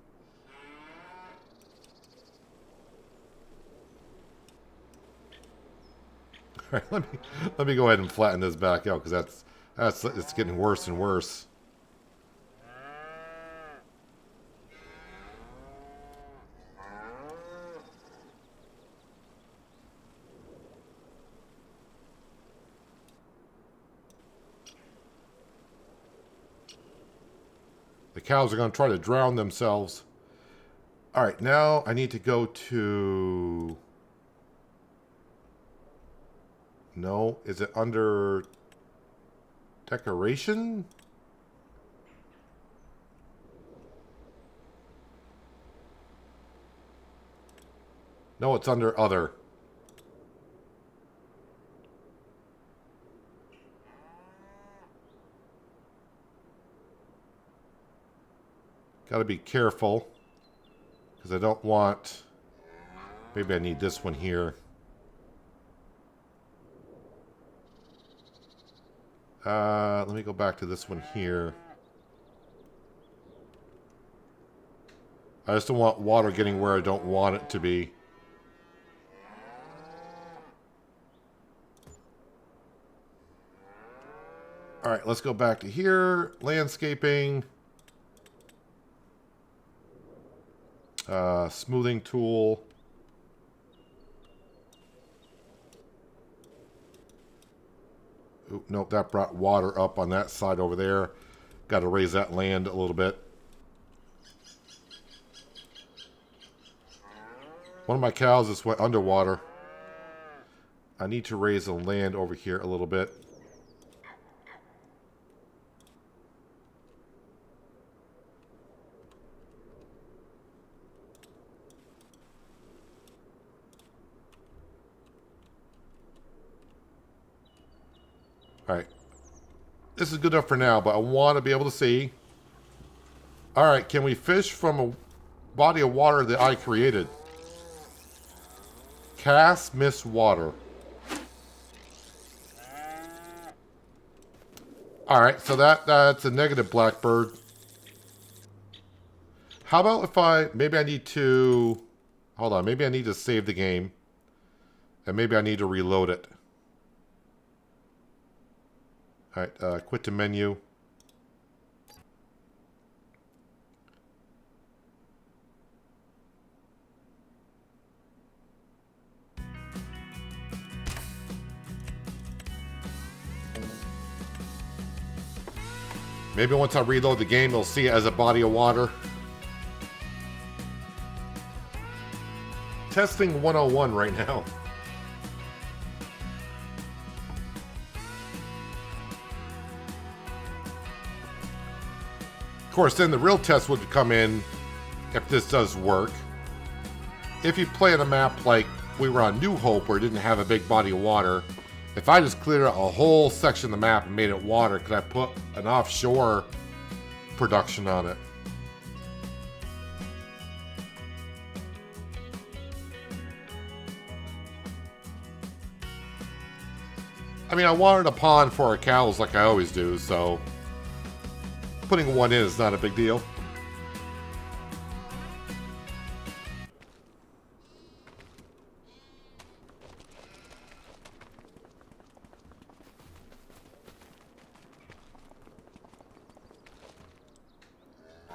All right, let me go ahead and flatten this back out because it's getting worse and worse. The cows are going to try to drown themselves. All right, now I need to go to... No, is it under decoration? No, it's under other. Got to be careful because I don't want... Maybe I need this one here. Let me go back to this one here. I just don't want water getting where I don't want it to be. All right, let's go back to here. Landscaping. Smoothing tool. Ooh, nope, that brought water up on that side over there. Got to raise that land a little bit. One of my cows just went underwater. I need to raise the land over here a little bit. Alright. This is good enough for now, but I want to be able to see. Alright, can we fish from a body of water that I created? Cast miss water. Alright, so that's a negative blackbird. How about if maybe I need to, hold on, maybe I need to save the game. And maybe I need to reload it. Alright, quit the menu. Maybe once I reload the game, you'll see it as a body of water. Testing 101 right now. Of course, then the real test would come in if this does work. If you play on a map like we were on New Hope where it didn't have a big body of water, if I just cleared out a whole section of the map and made it water, could I put an offshore production on it? I mean, I wanted a pond for our cows like I always do, so putting one in is not a big deal.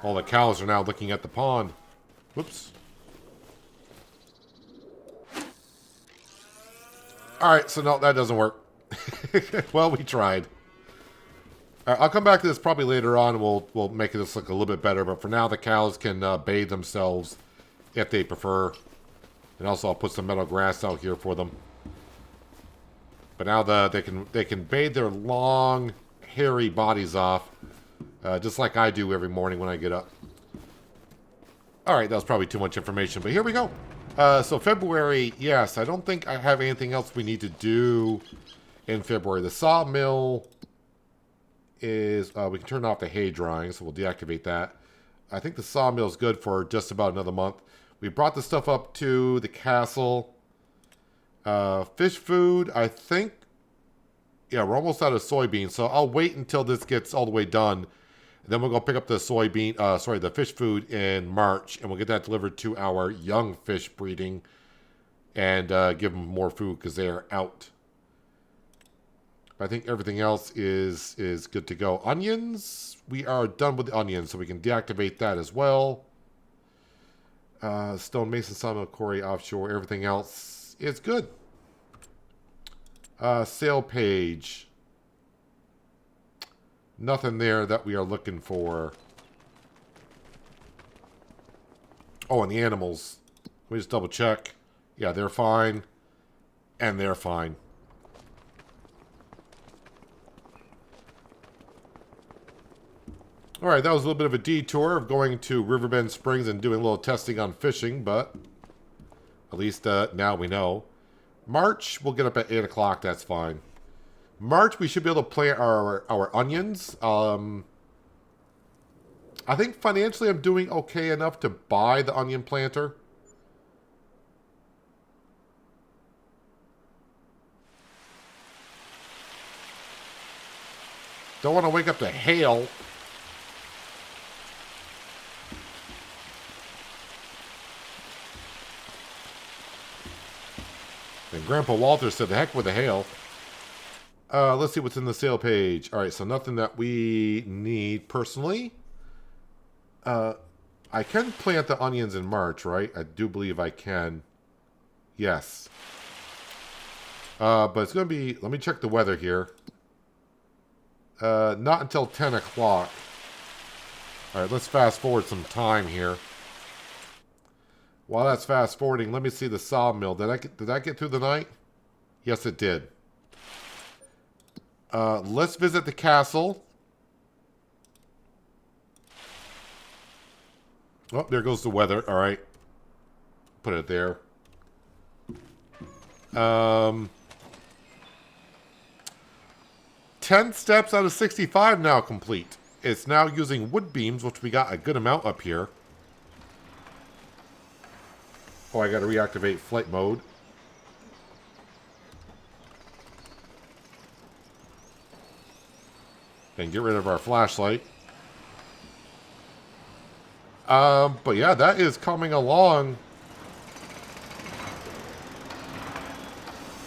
All the cows are now looking at the pond. Whoops. Alright, so no, that doesn't work. Well, we tried. Right, I'll come back to this probably later on. We'll make this look a little bit better. But for now, the cows can bathe themselves if they prefer. And also, I'll put some meadow grass out here for them. But now they can bathe their long, hairy bodies off, just like I do every morning when I get up. All right, that was probably too much information, but here we go. So February, yes, I don't think I have anything else we need to do in February. The sawmill is, we can turn off the hay drying, so we'll deactivate that. I think the sawmill is good for just about another month. We brought the stuff up to the castle. Fish food, I think, yeah, we're almost out of soybeans, so I'll wait until this gets all the way done. And then we'll go pick up the the fish food in March, and we'll get that delivered to our young fish breeding and give them more food because they are out. I think everything else is good to go. Onions, we are done with the onions, so we can deactivate that as well. Stone Mason, Sawmill, Quarry, Offshore, everything else is good. Sale page. Nothing there that we are looking for. Oh, and the animals. Let me just double check. Yeah, they're fine. And they're fine. Alright, that was a little bit of a detour of going to Riverbend Springs and doing a little testing on fishing, but at least now we know. March, we'll get up at 8 o'clock, that's fine. March, we should be able to plant our onions. I think financially I'm doing okay enough to buy the onion planter. Don't want to wake up to hail. And Grandpa Walter said, the heck with the hail. Let's see what's in the sale page. All right, so nothing that we need personally. I can plant the onions in March, right? I do believe I can. Yes. But it's going to be... Let me check the weather here. Not until 10 o'clock. All right, let's fast forward some time here. While that's fast forwarding, let me see the sawmill. Did I get through the night? Yes, it did. Let's visit the castle. Oh, there goes the weather. All right. Put it there. 10 steps out of 65 now complete. It's now using wood beams, which we got a good amount up here. Oh, I got to reactivate flight mode. And get rid of our flashlight. But yeah, that is coming along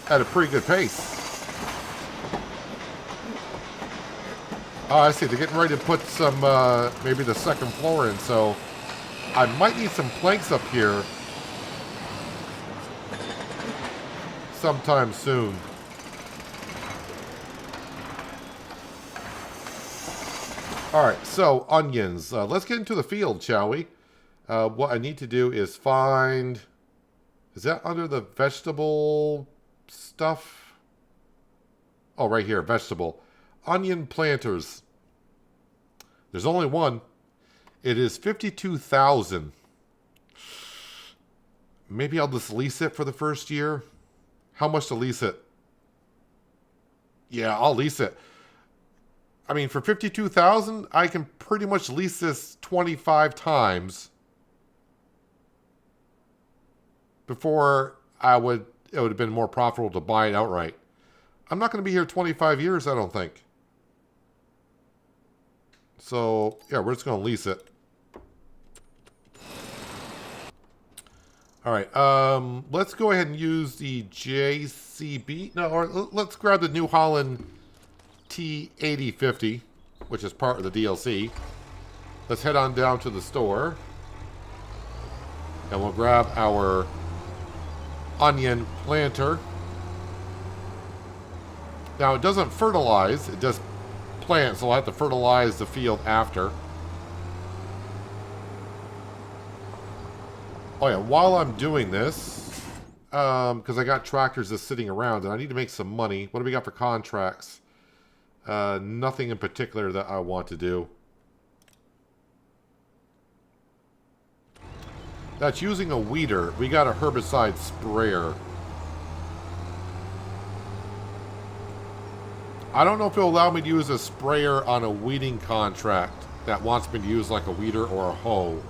at a pretty good pace. Oh, I see. They're getting ready to put some, maybe the second floor in, so I might need some planks up here sometime soon. Alright, so onions. Let's get into the field, shall we? What I need to do is find... Is that under the vegetable stuff? Oh, right here, vegetable. Onion planters. There's only one. It is 52,000. Maybe I'll just lease it for the first year. How much to lease it? Yeah, I'll lease it. I mean, for 52,000, I can pretty much lease this 25 times before it would have been more profitable to buy it outright. I'm not going to be here 25 years, I don't think. So, yeah, we're just going to lease it. All right, let's go ahead and use the JCB. No, or let's grab the New Holland T8050, which is part of the DLC. Let's head on down to the store. And we'll grab our onion planter. Now, it doesn't fertilize, it just plants, so I'll have to fertilize the field after. Oh yeah, while I'm doing this, because I got tractors just sitting around, and I need to make some money. What do we got for contracts? Nothing in particular that I want to do. That's using a weeder. We got a herbicide sprayer. I don't know if it'll allow me to use a sprayer on a weeding contract that wants me to use like a weeder or a hoe.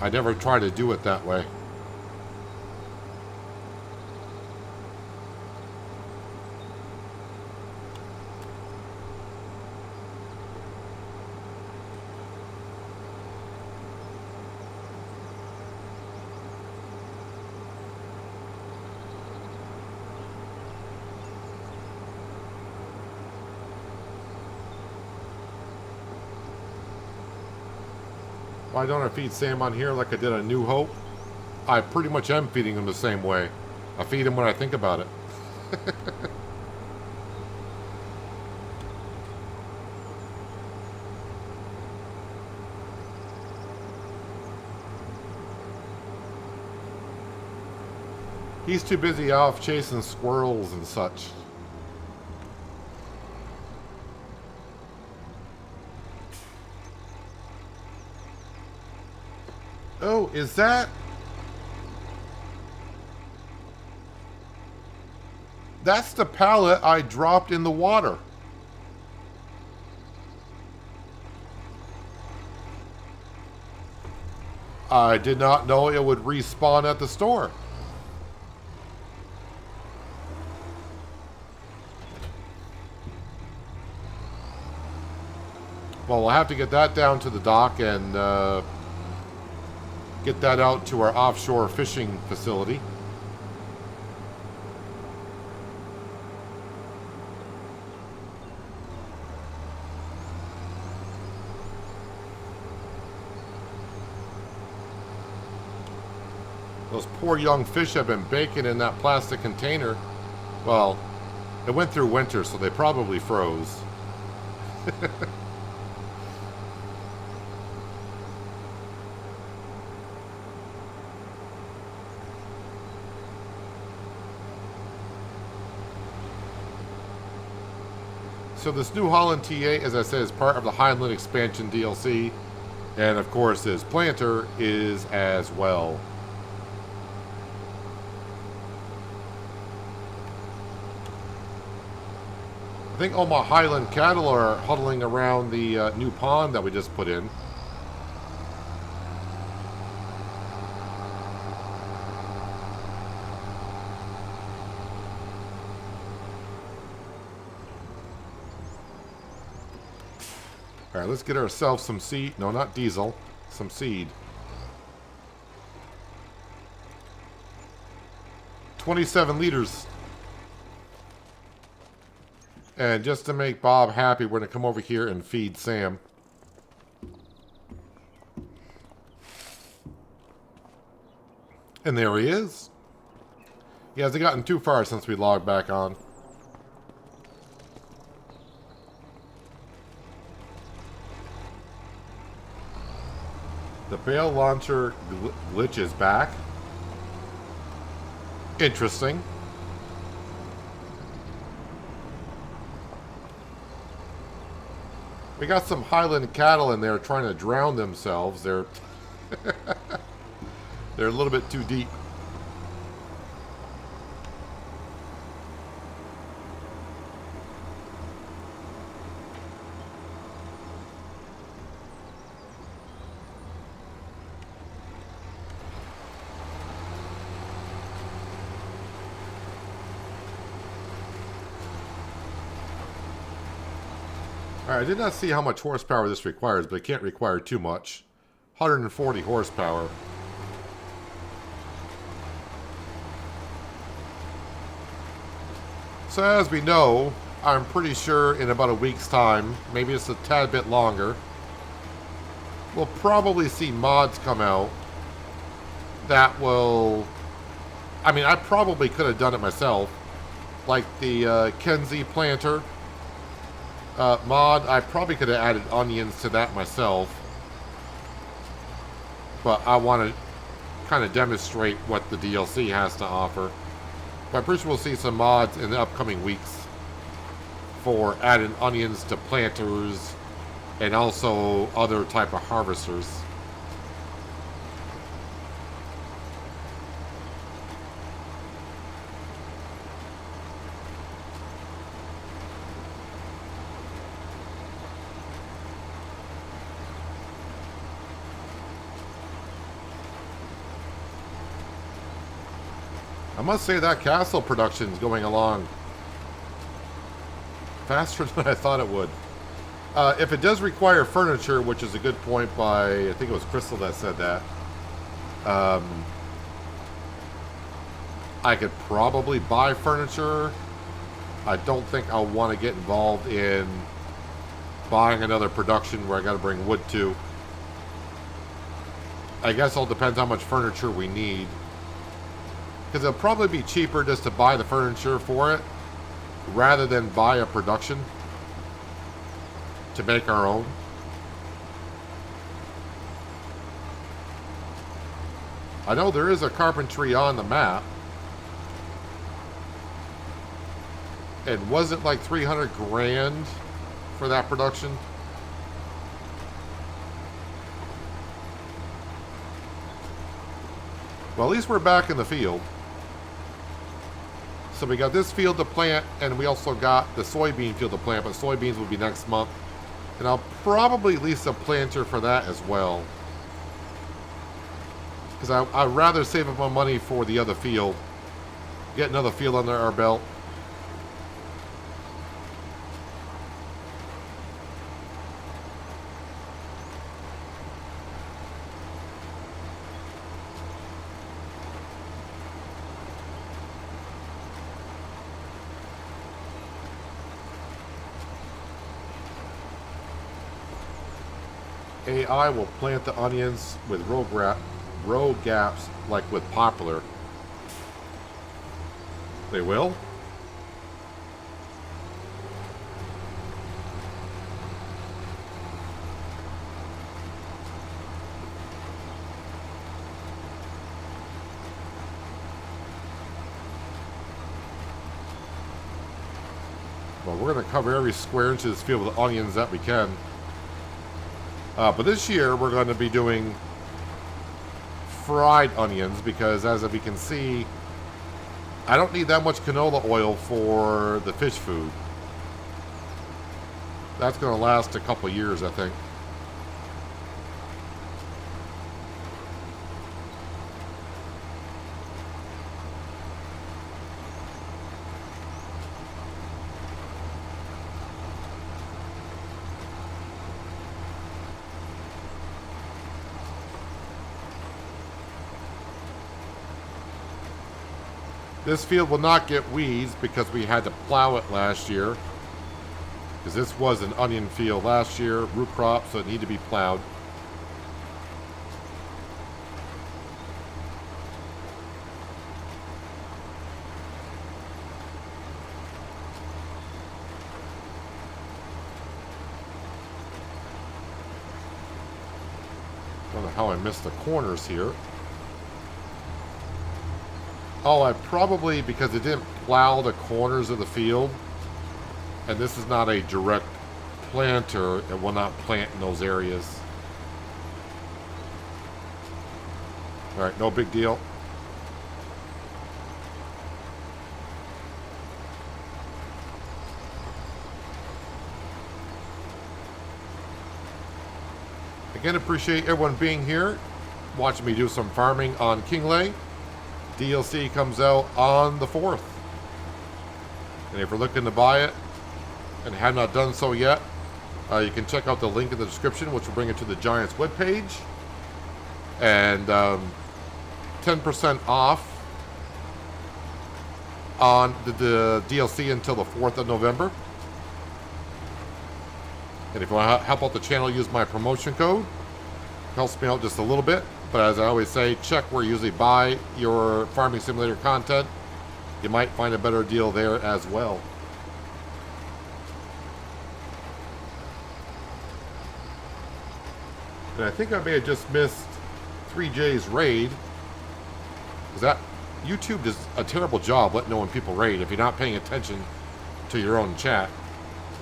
I never try to do it that way. Why don't I feed Sam on here like I did on New Hope? I pretty much am feeding him the same way. I feed him when I think about it. He's too busy off chasing squirrels and such. Oh, is that... That's the pallet I dropped in the water. I did not know it would respawn at the store. Well, we'll have to get that down to the dock and get that out to our offshore fishing facility. Those poor young fish have been baking in that plastic container. Well, it went through winter, so they probably froze. So this New Holland TA, as I said, is part of the Highland expansion DLC. And of course, this planter is as well. I think all my Highland cattle are huddling around the new pond that we just put in. All right, let's get ourselves some seed. No, not diesel. Some seed. 27 liters. And just to make Bob happy, we're going to come over here and feed Sam. And there he is. He hasn't gotten too far since we logged back on. The bale launcher glitch is back. Interesting. We got some Highland cattle in there trying to drown themselves. They're they're a little bit too deep. Alright, I did not see how much horsepower this requires, but it can't require too much. 140 horsepower. So as we know, I'm pretty sure in about a week's time, maybe it's a tad bit longer, we'll probably see mods come out that will... I mean, I probably could have done it myself. Like the Kenzie planter. Mod, I probably could have added onions to that myself, but I want to kind of demonstrate what the DLC has to offer. But I'm pretty sure we'll see some mods in the upcoming weeks for adding onions to planters and also other type of harvesters. I must say that castle production is going along faster than I thought it would. If it does require furniture, which is a good point by, I think it was Crystal that said that, I could probably buy furniture. I don't think I'll want to get involved in buying another production where I got to bring wood to. I guess it all depends how much furniture we need. Because it'll probably be cheaper just to buy the furniture for it rather than buy a production to make our own. I know there is a carpentry on the map. And was it like 300 grand for that production? Well, at least we're back in the field. So we got this field to plant, and we also got the soybean field to plant, but soybeans will be next month. And I'll probably lease a planter for that as well. Because I'd rather save up my money for the other field. Get another field under our belt. AI will plant the onions with row gaps like with poplar. They will? Well, we're going to cover every square inch of this field with onions that we can. But this year, we're going to be doing fried onions because, as we can see, I don't need that much canola oil for the fish food. That's going to last a couple years, I think. This field will not get weeds because we had to plow it last year. Because this was an onion field last year, root crop, so it needed to be plowed. Don't know how I missed the corners here. Oh, I probably, because it didn't plow the corners of the field, and this is not a direct planter, it will not plant in those areas. Alright, no big deal. Again, appreciate everyone being here, watching me do some farming on Kinlaig. DLC comes out on the 4th. And if you're looking to buy it and have not done so yet, you can check out the link in the description, which will bring you to the Giants webpage. And 10% off on the DLC until the 4th of November. And if you want to help out the channel, use my promotion code. It helps me out just a little bit. But as I always say, check where you usually buy your Farming Simulator content. You might find a better deal there as well. And I think I may have just missed 3J's raid. Because that YouTube does a terrible job letting know when people raid if you're not paying attention to your own chat.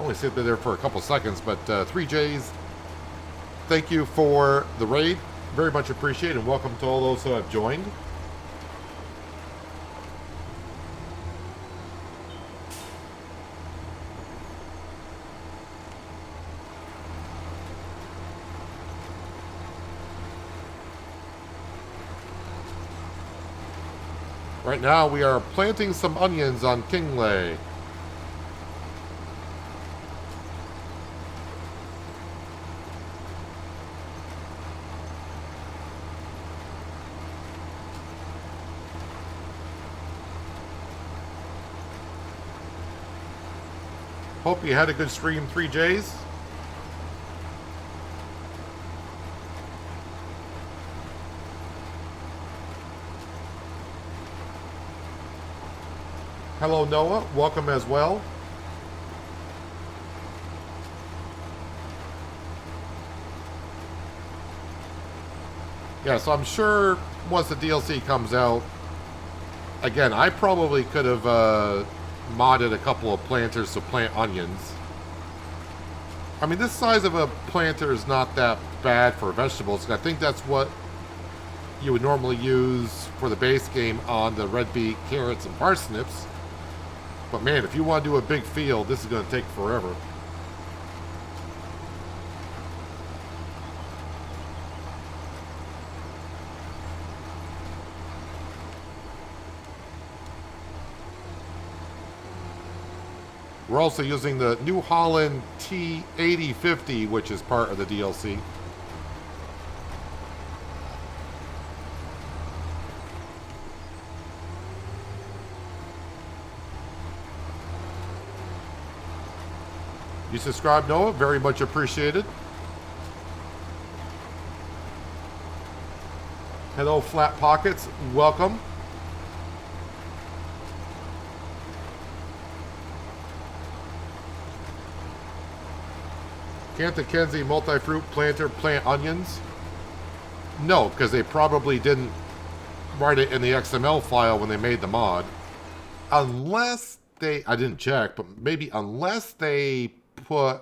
Only sit there for a couple seconds, but 3J's, thank you for the raid. Very much appreciated, and welcome to all those who have joined. Right now we are planting some onions on Kinlaig. Hope you had a good stream, 3Js. Hello, Noah. Welcome as well. Yeah, so I'm sure once the DLC comes out, again, I probably could have modded a couple of planters to plant onions. I mean, this size of a planter is not that bad for vegetables. I think that's what you would normally use for the base game on the red beet, carrots, and parsnips. But man, if you want to do a big field, this is going to take forever. We're also using the New Holland T8050, which is part of the DLC. You subscribe, Noah? Very much appreciated. Hello, Flat Pockets. Welcome. Can't the Kenzie multi-fruit planter plant onions? No, because they probably didn't write it in the XML file when they made the mod. Unless they... I didn't check, but maybe unless they put...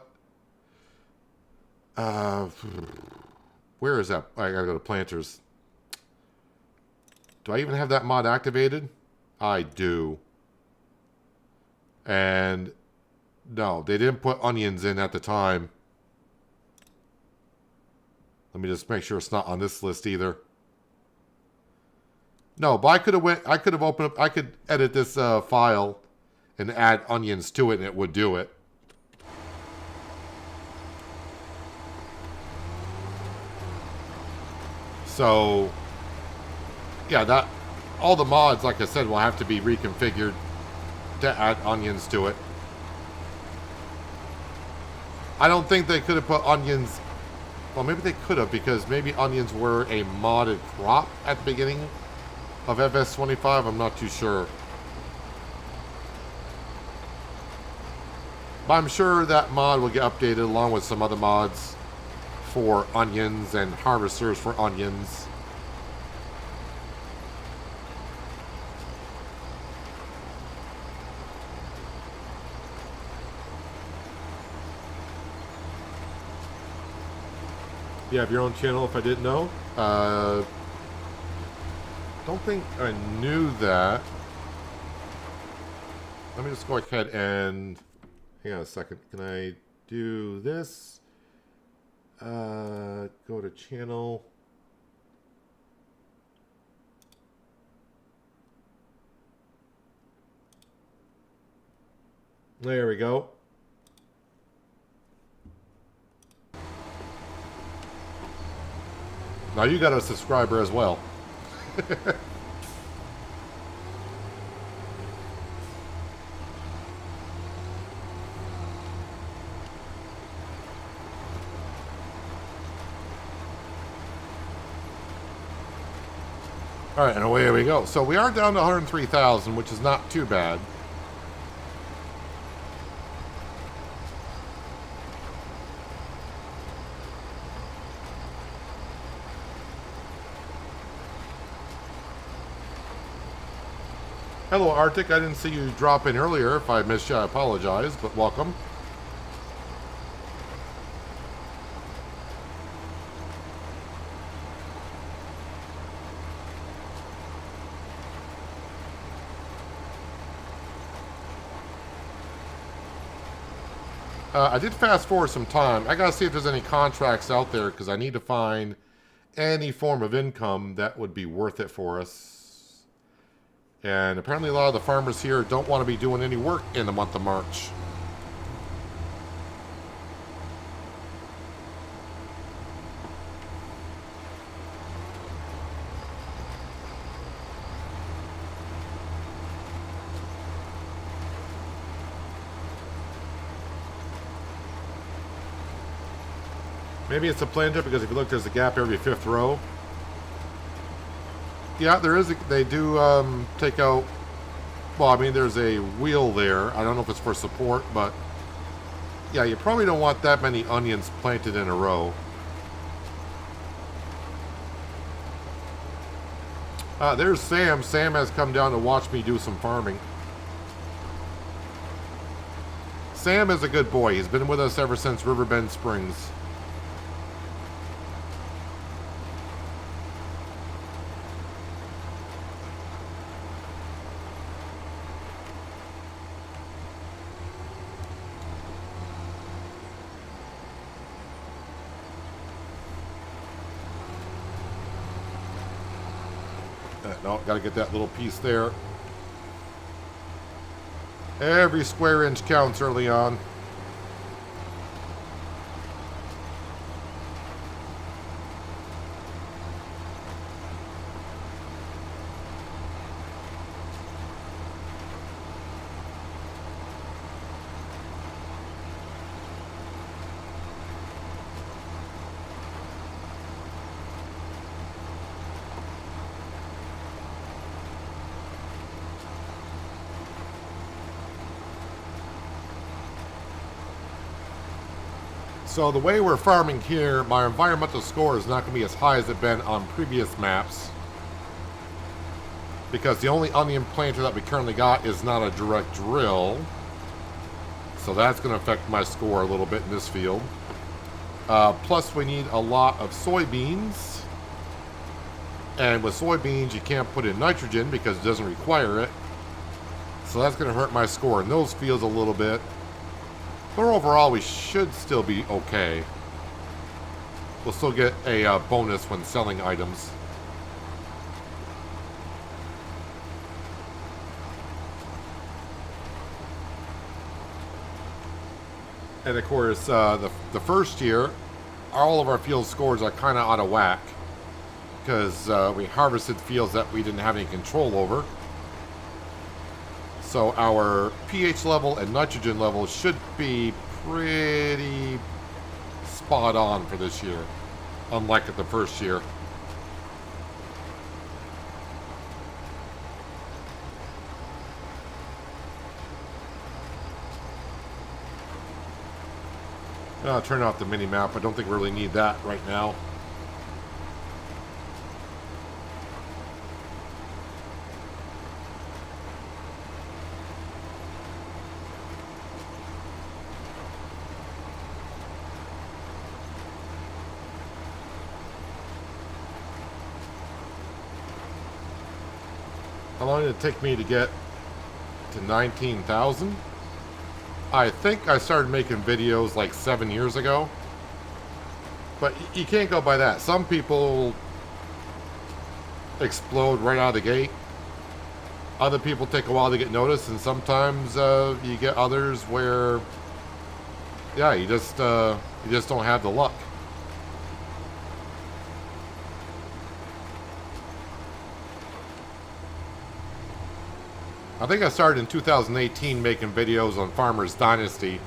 where is that? I gotta go to planters. Do I even have that mod activated? I do. And... no, they didn't put onions in at the time. Let me just make sure it's not on this list either. No, but I could have opened up, I could edit this file and add onions to it and it would do it. So, yeah, that, all the mods, like I said, will have to be reconfigured to add onions to it. I don't think they could have put onions. Well, maybe they could have, because maybe onions were a modded crop at the beginning of FS25. I'm not too sure. But I'm sure that mod will get updated along with some other mods for onions and harvesters for onions. You have your own channel, if I didn't know. Don't think I knew that. Let me just go ahead and... hang on a second. Can I do this? Go to channel. There we go. Now you got a subscriber as well. All right, and away we go. So we are down to 103,000, which is not too bad. Hello, Arctic. I didn't see you drop in earlier. If I missed you, I apologize, but welcome. I did fast forward some time. I gotta see if there's any contracts out there, because I need to find any form of income that would be worth it for us. And apparently a lot of the farmers here don't want to be doing any work in the month of March. Maybe it's a planter, because if you look, there's a gap every 5th row. Yeah, there is. They do take out. Well, I mean, there's a wheel there. I don't know if it's for support, but yeah, you probably don't want that many onions planted in a row. There's Sam. Sam has come down to watch me do some farming. Sam is a good boy. He's been with us ever since Riverbend Springs. No, got to get that little piece there. Every square inch counts early on. So the way we're farming here, my environmental score is not going to be as high as it's been on previous maps. Because the only onion planter that we currently got is not a direct drill. So that's going to affect my score a little bit in this field. Plus we need a lot of soybeans. And with soybeans you can't put in nitrogen because it doesn't require it. So that's going to hurt my score in those fields a little bit. But overall, we should still be okay. We'll still get a bonus when selling items. And of course, the first year, all of our field scores are kind of out of whack. Because we harvested fields that we didn't have any control over. So our pH level and nitrogen level should be pretty spot on for this year, unlike the first year. I'll turn off the mini map. I don't think we really need that right now. How long did it take me to get to 19,000? I think I started making videos like 7 years ago. But you can't go by that. Some people explode right out of the gate. Other people take a while to get noticed, and sometimes you get others where, yeah, you just don't have the luck. I think I started in 2018 making videos on Farmer's Dynasty,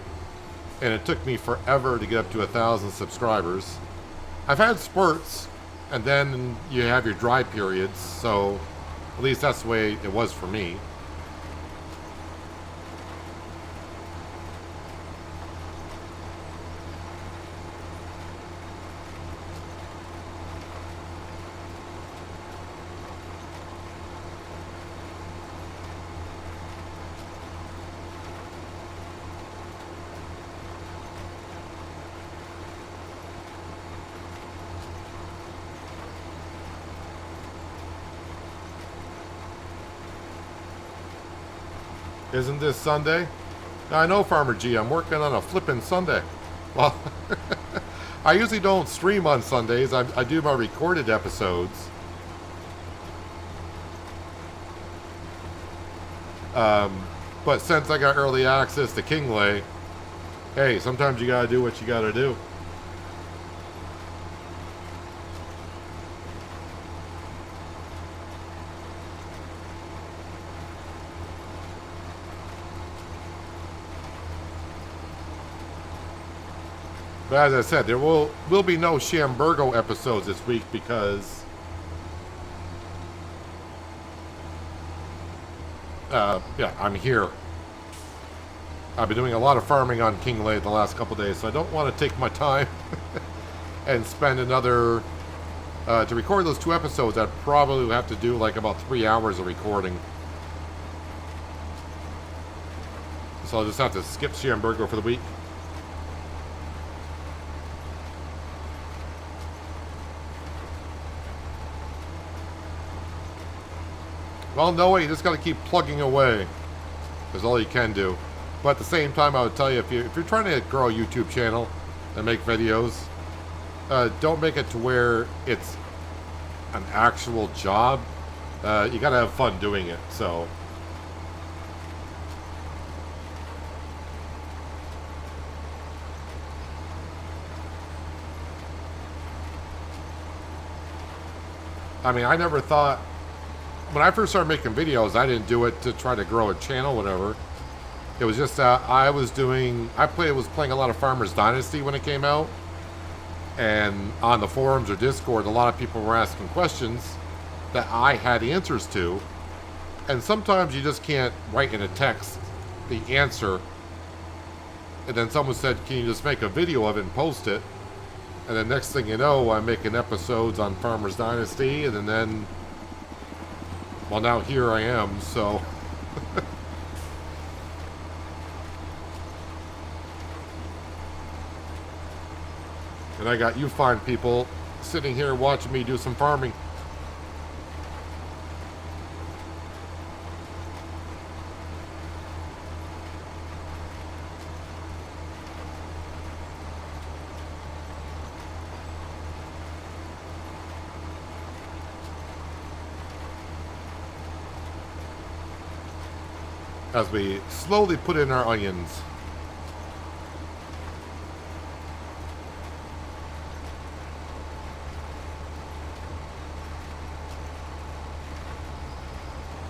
and it took me forever to get up to 1,000 subscribers. I've had spurts, and then you have your dry periods, so at least that's the way it was for me. Isn't this Sunday? Now, I know, Farmer G, I'm working on a flippin' Sunday. Well, I usually don't stream on Sundays. I do my recorded episodes. But since I got early access to Kinlaig, hey, sometimes you gotta do what you gotta do. But as I said, there will be no Shamburgo episodes this week because yeah, I'm here. I've been doing a lot of farming on Kinlaig the last couple days, so I don't want to take my time and spend another to record those 2 episodes. I'd probably have to do like about 3 hours of recording. So I'll just have to skip Schaumburgo for the week. Well, no way, you just got to keep plugging away. That's all you can do. But at the same time, I would tell you, if you're trying to grow a YouTube channel and make videos, don't make it to where it's an actual job. You got to have fun doing it, so... I mean, I never thought... When I first started making videos, I didn't do it to try to grow a channel, whatever. It was just I was playing a lot of Farmers Dynasty when it came out. And on the forums or Discord, a lot of people were asking questions that I had answers to. And sometimes you just can't write in a text the answer. And then someone said, can you just make a video of it and post it? And then next thing you know, I'm making episodes on Farmers Dynasty, and then well, now here I am, so... And I got you fine people sitting here watching me do some farming. As we slowly put in our onions.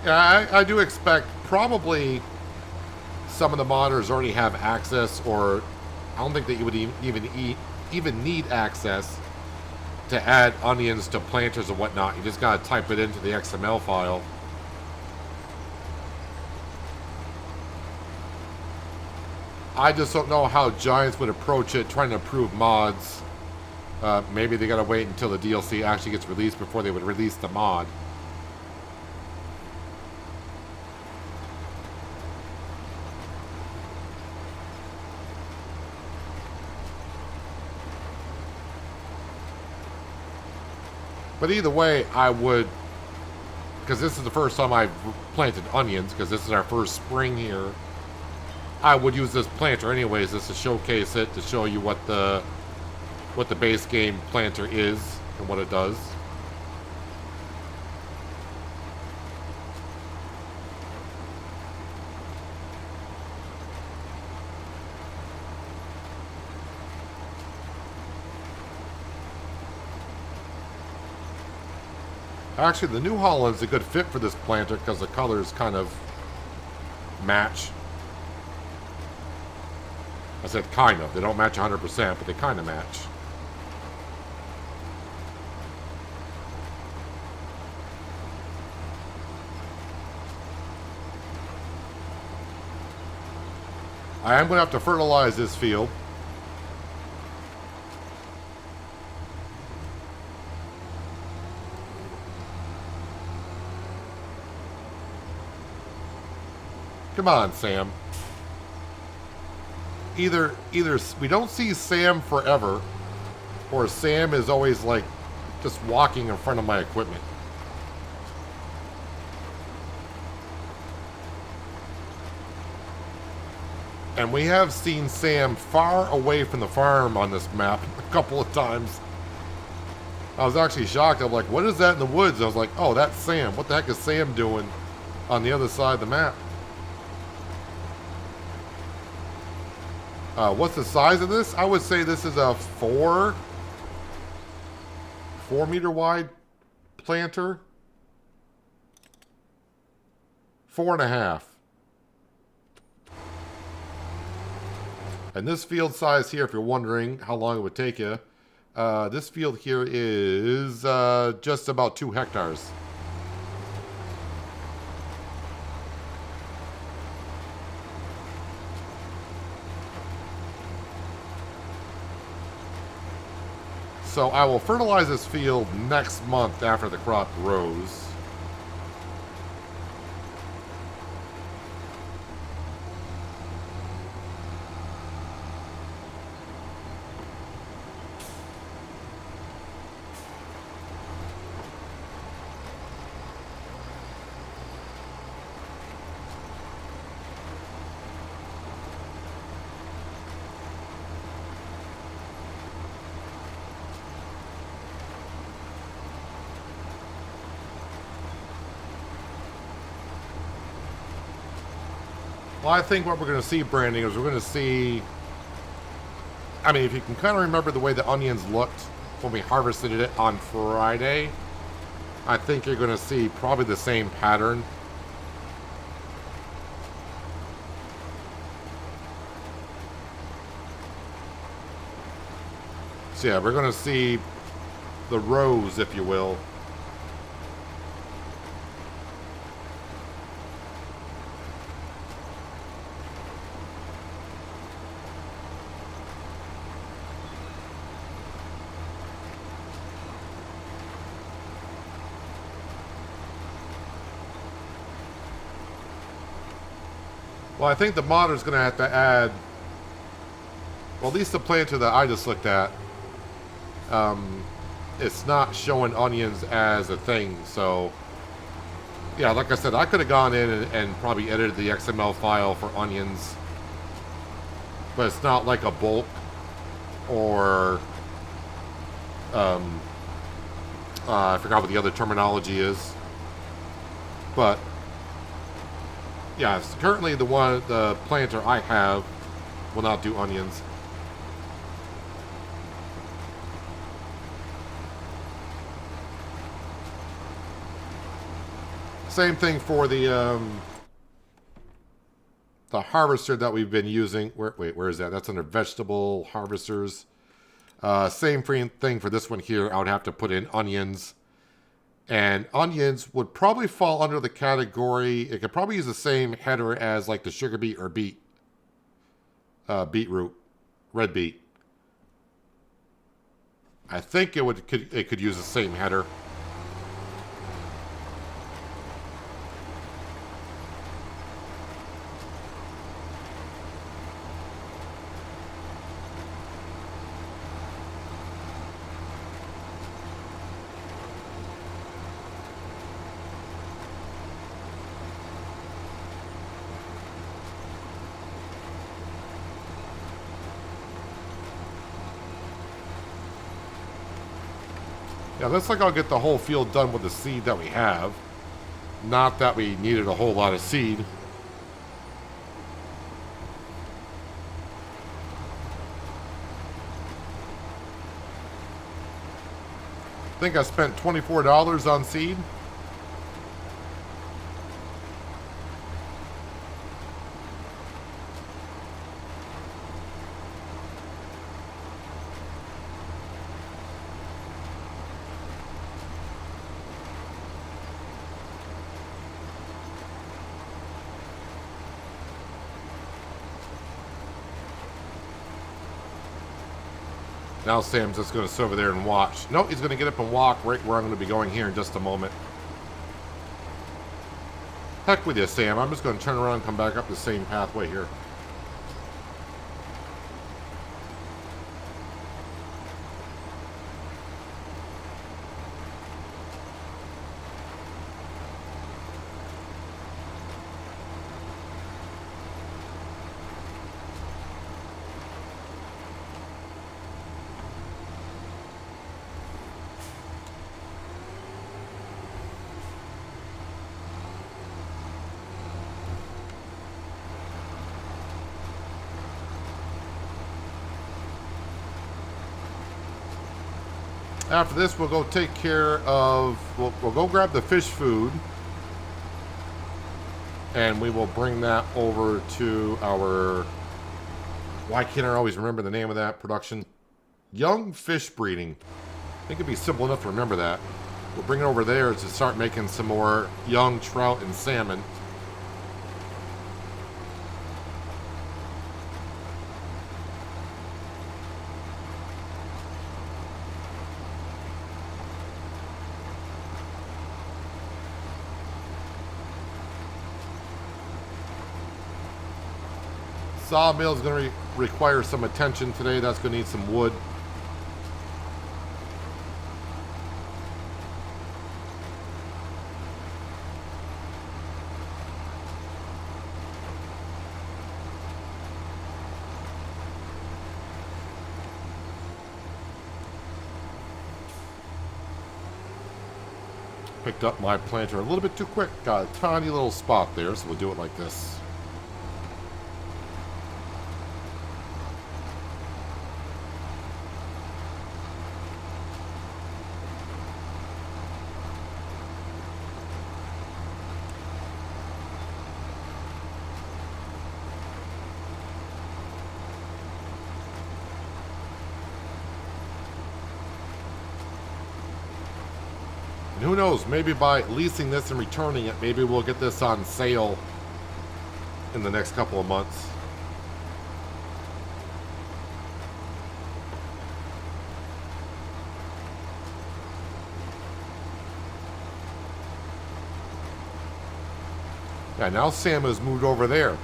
Yeah, I do expect probably some of the modders already have access, or I don't think that you would even need access to add onions to planters and whatnot. You just gotta type it into the XML file. I just don't know how Giants would approach it, trying to approve mods. Maybe they gotta wait until the DLC actually gets released before they would release the mod. But either way, I would, because this is the first time I've planted onions, because this is our first spring here. I would use this planter anyways, just to showcase it, to show you what the base game planter is and what it does. Actually, the New Holland's a good fit for this planter because the colors kind of match. I said kind of. They don't match 100%, but they kind of match. I am going to have to fertilize this field. Come on, Sam. Either we don't see Sam forever, or Sam is always like just walking in front of my equipment. And we have seen Sam far away from the farm on this map a couple of times. I was actually shocked. I'm like, what is that in the woods? I was like, oh, that's Sam. What the heck is Sam doing on the other side of the map? What's the size of this? I would say this is a 4 meter wide planter. 4.5. And this field size here, if you're wondering how long it would take you, this field here is just about 2 hectares. So I will fertilize this field next month after the crop grows. Well, I think what we're going to see, Branding, is we're going to see... I mean, if you can kind of remember the way the onions looked when we harvested it on Friday, I think you're going to see probably the same pattern. So yeah, we're going to see the rows, if you will. Well, I think the modder's going to have to add... Well, at least the planter that I just looked at, it's not showing onions as a thing, so... Yeah, like I said, I could have gone in and probably edited the XML file for onions. But it's not like a bulk or... I forgot what the other terminology is. But... yeah, currently the planter I have will not do onions. Same thing for the harvester that we've been using. Where is that? That's under vegetable harvesters. Same thing for this one here. I would have to put in onions. And onions would probably fall under the category... It could probably use the same header as like the sugar beet or beetroot, red beet. I think it could use the same header. Yeah, looks like I'll get the whole field done with the seed that we have. Not that we needed a whole lot of seed. I think I spent $24 on seed. Now Sam's just going to sit over there and watch. No, he's going to get up and walk right where I'm going to be going here in just a moment. Heck with you, Sam. I'm just going to turn around and come back up the same pathway here. After this, we'll go take care of... We'll go grab the fish food. And we will bring that over to our... Why can't I always remember the name of that production? Young fish breeding. I think it'd be simple enough to remember that. We'll bring it over there to start making some more young trout and salmon. Sawmill is going to require some attention today. That's going to need some wood. Picked up my planter a little bit too quick. Got a tiny little spot there, so we'll do it like this. who knows, maybe by leasing this and returning it, maybe we'll get this on sale in the next couple of months. Yeah, now Sam has moved over there.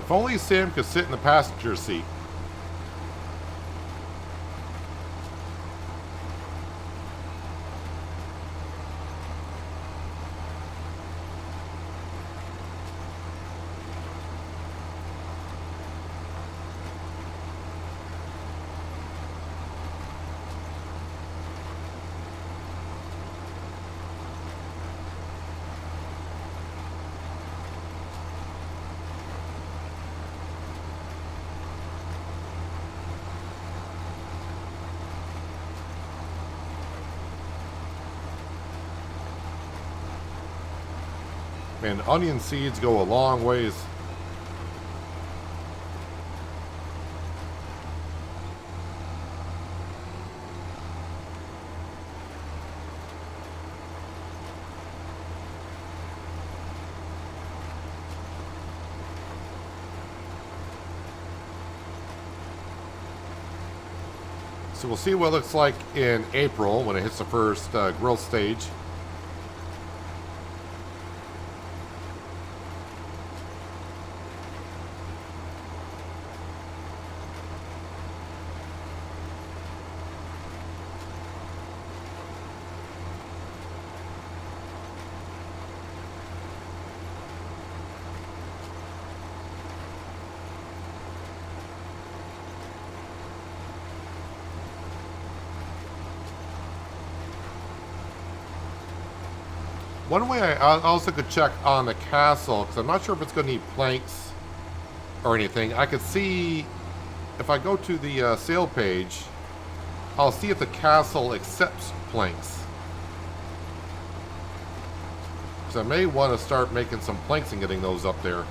If only Sam could sit in the passenger seat. Man, onion seeds go a long ways. So we'll see what it looks like in April when it hits the first growth stage. One way I also could check on the castle, because I'm not sure if it's going to need planks or anything. I could see, if I go to the sale page, I'll see if the castle accepts planks. Because I may want to start making some planks and getting those up there.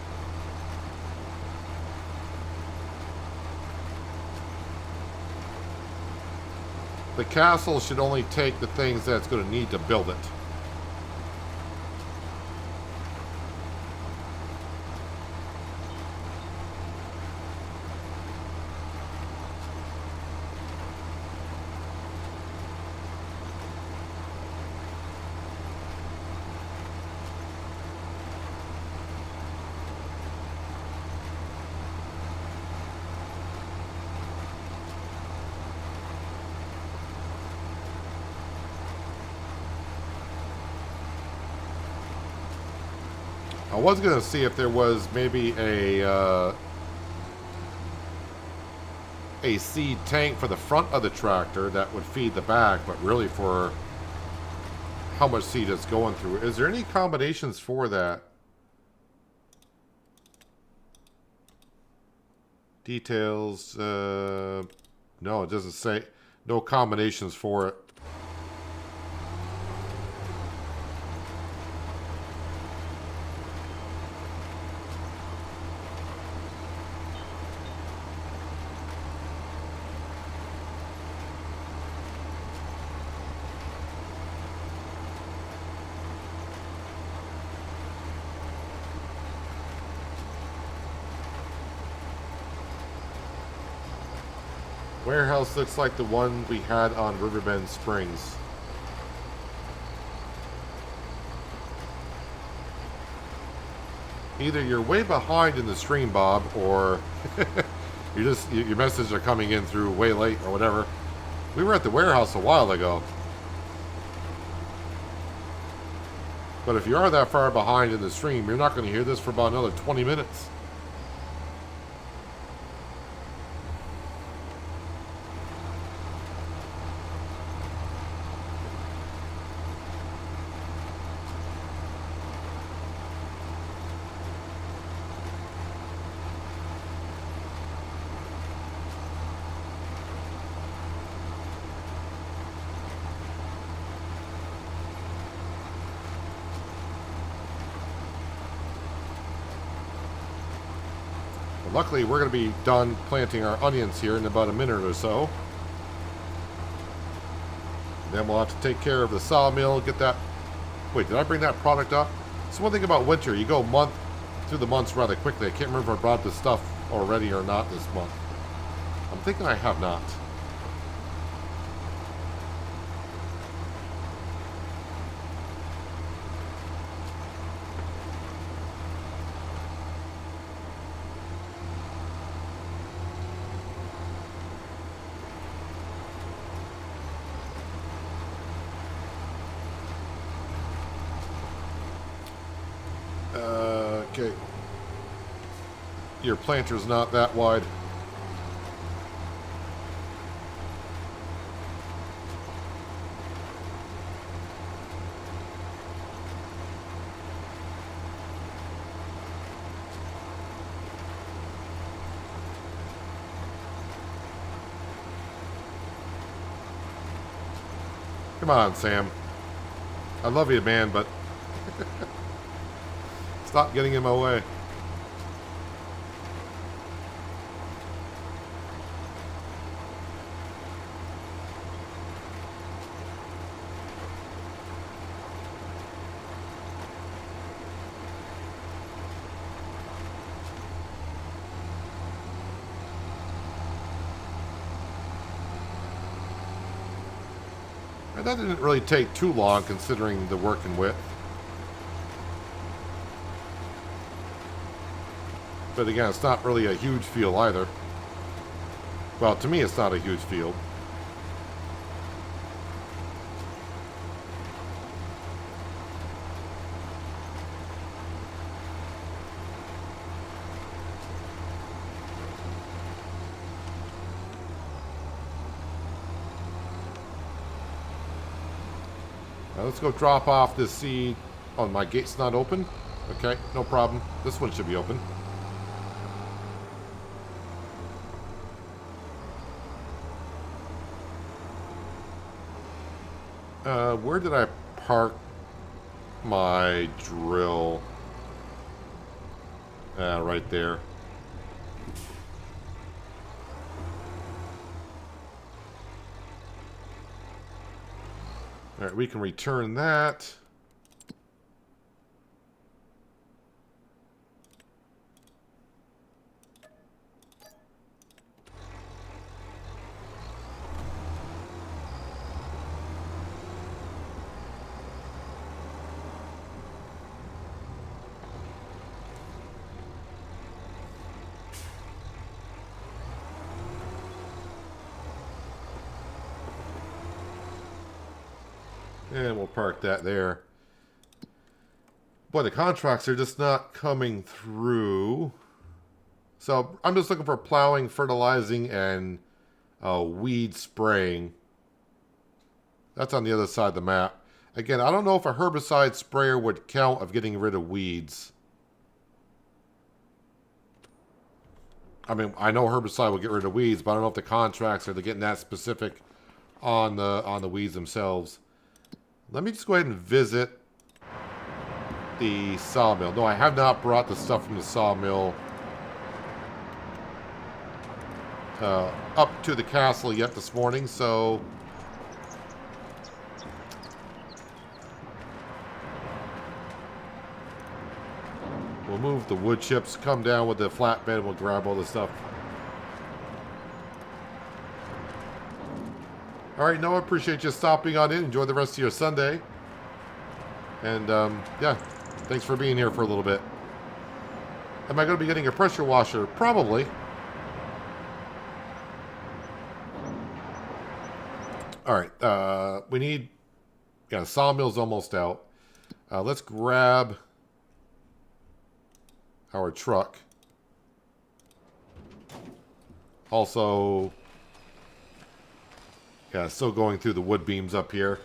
The castle should only take the things that it's going to need to build it. I was going to see if there was maybe a seed tank for the front of the tractor that would feed the back, but really for how much seed it's going through. Is there any combinations for that? Details, no, it doesn't say. No combinations for it. Warehouse looks like the one we had on Riverbend Springs. Either you're way behind in the stream, Bob, or your messages are coming in through way late or whatever. We were at the warehouse a while ago. But if you are that far behind in the stream, you're not going to hear this for about another 20 minutes. Luckily, we're going to be done planting our onions here in about a minute or so. Then we'll have to take care of the sawmill, get that... Wait, did I bring that product up? So one thing about winter, you go through the months rather quickly. I can't remember if I brought this stuff already or not this month. I'm thinking I have not. Okay. Your planter's not that wide. Come on, Sam. I love you, man, but stop getting in my way. And that didn't really take too long considering the working width. But again, it's not really a huge field either. Well, to me, it's not a huge field. Now let's go drop off this seed. Oh, my gate's not open? Okay, no problem. This one should be open. Where did I park my drill? Right there. All right, we can return that. And we'll park that there. Boy, the contracts are just not coming through. So I'm just looking for plowing, fertilizing, and weed spraying. That's on the other side of the map. Again, I don't know if a herbicide sprayer would count of getting rid of weeds. I mean, I know herbicide will get rid of weeds, but I don't know if the contracts are getting that specific on the weeds themselves. Let me just go ahead and visit the sawmill. No, I have not brought the stuff from the sawmill up to the castle yet this morning, so we'll move the wood chips, come down with the flatbed, and we'll grab all the stuff. All right, Noah, appreciate you stopping on in. Enjoy the rest of your Sunday. And, yeah, thanks for being here for a little bit. Am I going to be getting a pressure washer? Probably. All right, we need... Yeah, the sawmill's almost out. Let's grab our truck. Also... Yeah, still going through the wood beams up here.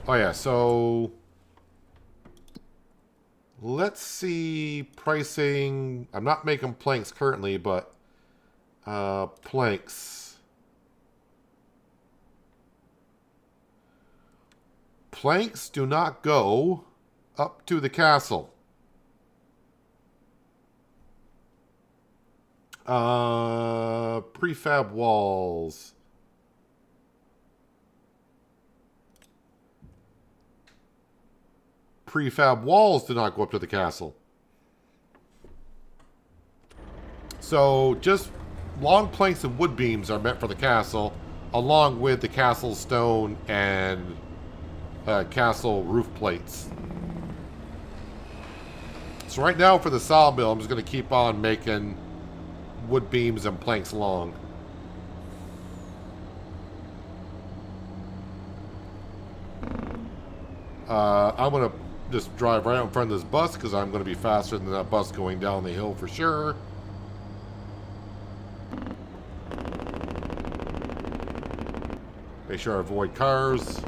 Oh yeah, so let's see pricing. I'm not making planks currently, but planks. planks do not go up to the castle. Prefab walls. Prefab walls do not go up to the castle. So just long planks and wood beams are meant for the castle, along with the castle stone and castle roof plates. So right now for the sawmill, I'm just going to keep on making wood beams and planks long. I'm going to just drive right out in front of this bus because I'm going to be faster than that bus going down the hill for sure. Make sure I avoid cars.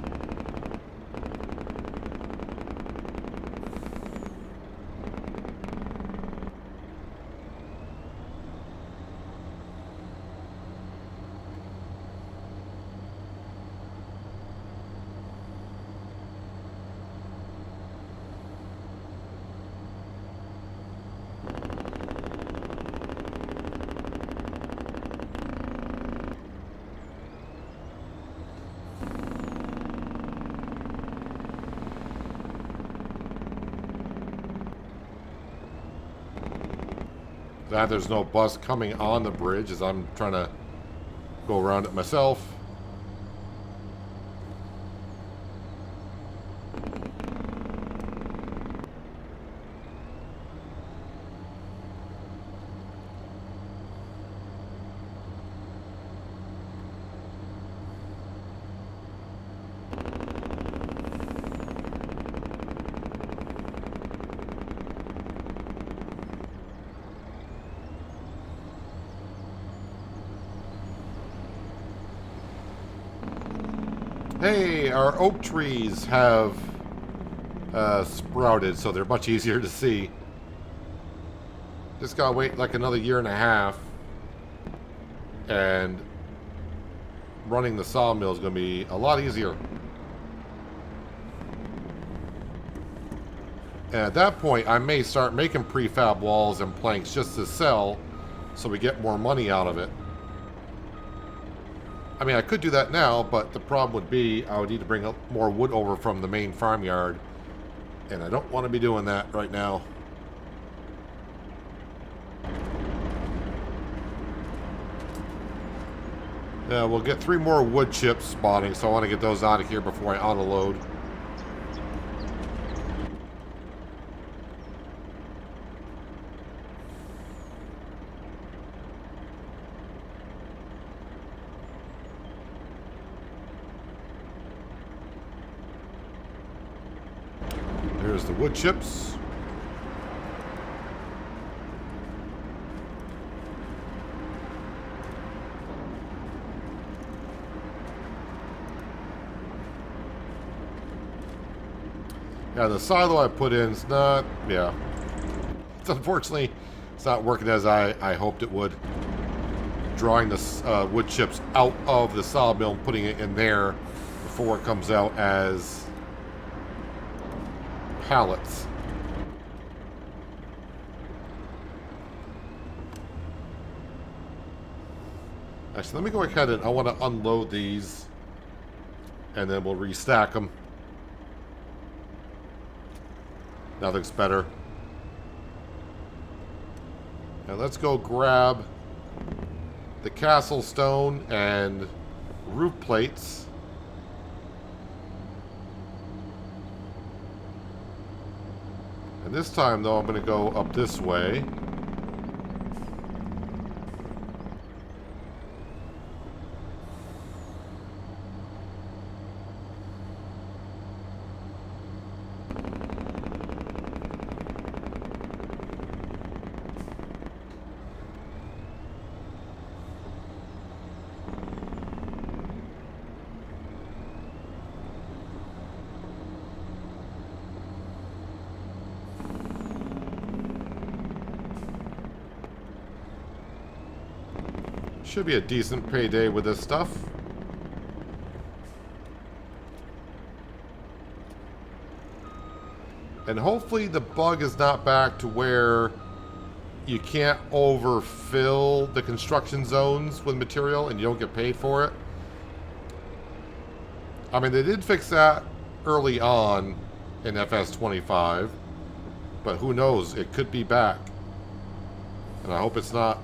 Glad there's no bus coming on the bridge as I'm trying to go around it myself. Hey, our oak trees have sprouted, so they're much easier to see. Just gotta wait like another year and a half, and running the sawmill is gonna be a lot easier. And at that point, I may start making prefab walls and planks just to sell, so we get more money out of it. I mean, I could do that now, but the problem would be I would need to bring up more wood over from the main farmyard. And I don't want to be doing that right now. Yeah, we'll get 3 more wood chips spawning, so I want to get those out of here before I auto-load. There's the wood chips. Yeah, the silo I put in is not, yeah. It's unfortunately, it's not working as I hoped it would. Drawing the wood chips out of the sawmill and putting it in there before it comes out as pallets. Actually, let me go ahead and I want to unload these and then we'll restack them. That looks better. Now let's go grab the castle stone and roof plates. And this time, though, I'm going to go up this way. Should be a decent payday with this stuff. And hopefully the bug is not back to where you can't overfill the construction zones with material and you don't get paid for it. I mean, they did fix that early on in FS25, but who knows? It could be back. And I hope it's not.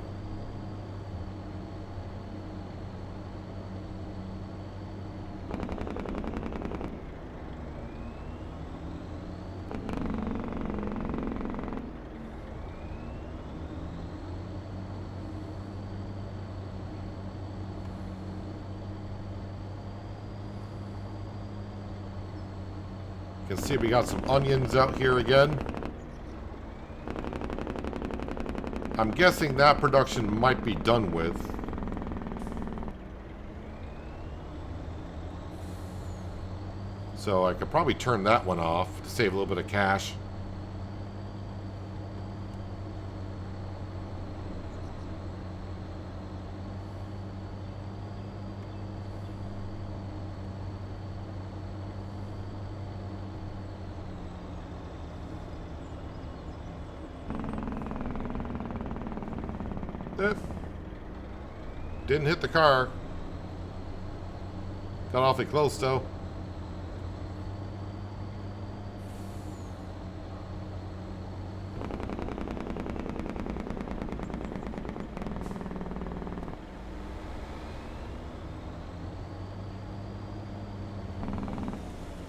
You can see we got some onions out here again. I'm guessing that production might be done with. So I could probably turn that one off to save a little bit of cash. Didn't hit the car. Got awfully close though.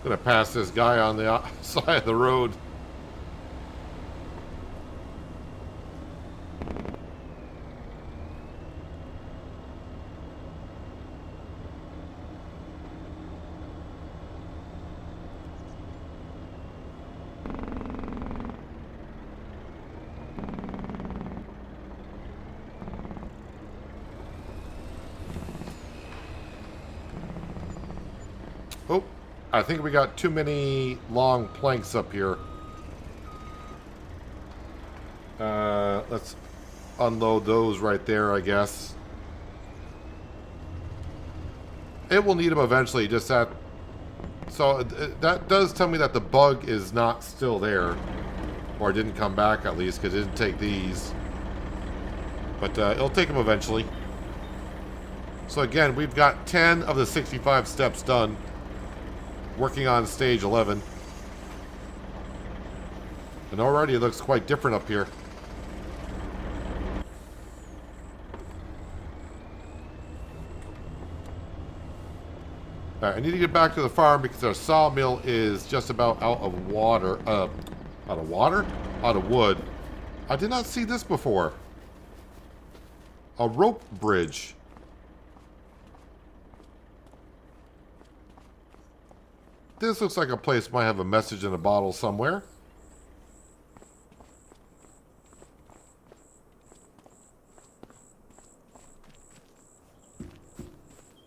Gonna pass this guy on the side of the road. Oh, I think we got too many long planks up here. Let's unload those right there, I guess. It will need them eventually, just that. So that does tell me that the bug is not still there. Or didn't come back at least, because it didn't take these. But it'll take them eventually. So again, we've got 10 of the 65 steps done. Working on stage 11. And already it looks quite different up here. Alright, I need to get back to the farm because our sawmill is just about out of water. Out of water? Out of wood. I did not see this before. A rope bridge. This looks like a place might have a message in a bottle somewhere.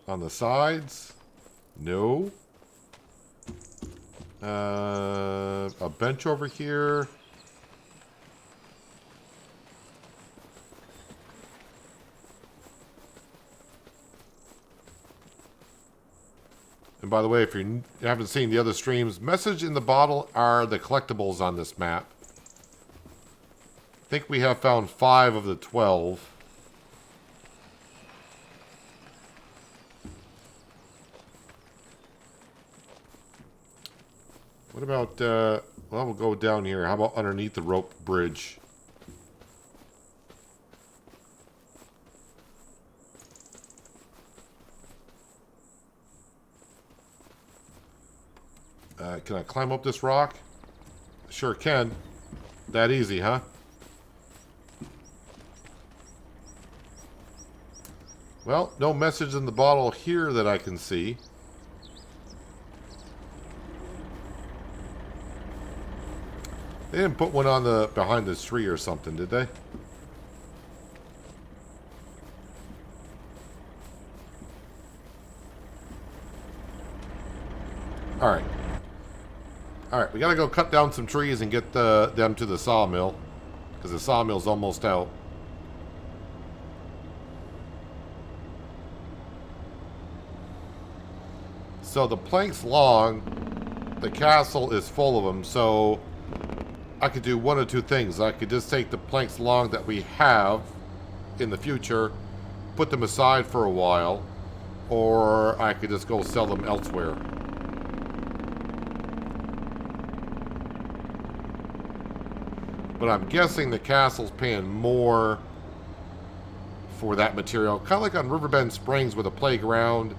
On the sides? No. A bench over here. And by the way, if you haven't seen the other streams, message in the bottle are the collectibles on this map. I think we have found 5 of the 12. What about, well, we'll go down here. How about underneath the rope bridge? Can I climb up this rock? Sure can. That easy, huh? Well, no message in the bottle here that I can see. They didn't put one on the behind this tree or something, did they? Alright. Alright, we gotta go cut down some trees and get them to the sawmill. Because the sawmill's almost out. So the plank's long. The castle is full of them. So I could do one of two things. I could just take the planks along that we have in the future, put them aside for a while, or I could just go sell them elsewhere. But I'm guessing the castle's paying more for that material. Kind of like on Riverbend Springs with a playground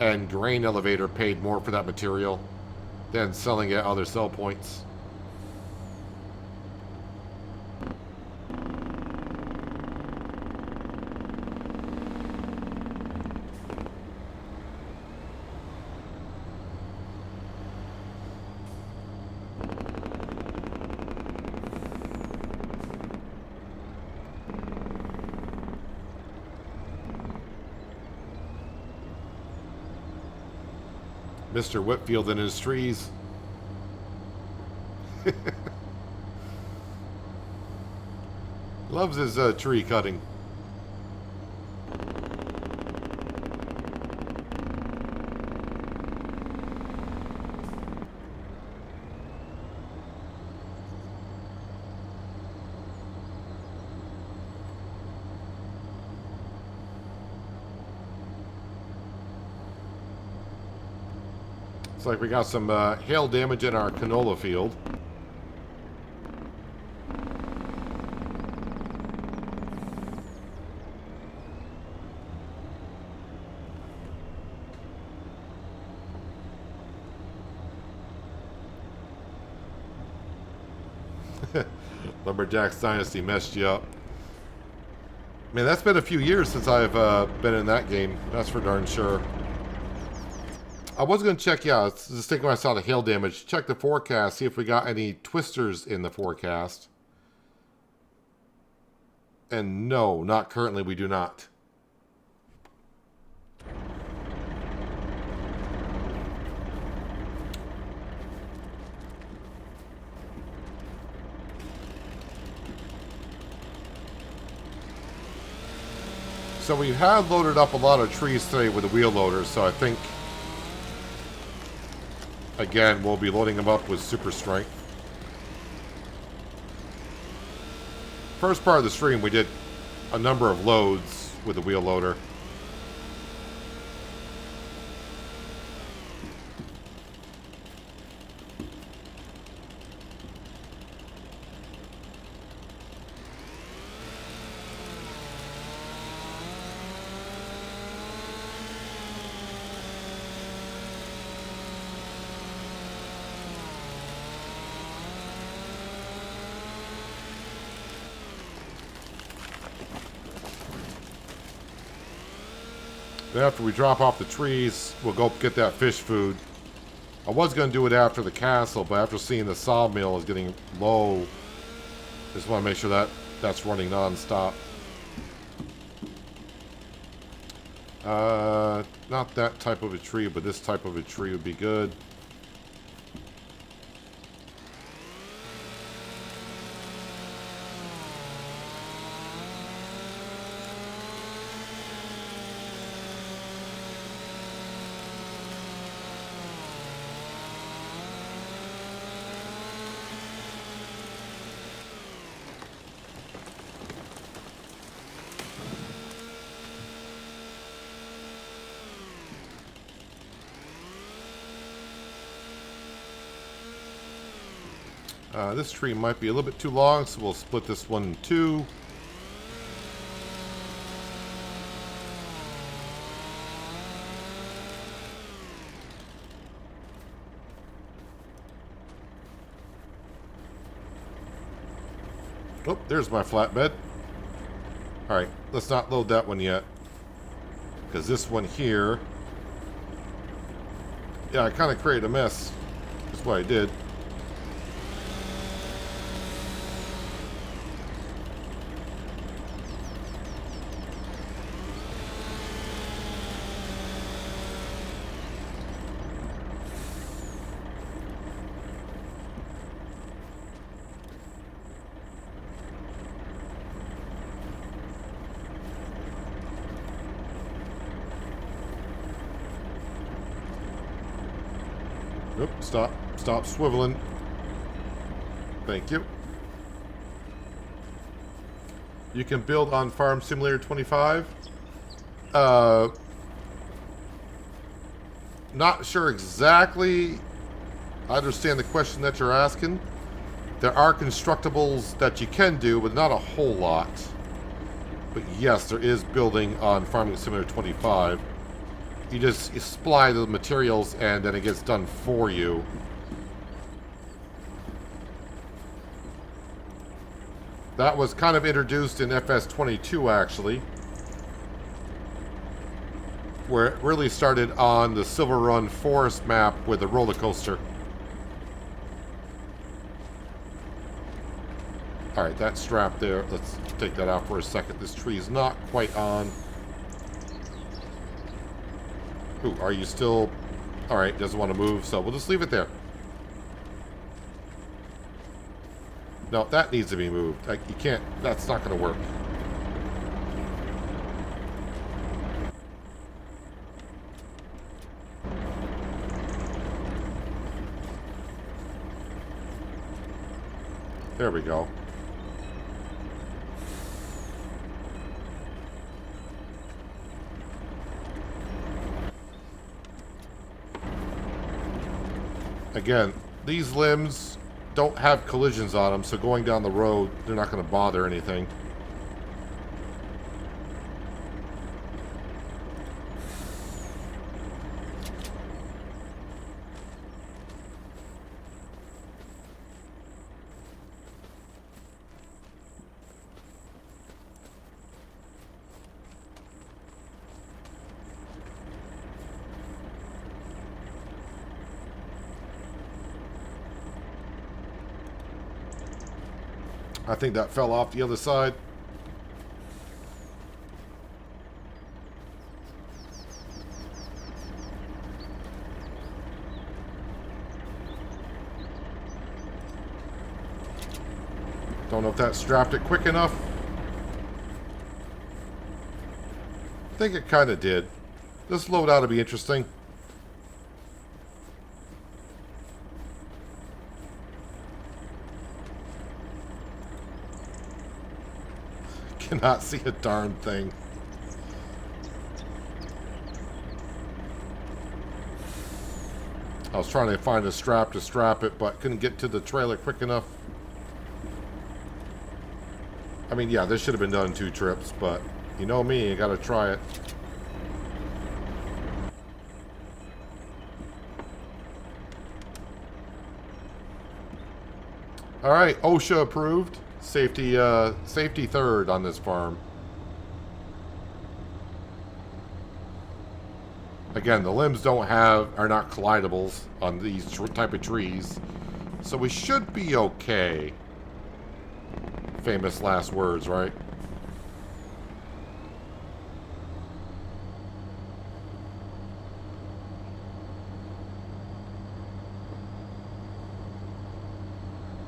and grain elevator paid more for that material than selling at other sell points. Mr. Whitfield and his trees. Loves his tree cutting. Looks like we got some hail damage in our canola field. Lumberjack's Dynasty messed you up. Man, that's been a few years since I've been in that game. That's for darn sure. I was going to check, yeah, just thinking when I saw the hail damage, check the forecast, see if we got any twisters in the forecast. And no, not currently, we do not. So we have loaded up a lot of trees today with the wheel loader, so I think, again, we'll be loading them up with super strength. First part of the stream, we did a number of loads with the wheel loader. Then after we drop off the trees, we'll go get that fish food. I was going to do it after the castle, but after seeing the sawmill is getting low, just want to make sure that that's running non-stop. Not that type of a tree, but this type of a tree would be good. This tree might be a little bit too long, so we'll split this one in two. Oh, there's my flatbed. Alright, let's not load that one yet. Because this one here... Yeah, I kind of created a mess. That's what I did. Nope, stop swiveling. Thank you. You can build on Farm Simulator 25. Not sure exactly. I understand the question that you're asking. There are constructibles that you can do, but not a whole lot. But yes, there is building on Farming Simulator 25. You supply the materials and then it gets done for you. That was kind of introduced in FS22 actually, where it really started on the Silver Run Forest map with the roller coaster. Alright, that strap there, let's take that out for a second. This tree is not quite on. Ooh, are you still... Alright, doesn't want to move, so we'll just leave it there. No, that needs to be moved. You can't... That's not going to work. There we go. Again, these limbs don't have collisions on them, so going down the road, they're not going to bother anything. I think that fell off the other side. Don't know if that strapped it quick enough. I think it kind of did. This load ought to be interesting. Cannot see a darn thing. I was trying to find a strap to strap it, but couldn't get to the trailer quick enough. I mean, yeah, this should have been done in 2 trips, but you know me, you gotta try it. Alright, OSHA approved. Safety third on this farm. Again, the limbs are not collidables on these type of trees, so we should be okay. Famous last words, right?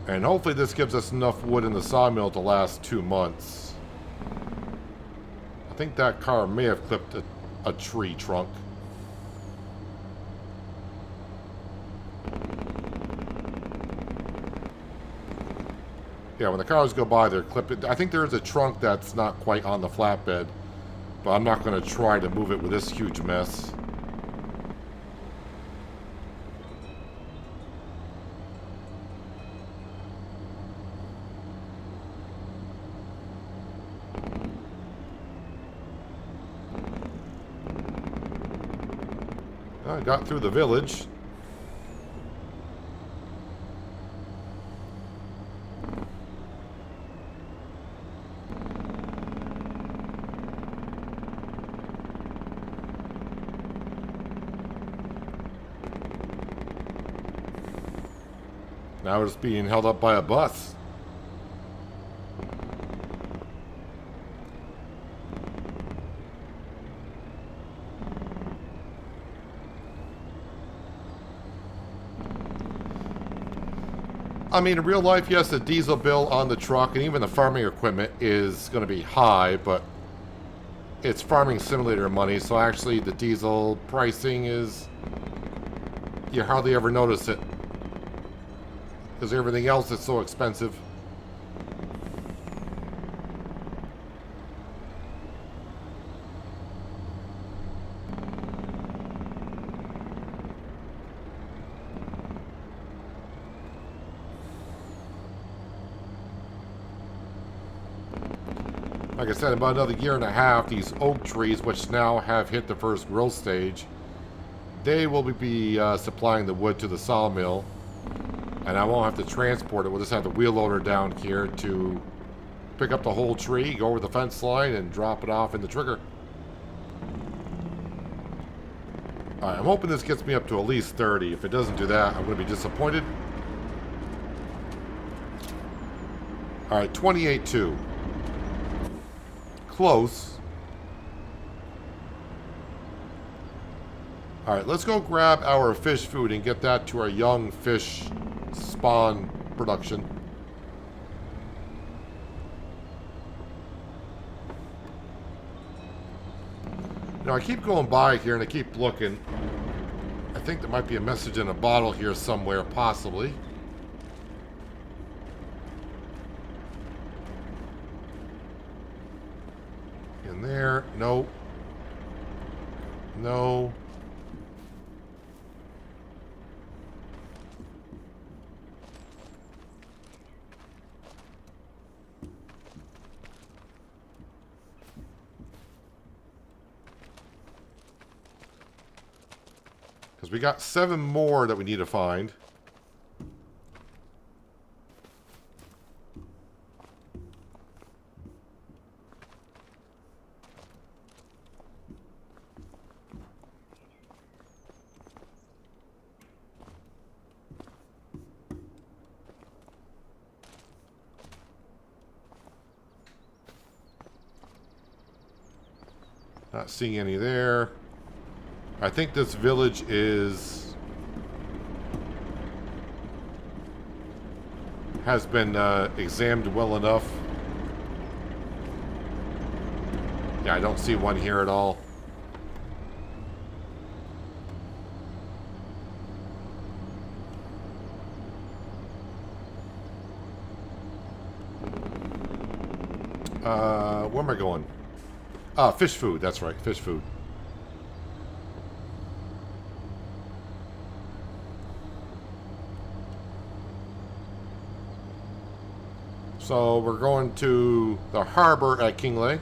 And hopefully this gives us enough wood in the sawmill to last 2 months. I think that car may have clipped a tree trunk. Yeah, when the cars go by, they're clipping. I think there's a trunk that's not quite on the flatbed, but I'm not going to try to move it with this huge mess. I got through the village. Now it's being held up by a bus. I mean, in real life, yes, the diesel bill on the truck and even the farming equipment is going to be high, but it's farming simulator money, so actually the diesel pricing is... you hardly ever notice it. because everything else is so expensive. Like I said, about another year and a half, these oak trees, which now have hit the first growth stage, they will be supplying the wood to the sawmill, and I won't have to transport it. We'll just have the wheel loader down here to pick up the whole tree, go over the fence line, and drop it off in the trigger. Alright, I'm hoping this gets me up to at least 30. If it doesn't do that, I'm going to be disappointed. Alright, 28.2. Close. Alright, let's go grab our fish food and get that to our young fish spawn production. Now, I keep going by here and I keep looking. I think there might be a message in a bottle here somewhere, possibly. In there. No. No. Because we got 7 more that we need to find. Not seeing any there. I think this village has been examined well enough. Yeah, I don't see one here at all. Where am I going? Fish food, that's right, fish food. So we're going to the harbor at Kinlaig.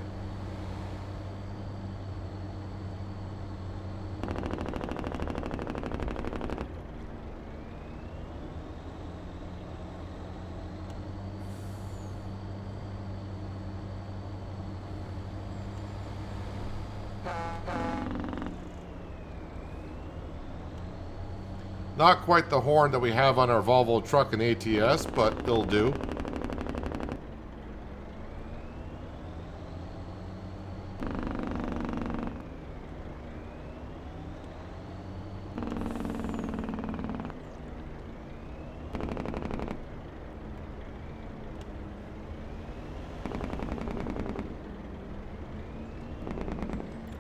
Not quite the horn that we have on our Volvo truck and ATS, but it'll do.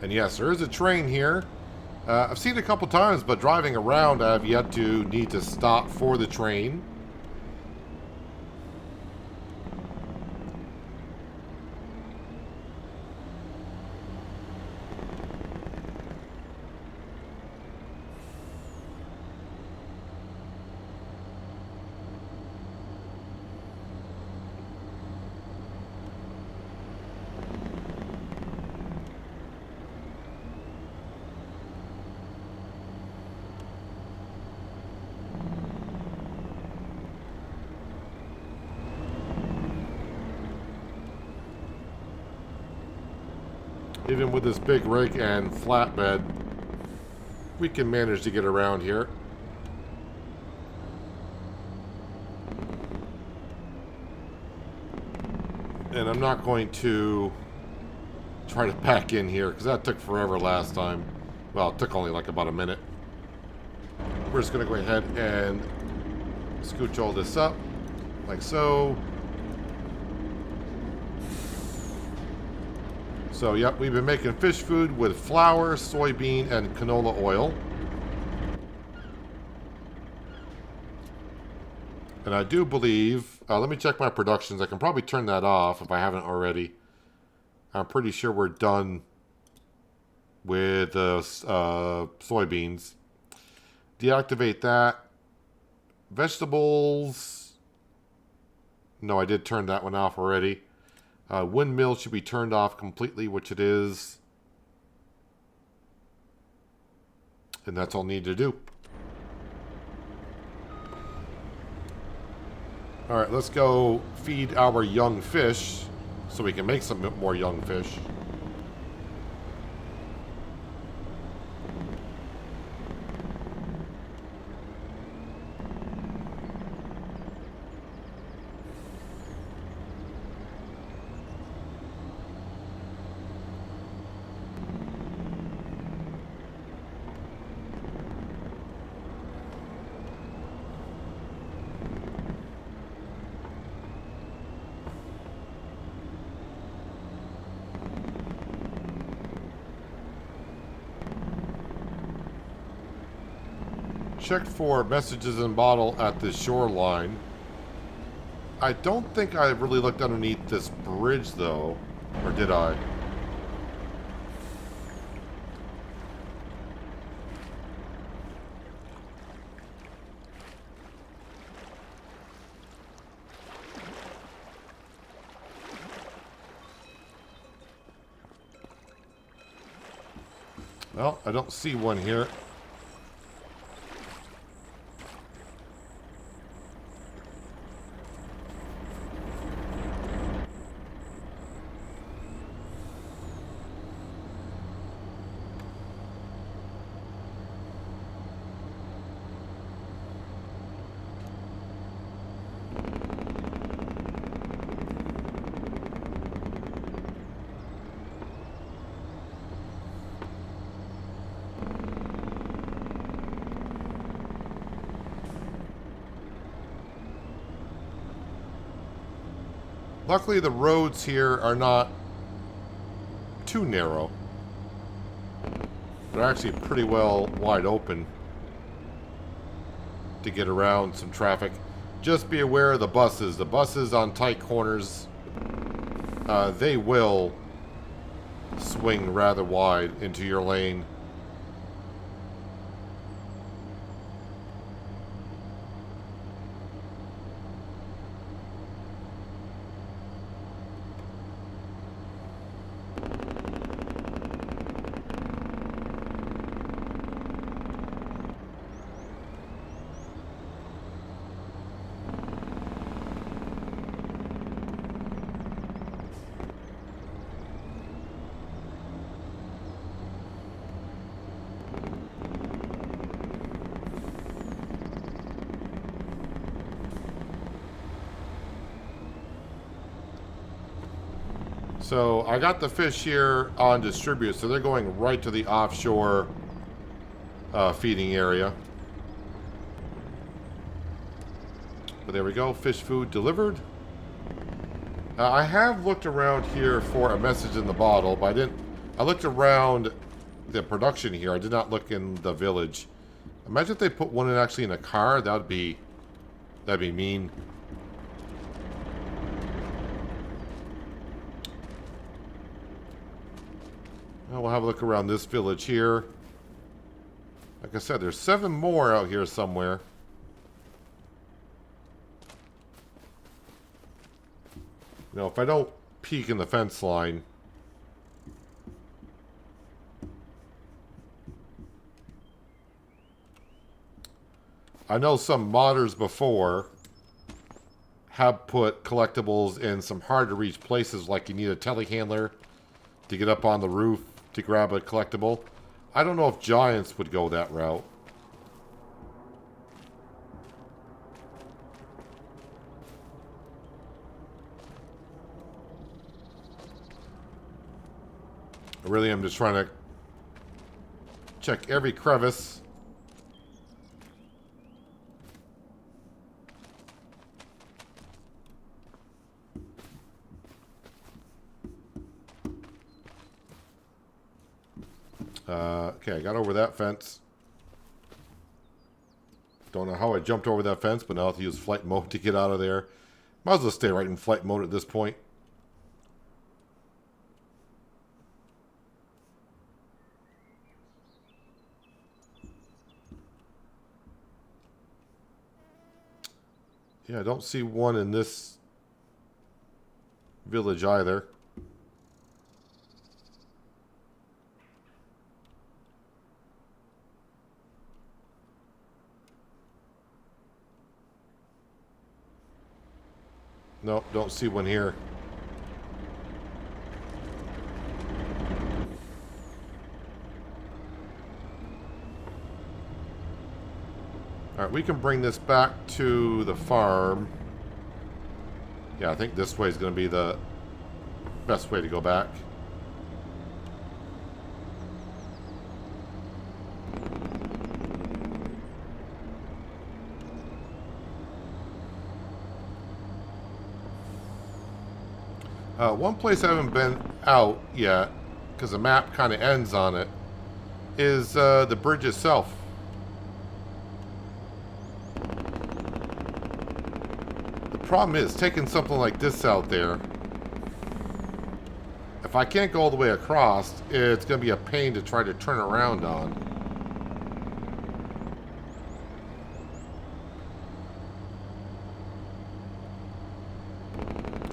And yes, there is a train here. I've seen it a couple times, but driving around, I have yet to need to stop for the train. Even with this big rig and flatbed, we can manage to get around here. And I'm not going to try to pack in here, because that took forever last time. Well, it took only like about a minute. We're just going to go ahead and scooch all this up, like so. So, yep, we've been making fish food with flour, soybean, and canola oil. And I do believe, let me check my productions. I can probably turn that off if I haven't already. I'm pretty sure we're done with the soybeans. Deactivate that. Vegetables. No, I did turn that one off already. Windmill should be turned off completely, which it is. And that's all I need to do. Alright, let's go feed our young fish so we can make some more young fish. Checked for messages in bottle at the shoreline. I don't think I really looked underneath this bridge, though. Or did I? Well, I don't see one here. Luckily, the roads here are not too narrow. They're actually pretty well wide open to get around some traffic. Just be aware of the buses. The buses on tight corners, they will swing rather wide into your lane. So I got the fish here on distribute, so they're going right to the offshore feeding area. But there we go, fish food delivered. I have looked around here for a message in the bottle, but I didn't. I looked around the production here. I did not look in the village. Imagine if they put one in actually in a car. That'd be mean. Well, we'll have a look around this village here. Like I said, there's 7 more out here somewhere. You know, if I don't peek in the fence line. I know some modders before have put collectibles in some hard to reach places, like you need a telehandler to get up on the roof to grab a collectible. I don't know if Giants would go that route. I really am just trying to check every crevice. Okay, I got over that fence. Don't know how I jumped over that fence, but now I have to use flight mode to get out of there. Might as well stay right in flight mode at this point. Yeah, I don't see one in this village either. Nope, don't see one here. Alright, we can bring this back to the farm. Yeah, I think this way is going to be the best way to go back. One place I haven't been out yet, because the map kind of ends on it, is the bridge itself. The problem is, taking something like this out there, if I can't go all the way across, it's going to be a pain to try to turn around on.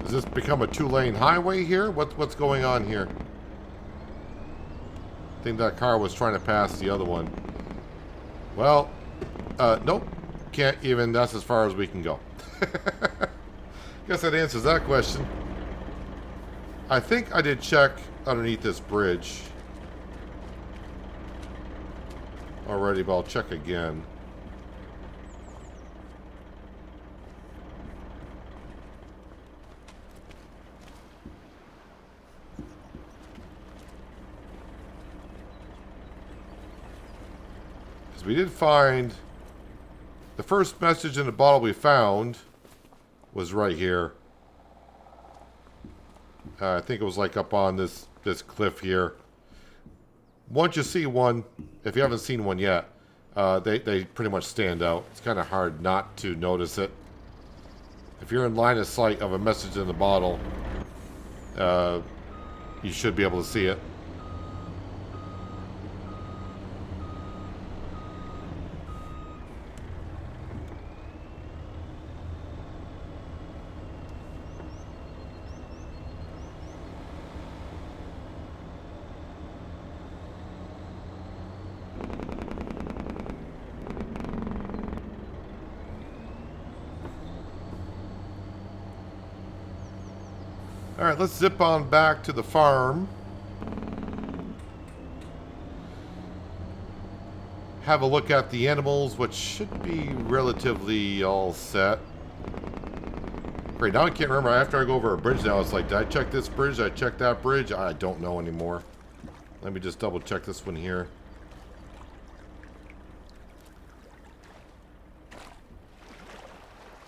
Does this become a two-lane highway here? What's going on here? I think that car was trying to pass the other one. Well, nope. Can't even. That's as far as we can go. Guess that answers that question. I think I did check underneath this bridge already, but I'll check again. We did find the first message in the bottle we found was right here. I think it was like up on this cliff here. Once you see one, if you haven't seen one yet, they pretty much stand out. It's kind of hard not to notice it. If you're in line of sight of a message in the bottle, you should be able to see it. Alright, let's zip on back to the farm. Have a look at the animals, which should be relatively all set. Great, now I can't remember. After I go over a bridge now, it's like, did I check this bridge? Did I check that bridge? I don't know anymore. Let me just double check this one here.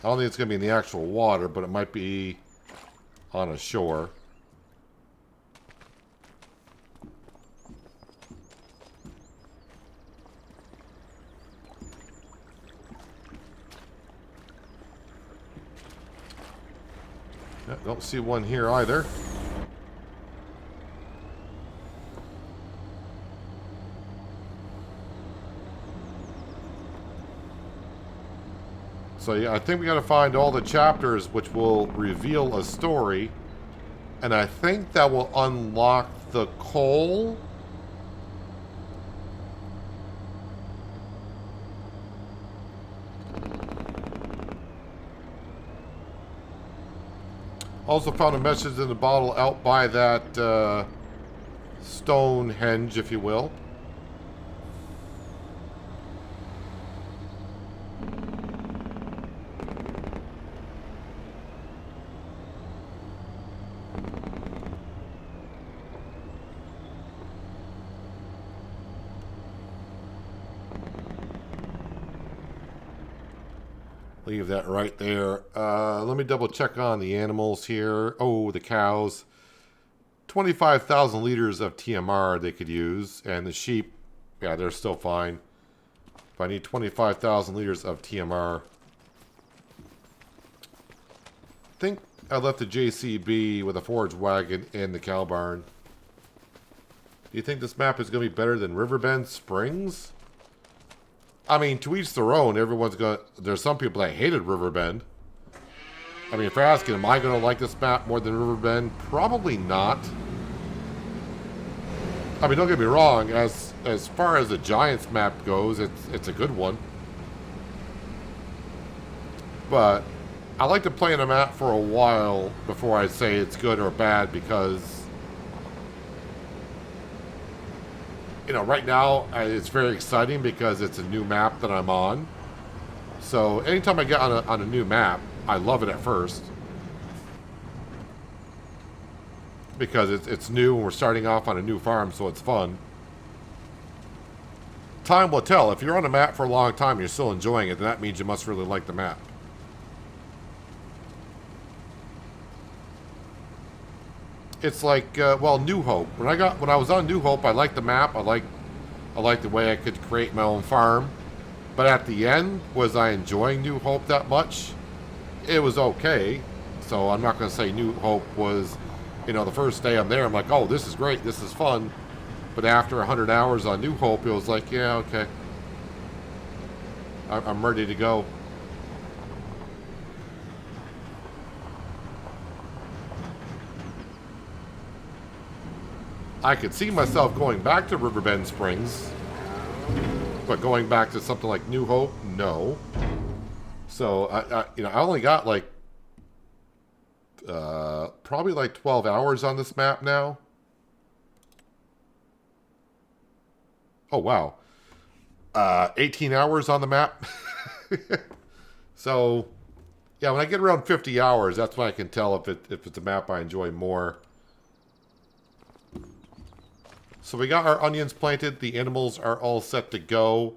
I don't think it's going to be in the actual water, but it might be on a shore. Yeah, don't see one here either. So yeah, I think we got to find all the chapters which will reveal a story, and I think that will unlock the coal. Also found a message in the bottle out by that Stonehenge, if you will. Leave that right there. Let me double check on the animals here. Oh, the cows. 25,000 liters of TMR they could use. And the sheep, yeah, they're still fine. But I need 25,000 liters of TMR. I think I left the JCB with a forage wagon in the cow barn. Do you think this map is going to be better than Riverbend Springs? I mean, to each their own. Everyone's going to... There's some people that hated Riverbend. I mean, if you're asking, am I going to like this map more than Riverbend? Probably not. I mean, don't get me wrong. As far as the Giants map goes, it's a good one. But I like to play in a map for a while before I say it's good or bad, because, you know, right now it's very exciting because it's a new map that I'm on. So anytime I get on a new map, I love it at first. Because it's new and we're starting off on a new farm, so it's fun. Time will tell. If you're on a map for a long time and you're still enjoying it, then that means you must really like the map. It's like, well, New Hope. When I was on New Hope, I liked the map. I liked the way I could create my own farm. But at the end, was I enjoying New Hope that much? It was okay. So I'm not going to say New Hope was, you know, the first day I'm there, I'm like, oh, this is great, this is fun. But after 100 hours on New Hope, it was like, yeah, okay. I'm ready to go. I could see myself going back to Riverbend Springs, but going back to something like New Hope, no. So I only got like probably like 12 hours on this map now. Oh wow, 18 hours on the map. So yeah, when I get around 50 hours, that's when I can tell if it's a map I enjoy more. So we got our onions planted. The animals are all set to go.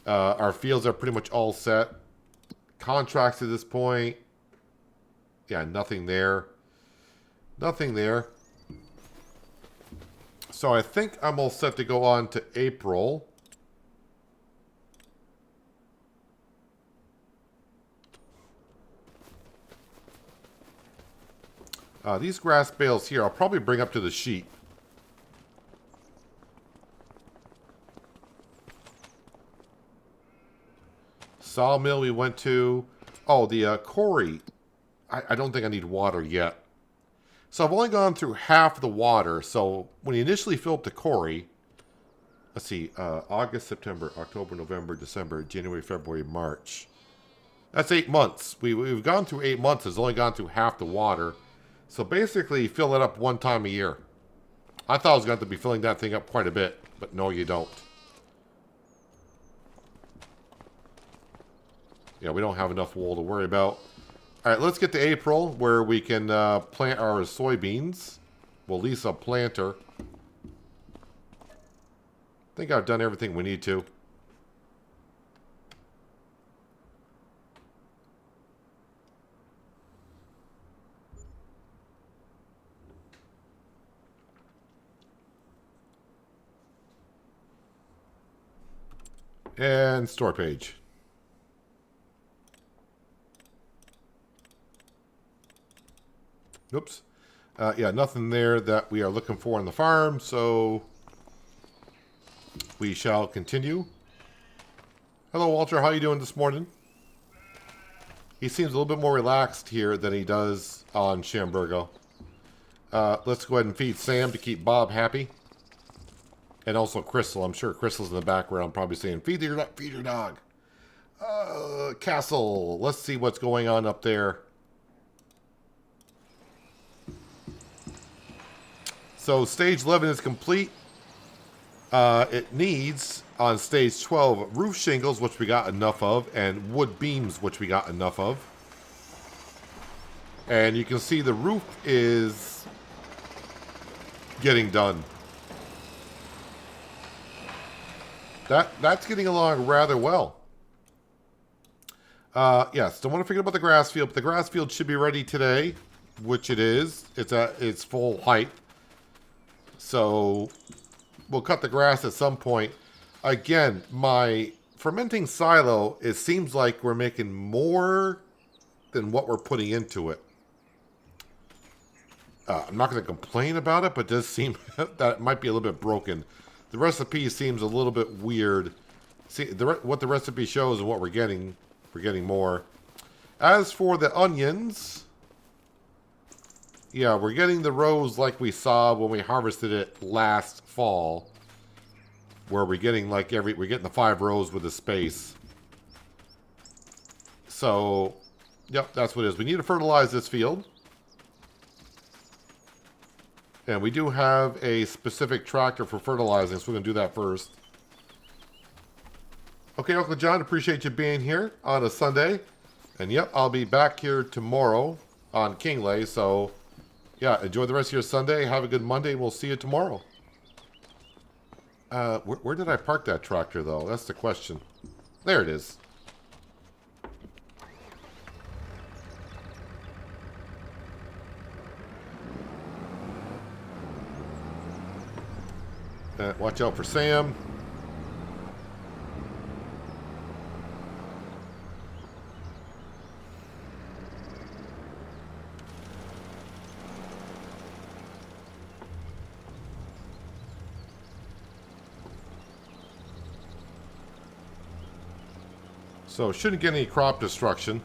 Our fields are pretty much all set. Contracts at this point. Yeah, nothing there. Nothing there. So I think I'm all set to go on to April. These grass bales here, I'll probably bring up to the sheep. Sawmill we went to. Oh, the quarry. I don't think I need water yet. So I've only gone through half the water. So when you initially fill up the quarry, let's see, August, September, October, November, December, January, February, March. That's 8 months. We've gone through 8 months. It's only gone through half the water. So basically, fill it up one time a year. I thought I was going to be filling that thing up quite a bit, but no, you don't. Yeah, we don't have enough wool to worry about. All right, let's get to April, where we can plant our soybeans. We'll lease a planter. I think I've done everything we need to. And store page. Oops. Yeah, nothing there that we are looking for on the farm, so we shall continue. Hello, Walter. How are you doing this morning? He seems a little bit more relaxed here than he does on Shamburgo. Let's go ahead and feed Sam to keep Bob happy. And also Crystal. I'm sure Crystal's in the background probably saying, feed your dog. Castle. Let's see what's going on up there. So stage 11 is complete. It needs, on stage 12, roof shingles, which we got enough of, and wood beams, which we got enough of. And you can see the roof is getting done. That's getting along rather well. Yes, don't want to forget about the grass field, but the grass field should be ready today, which it is. It's at its full height. So we'll cut the grass at some point. Again, my fermenting silo, it seems like we're making more than what we're putting into it. I'm not going to complain about it, but it does seem that it might be a little bit broken. The recipe seems a little bit weird. See, what the recipe shows and what we're getting more. As for the onions, yeah, we're getting the rows like we saw when we harvested it last fall, where we're getting like we're getting the 5 rows with the space. So, yep, that's what it is. We need to fertilize this field. And we do have a specific tractor for fertilizing, so we're going to do that first. Okay, Uncle John, appreciate you being here on a Sunday. And yep, I'll be back here tomorrow on Kinlaig. So, yeah, enjoy the rest of your Sunday. Have a good Monday. We'll see you tomorrow. Where did I park that tractor, though? That's the question. There it is. Watch out for Sam. So shouldn't get any crop destruction.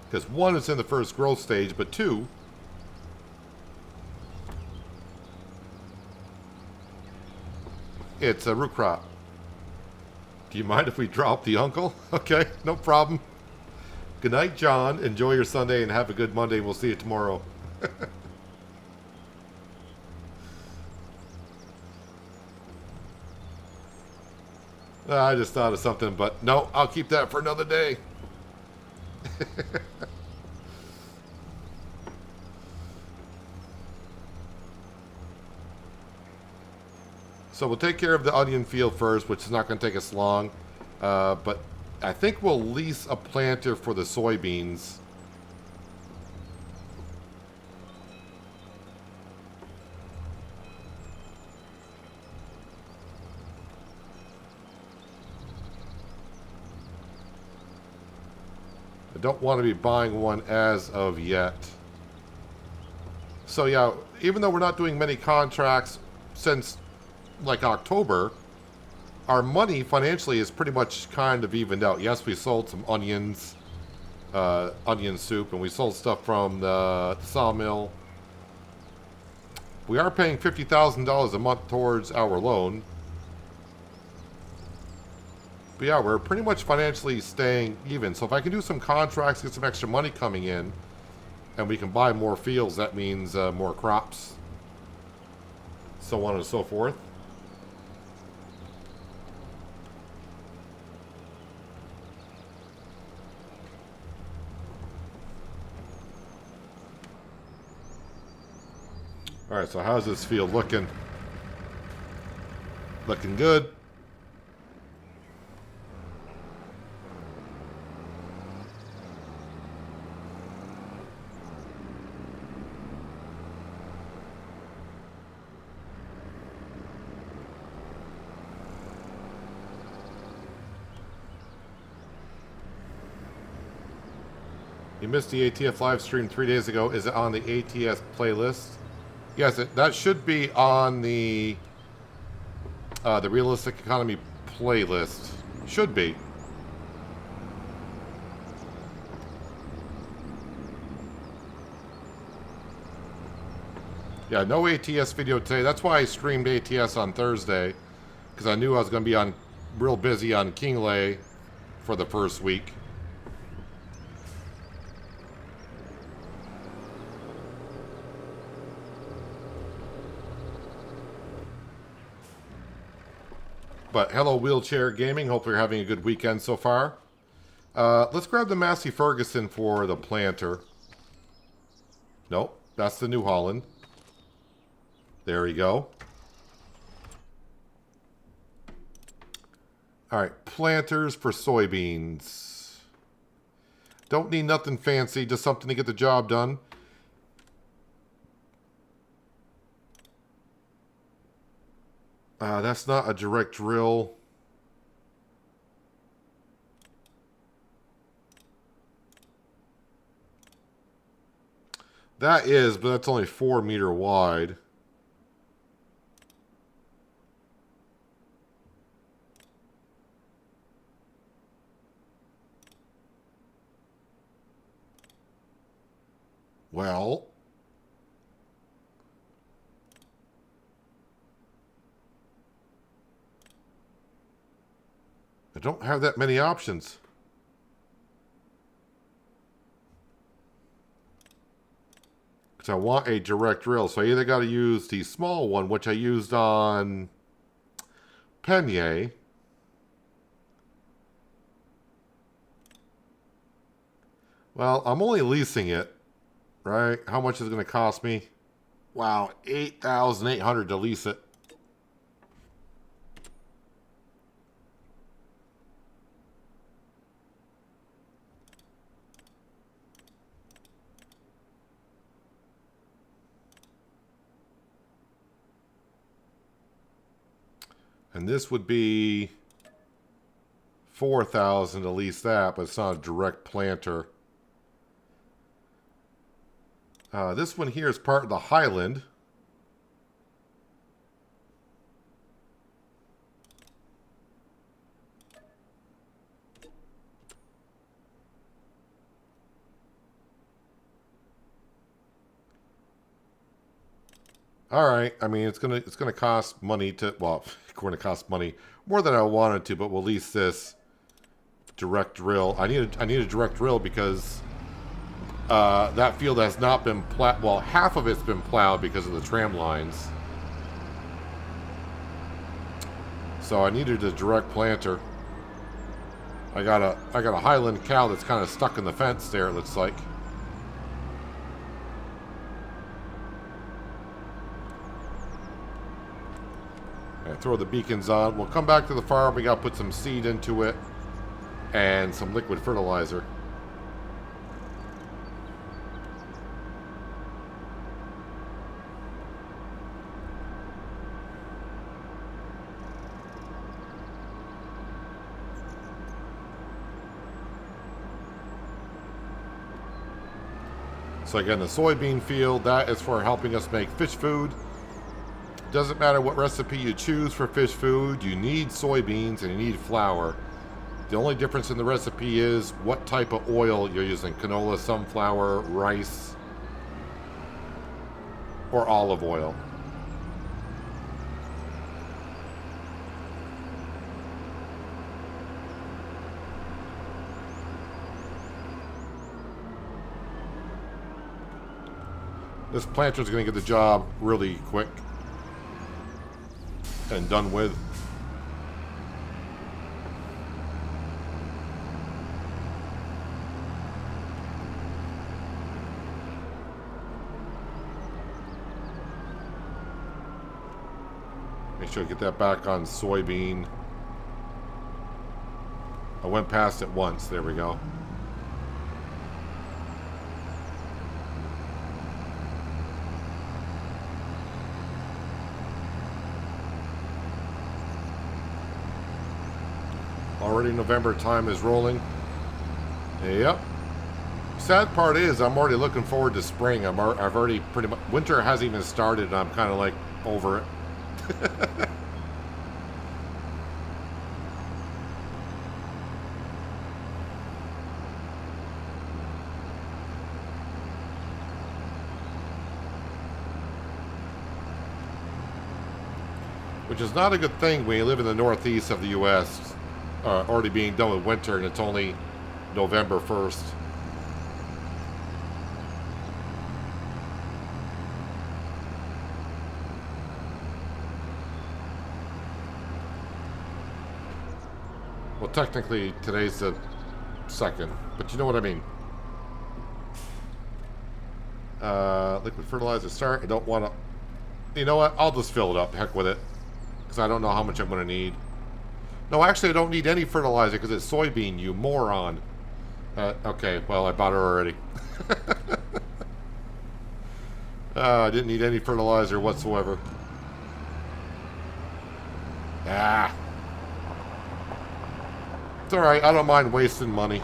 Because 1 is in the first growth stage, but 2... it's a root crop. Do you mind if we drop the uncle? Okay, no problem. Good night, John. Enjoy your Sunday and have a good Monday. We'll see you tomorrow. I just thought of something, but no, I'll keep that for another day. So we'll take care of the onion field first, which is not going to take us long. But I think we'll lease a planter for the soybeans. I don't want to be buying one as of yet. So yeah, even though we're not doing many contracts since like October, our money financially is pretty much kind of evened out. Yes, we sold some onions, onion soup, and we sold stuff from the sawmill. We are paying $50,000 a month towards our loan. But yeah, we're pretty much financially staying even. So if I can do some contracts, get some extra money coming in, and we can buy more fields, that means more crops, so on and so forth. All right, so how's this field looking? Looking good. You missed the ATF live stream 3 days ago. Is it on the ATS playlist? Yes, that should be on the Realistic Economy playlist. Should be. Yeah, no ATS video today. That's why I streamed ATS on Thursday, because I knew I was going to be on real busy on Kinlaig for the first week. But hello, Wheelchair Gaming. Hope you're having a good weekend so far. Let's grab the Massey Ferguson for the planter. Nope, that's the New Holland. There we go. All right, planters for soybeans. Don't need nothing fancy, just something to get the job done. That's not a direct drill. That is, but that's only 4 meter wide. Well, I don't have that many options. Because I want a direct drill. So I either got to use the small one, which I used on Penye. Well, I'm only leasing it, right? How much is it going to cost me? Wow, $8,800 to lease it. And this would be $4,000 to lease that, but it's not a direct planter. This one here is part of the Highland. All right. I mean, it's gonna cost money to, well, it's going to cost money more than I wanted to, but we'll lease this direct drill. I need a direct drill because that field has not been plowed. Well, half of it's been plowed because of the tram lines. So I needed a direct planter. I got a Highland cow that's kind of stuck in the fence there, it looks like. Throw the beacons on. We'll come back to the farm. We got to put some seed into it and some liquid fertilizer. So again, the soybean field, that is for helping us make fish food. Doesn't matter what recipe you choose for fish food, you need soybeans and you need flour. The only difference in the recipe is what type of oil you're using. Canola, sunflower, rice, or olive oil. This planter's going to get the job really quick and done with. Make sure I get that back on soybean. I went past it once. There we go. Already November, time is rolling. Yep. Sad part is I'm already looking forward to spring. I've already pretty much, winter hasn't even started and I'm kind of like over it. Which is not a good thing when you live in the northeast of the U.S. Already being done with winter and it's only November 1st. Well, technically today's the 2nd, but you know what I mean. Liquid fertilizer start. I don't want to. You know what? I'll just fill it up. Heck with it. Because I don't know how much I'm going to need. No, actually, I don't need any fertilizer because it's soybean, you moron. Okay, well, I bought it already. I didn't need any fertilizer whatsoever. Ah. It's alright, I don't mind wasting money.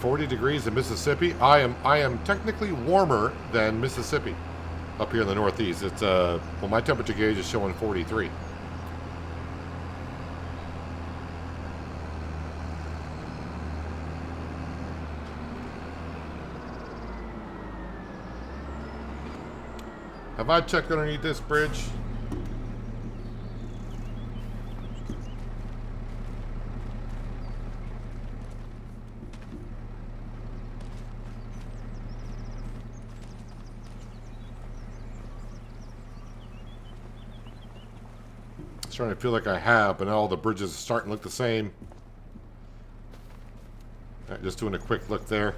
.40 in Mississippi. I am technically warmer than Mississippi up here in the Northeast. It's well, my temperature gauge is showing 43. Have I checked underneath this bridge? Starting to feel like I have, but now all the bridges are starting to look the same. All right, just doing a quick look there.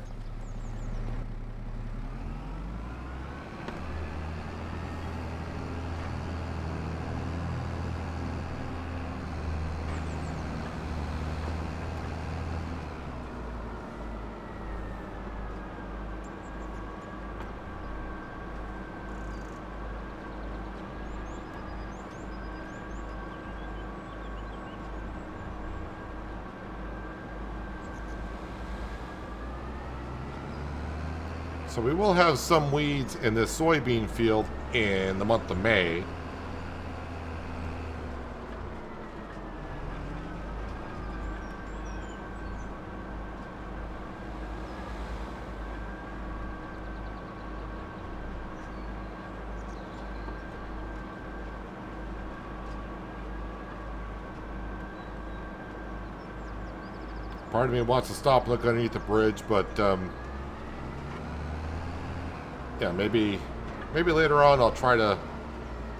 So we will have some weeds in this soybean field in the month of May. Part of me wants to stop and look underneath the bridge, but yeah, maybe later on I'll try to.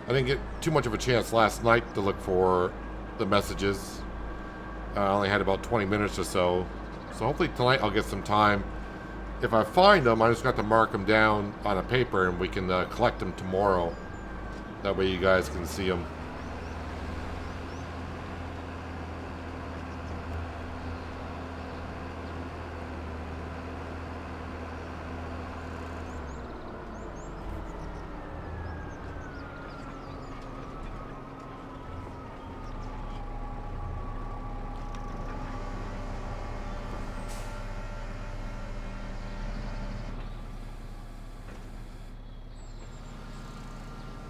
I didn't get too much of a chance last night to look for the messages. I only had about 20 minutes or so. So hopefully tonight I'll get some time. If I find them, I just got to mark them down on a paper and we can collect them tomorrow. That way you guys can see them.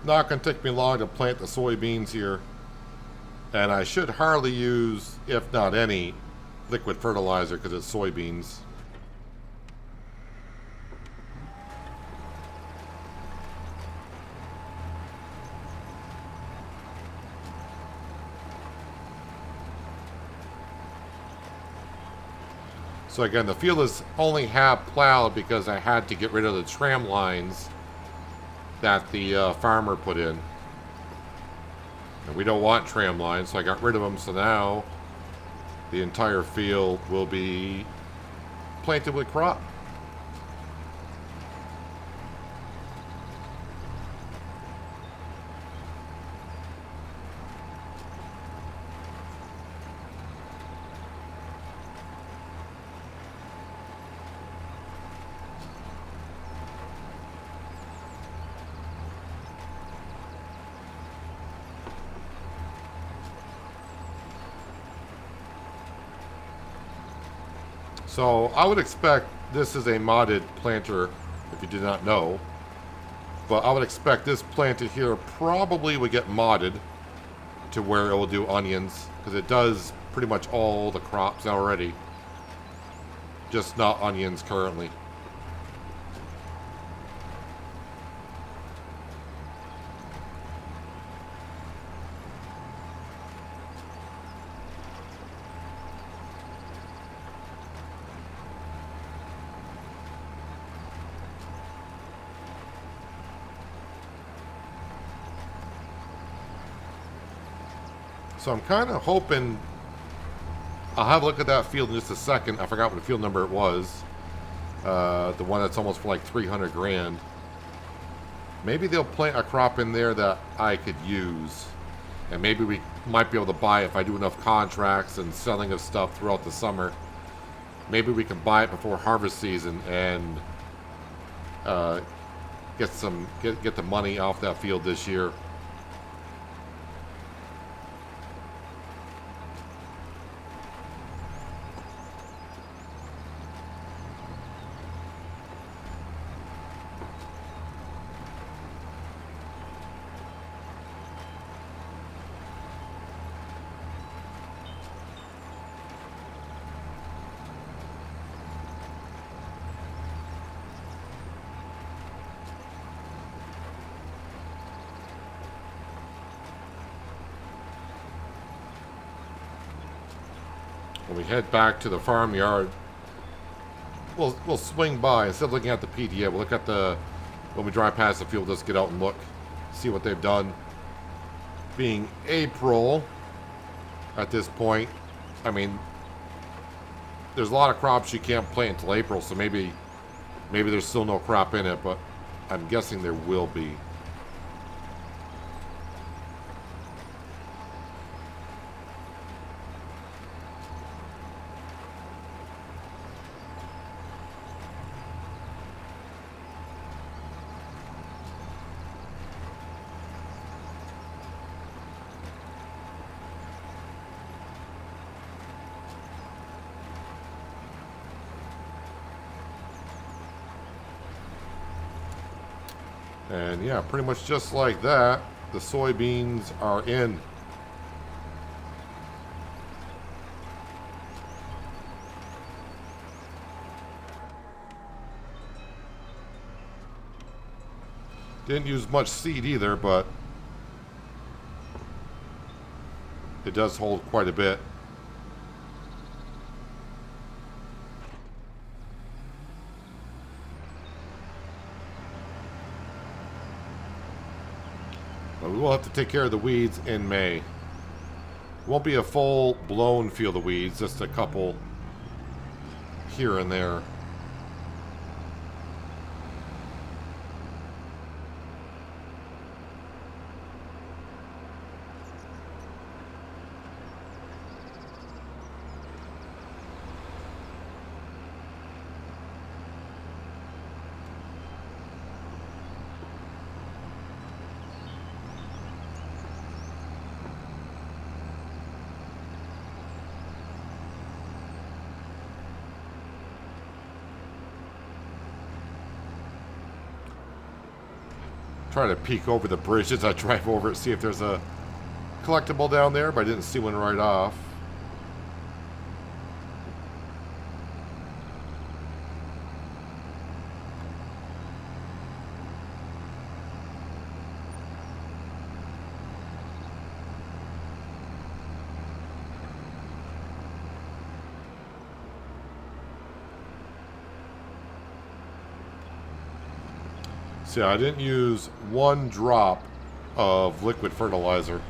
Not going to take me long to plant the soybeans here. And I should hardly use, if not any, liquid fertilizer because it's soybeans. So again, the field is only half plowed because I had to get rid of the tram lines that the farmer put in. And we don't want tram lines, so I got rid of them. So now the entire field will be planted with crop. So I would expect this is a modded planter, if you did not know. But I would expect this planter here probably would get modded to where it will do onions, because it does pretty much all the crops already. Just not onions currently. So I'm kind of hoping... I'll have a look at that field in just a second. I forgot what field number it was. The one that's almost for like 300 grand. Maybe they'll plant a crop in there that I could use. And maybe we might be able to buy it if I do enough contracts and selling of stuff throughout the summer. Maybe we can buy it before harvest season and get the money off that field this year. When we head back to the farmyard, we'll swing by. Instead of looking at the PTA, we'll look at when we drive past the field, let's get out and look, see what they've done. Being April at this point, I mean, there's a lot of crops you can't plant until April, so maybe there's still no crop in it, but I'm guessing there will be. And yeah, pretty much just like that, the soybeans are in. Didn't use much seed either, but it does hold quite a bit. But we will have to take care of the weeds in May. It won't be a full-blown field of weeds, just a couple here and there. Try to peek over the bridge as I drive over it, see if there's a collectible down there, but I didn't see one right off. See, I didn't use one drop of liquid fertilizer.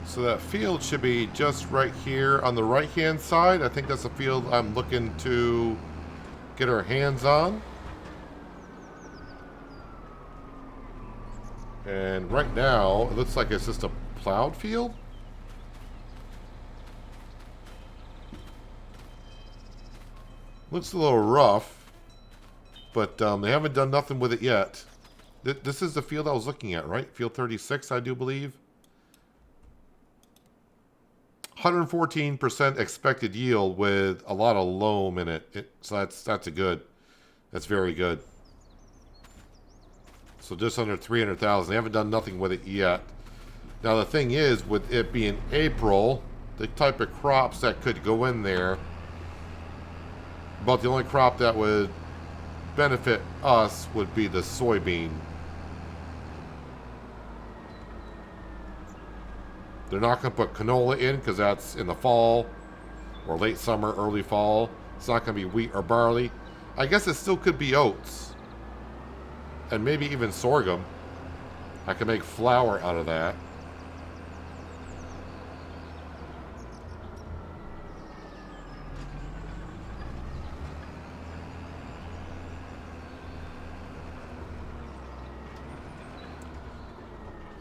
So that field should be just right here on the right-hand side. I think that's the field I'm looking to get our hands on. And right now, it looks like it's just a plowed field. Looks a little rough, but they haven't done nothing with it yet. This is the field I was looking at, right? Field 36, I do believe. 114% expected yield with a lot of loam in it. So that's a good. That's very good. So just under 300,000. They haven't done nothing with it yet. Now the thing is, with it being April, the type of crops that could go in there, about the only crop that would benefit us would be the soybean. They're not going to put canola in because that's in the fall or late summer, early fall. It's not going to be wheat or barley. I guess it still could be oats. And maybe even sorghum. I can make flour out of that.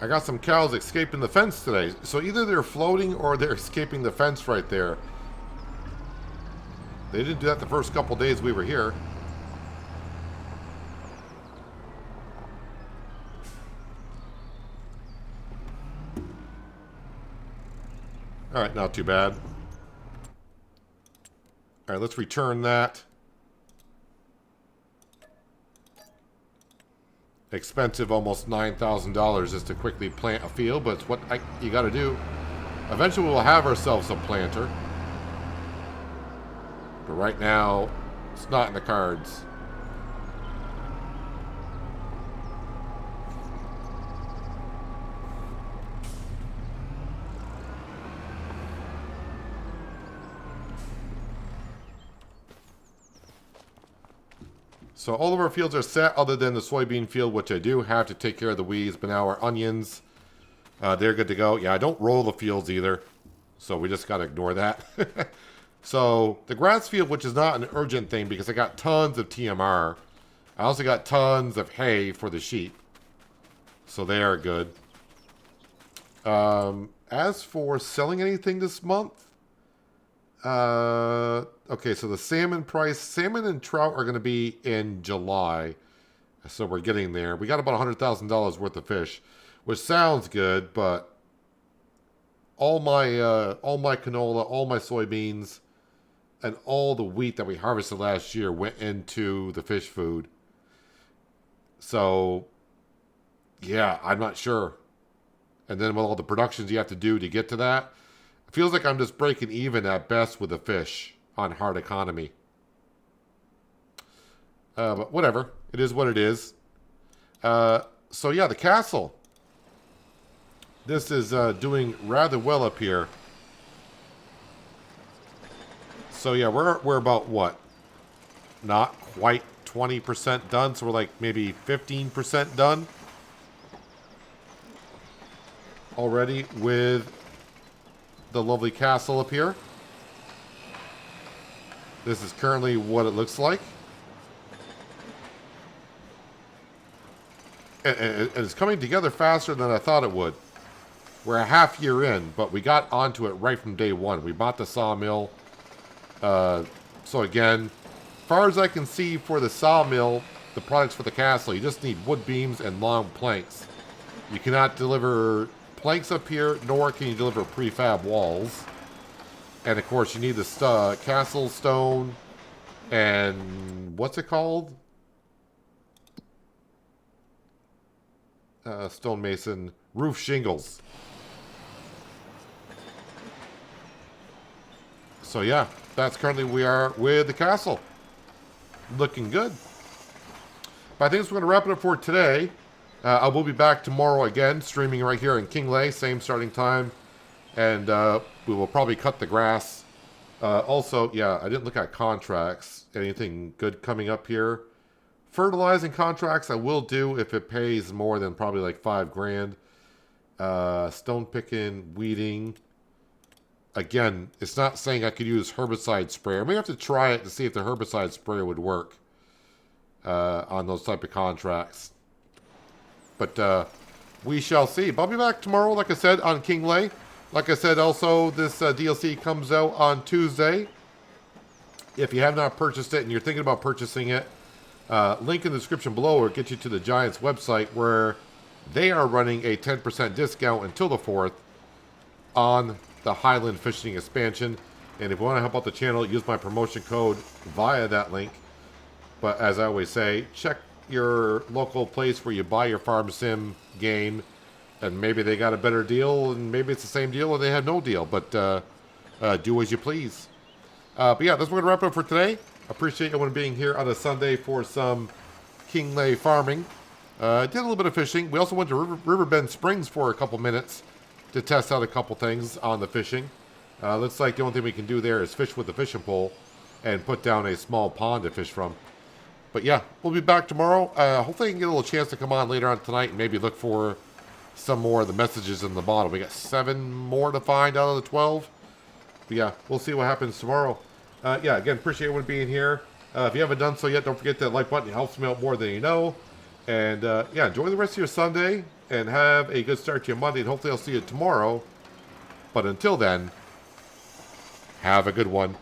I got some cows escaping the fence today. So either they're floating or they're escaping the fence right there. They didn't do that the first couple days we were here. Alright, not too bad. Alright, let's return that. Expensive, almost $9,000 just to quickly plant a field, but it's what you got to do. Eventually we'll have ourselves a planter. But right now, it's not in the cards. So all of our fields are set other than the soybean field, which I do have to take care of the weeds. But now our onions, they're good to go. Yeah, I don't roll the fields either. So we just got to ignore that. So the grass field, which is not an urgent thing because I got tons of TMR. I also got tons of hay for the sheep. So they are good. As for selling anything this month, okay, so the salmon price, salmon and trout are going to be in July. So we're getting there. We got about $100,000 worth of fish, which sounds good, but all my canola, all my soybeans, and all the wheat that we harvested last year went into the fish food. So, yeah, I'm not sure. And then with all the productions you have to do to get to that, it feels like I'm just breaking even at best with the fish on hard economy. But whatever. It is what it is. So yeah, the castle. This is doing rather well up here. So yeah, we're about what? Not quite 20% done. So we're like maybe 15% done already with the lovely castle up here. This is currently what it looks like. And it's coming together faster than I thought it would. We're a half year in, but we got onto it right from day one. We bought the sawmill. So again, as far as I can see for the sawmill, the products for the castle, you just need wood beams and long planks. You cannot deliver planks up here, nor can you deliver prefab walls. And of course, you need the castle stone and what's it called? Stonemason roof shingles. So yeah, that's currently we are with the castle. Looking good. But I think we're going to wrap it up for today. I will be back tomorrow again, streaming right here in Kinlaig, same starting time. And we will probably cut the grass. Also, yeah, I didn't look at contracts. Anything good coming up here? Fertilizing contracts I will do if it pays more than probably like $5,000. Stone picking, weeding. Again, it's not saying I could use herbicide sprayer. I may have to try it to see if the herbicide sprayer would work on those type of contracts. But we shall see. But I'll be back tomorrow, like I said, on Kinlaig. Like I said, also, this DLC comes out on Tuesday. If you have not purchased it and you're thinking about purchasing it, link in the description below will get you to the Giants website where they are running a 10% discount until the 4th on the Highland fishing expansion. And if you want to help out the channel, use my promotion code via that link. But as I always say, check your local place where you buy your farm sim game, and maybe they got a better deal, and maybe it's the same deal or they have no deal. But do as you please. But yeah, that's what we're going to wrap it up for today. Appreciate everyone being here on a Sunday for some Kinlaig farming. Did a little bit of fishing. We also went to Riverbend Springs for a couple minutes to test out a couple things on the fishing. Looks like the only thing we can do there is fish with the fishing pole and put down a small pond to fish from. But yeah, we'll be back tomorrow. Hopefully I can get a little chance to come on later on tonight and maybe look for some more of the messages in the bottom. We got 7 more to find out of the 12. But yeah, we'll see what happens tomorrow. Yeah, again, appreciate everyone being here. If you haven't done so yet, don't forget that like button. It helps me out more than you know. And yeah, enjoy the rest of your Sunday and have a good start to your Monday. And hopefully I'll see you tomorrow. But until then, have a good one.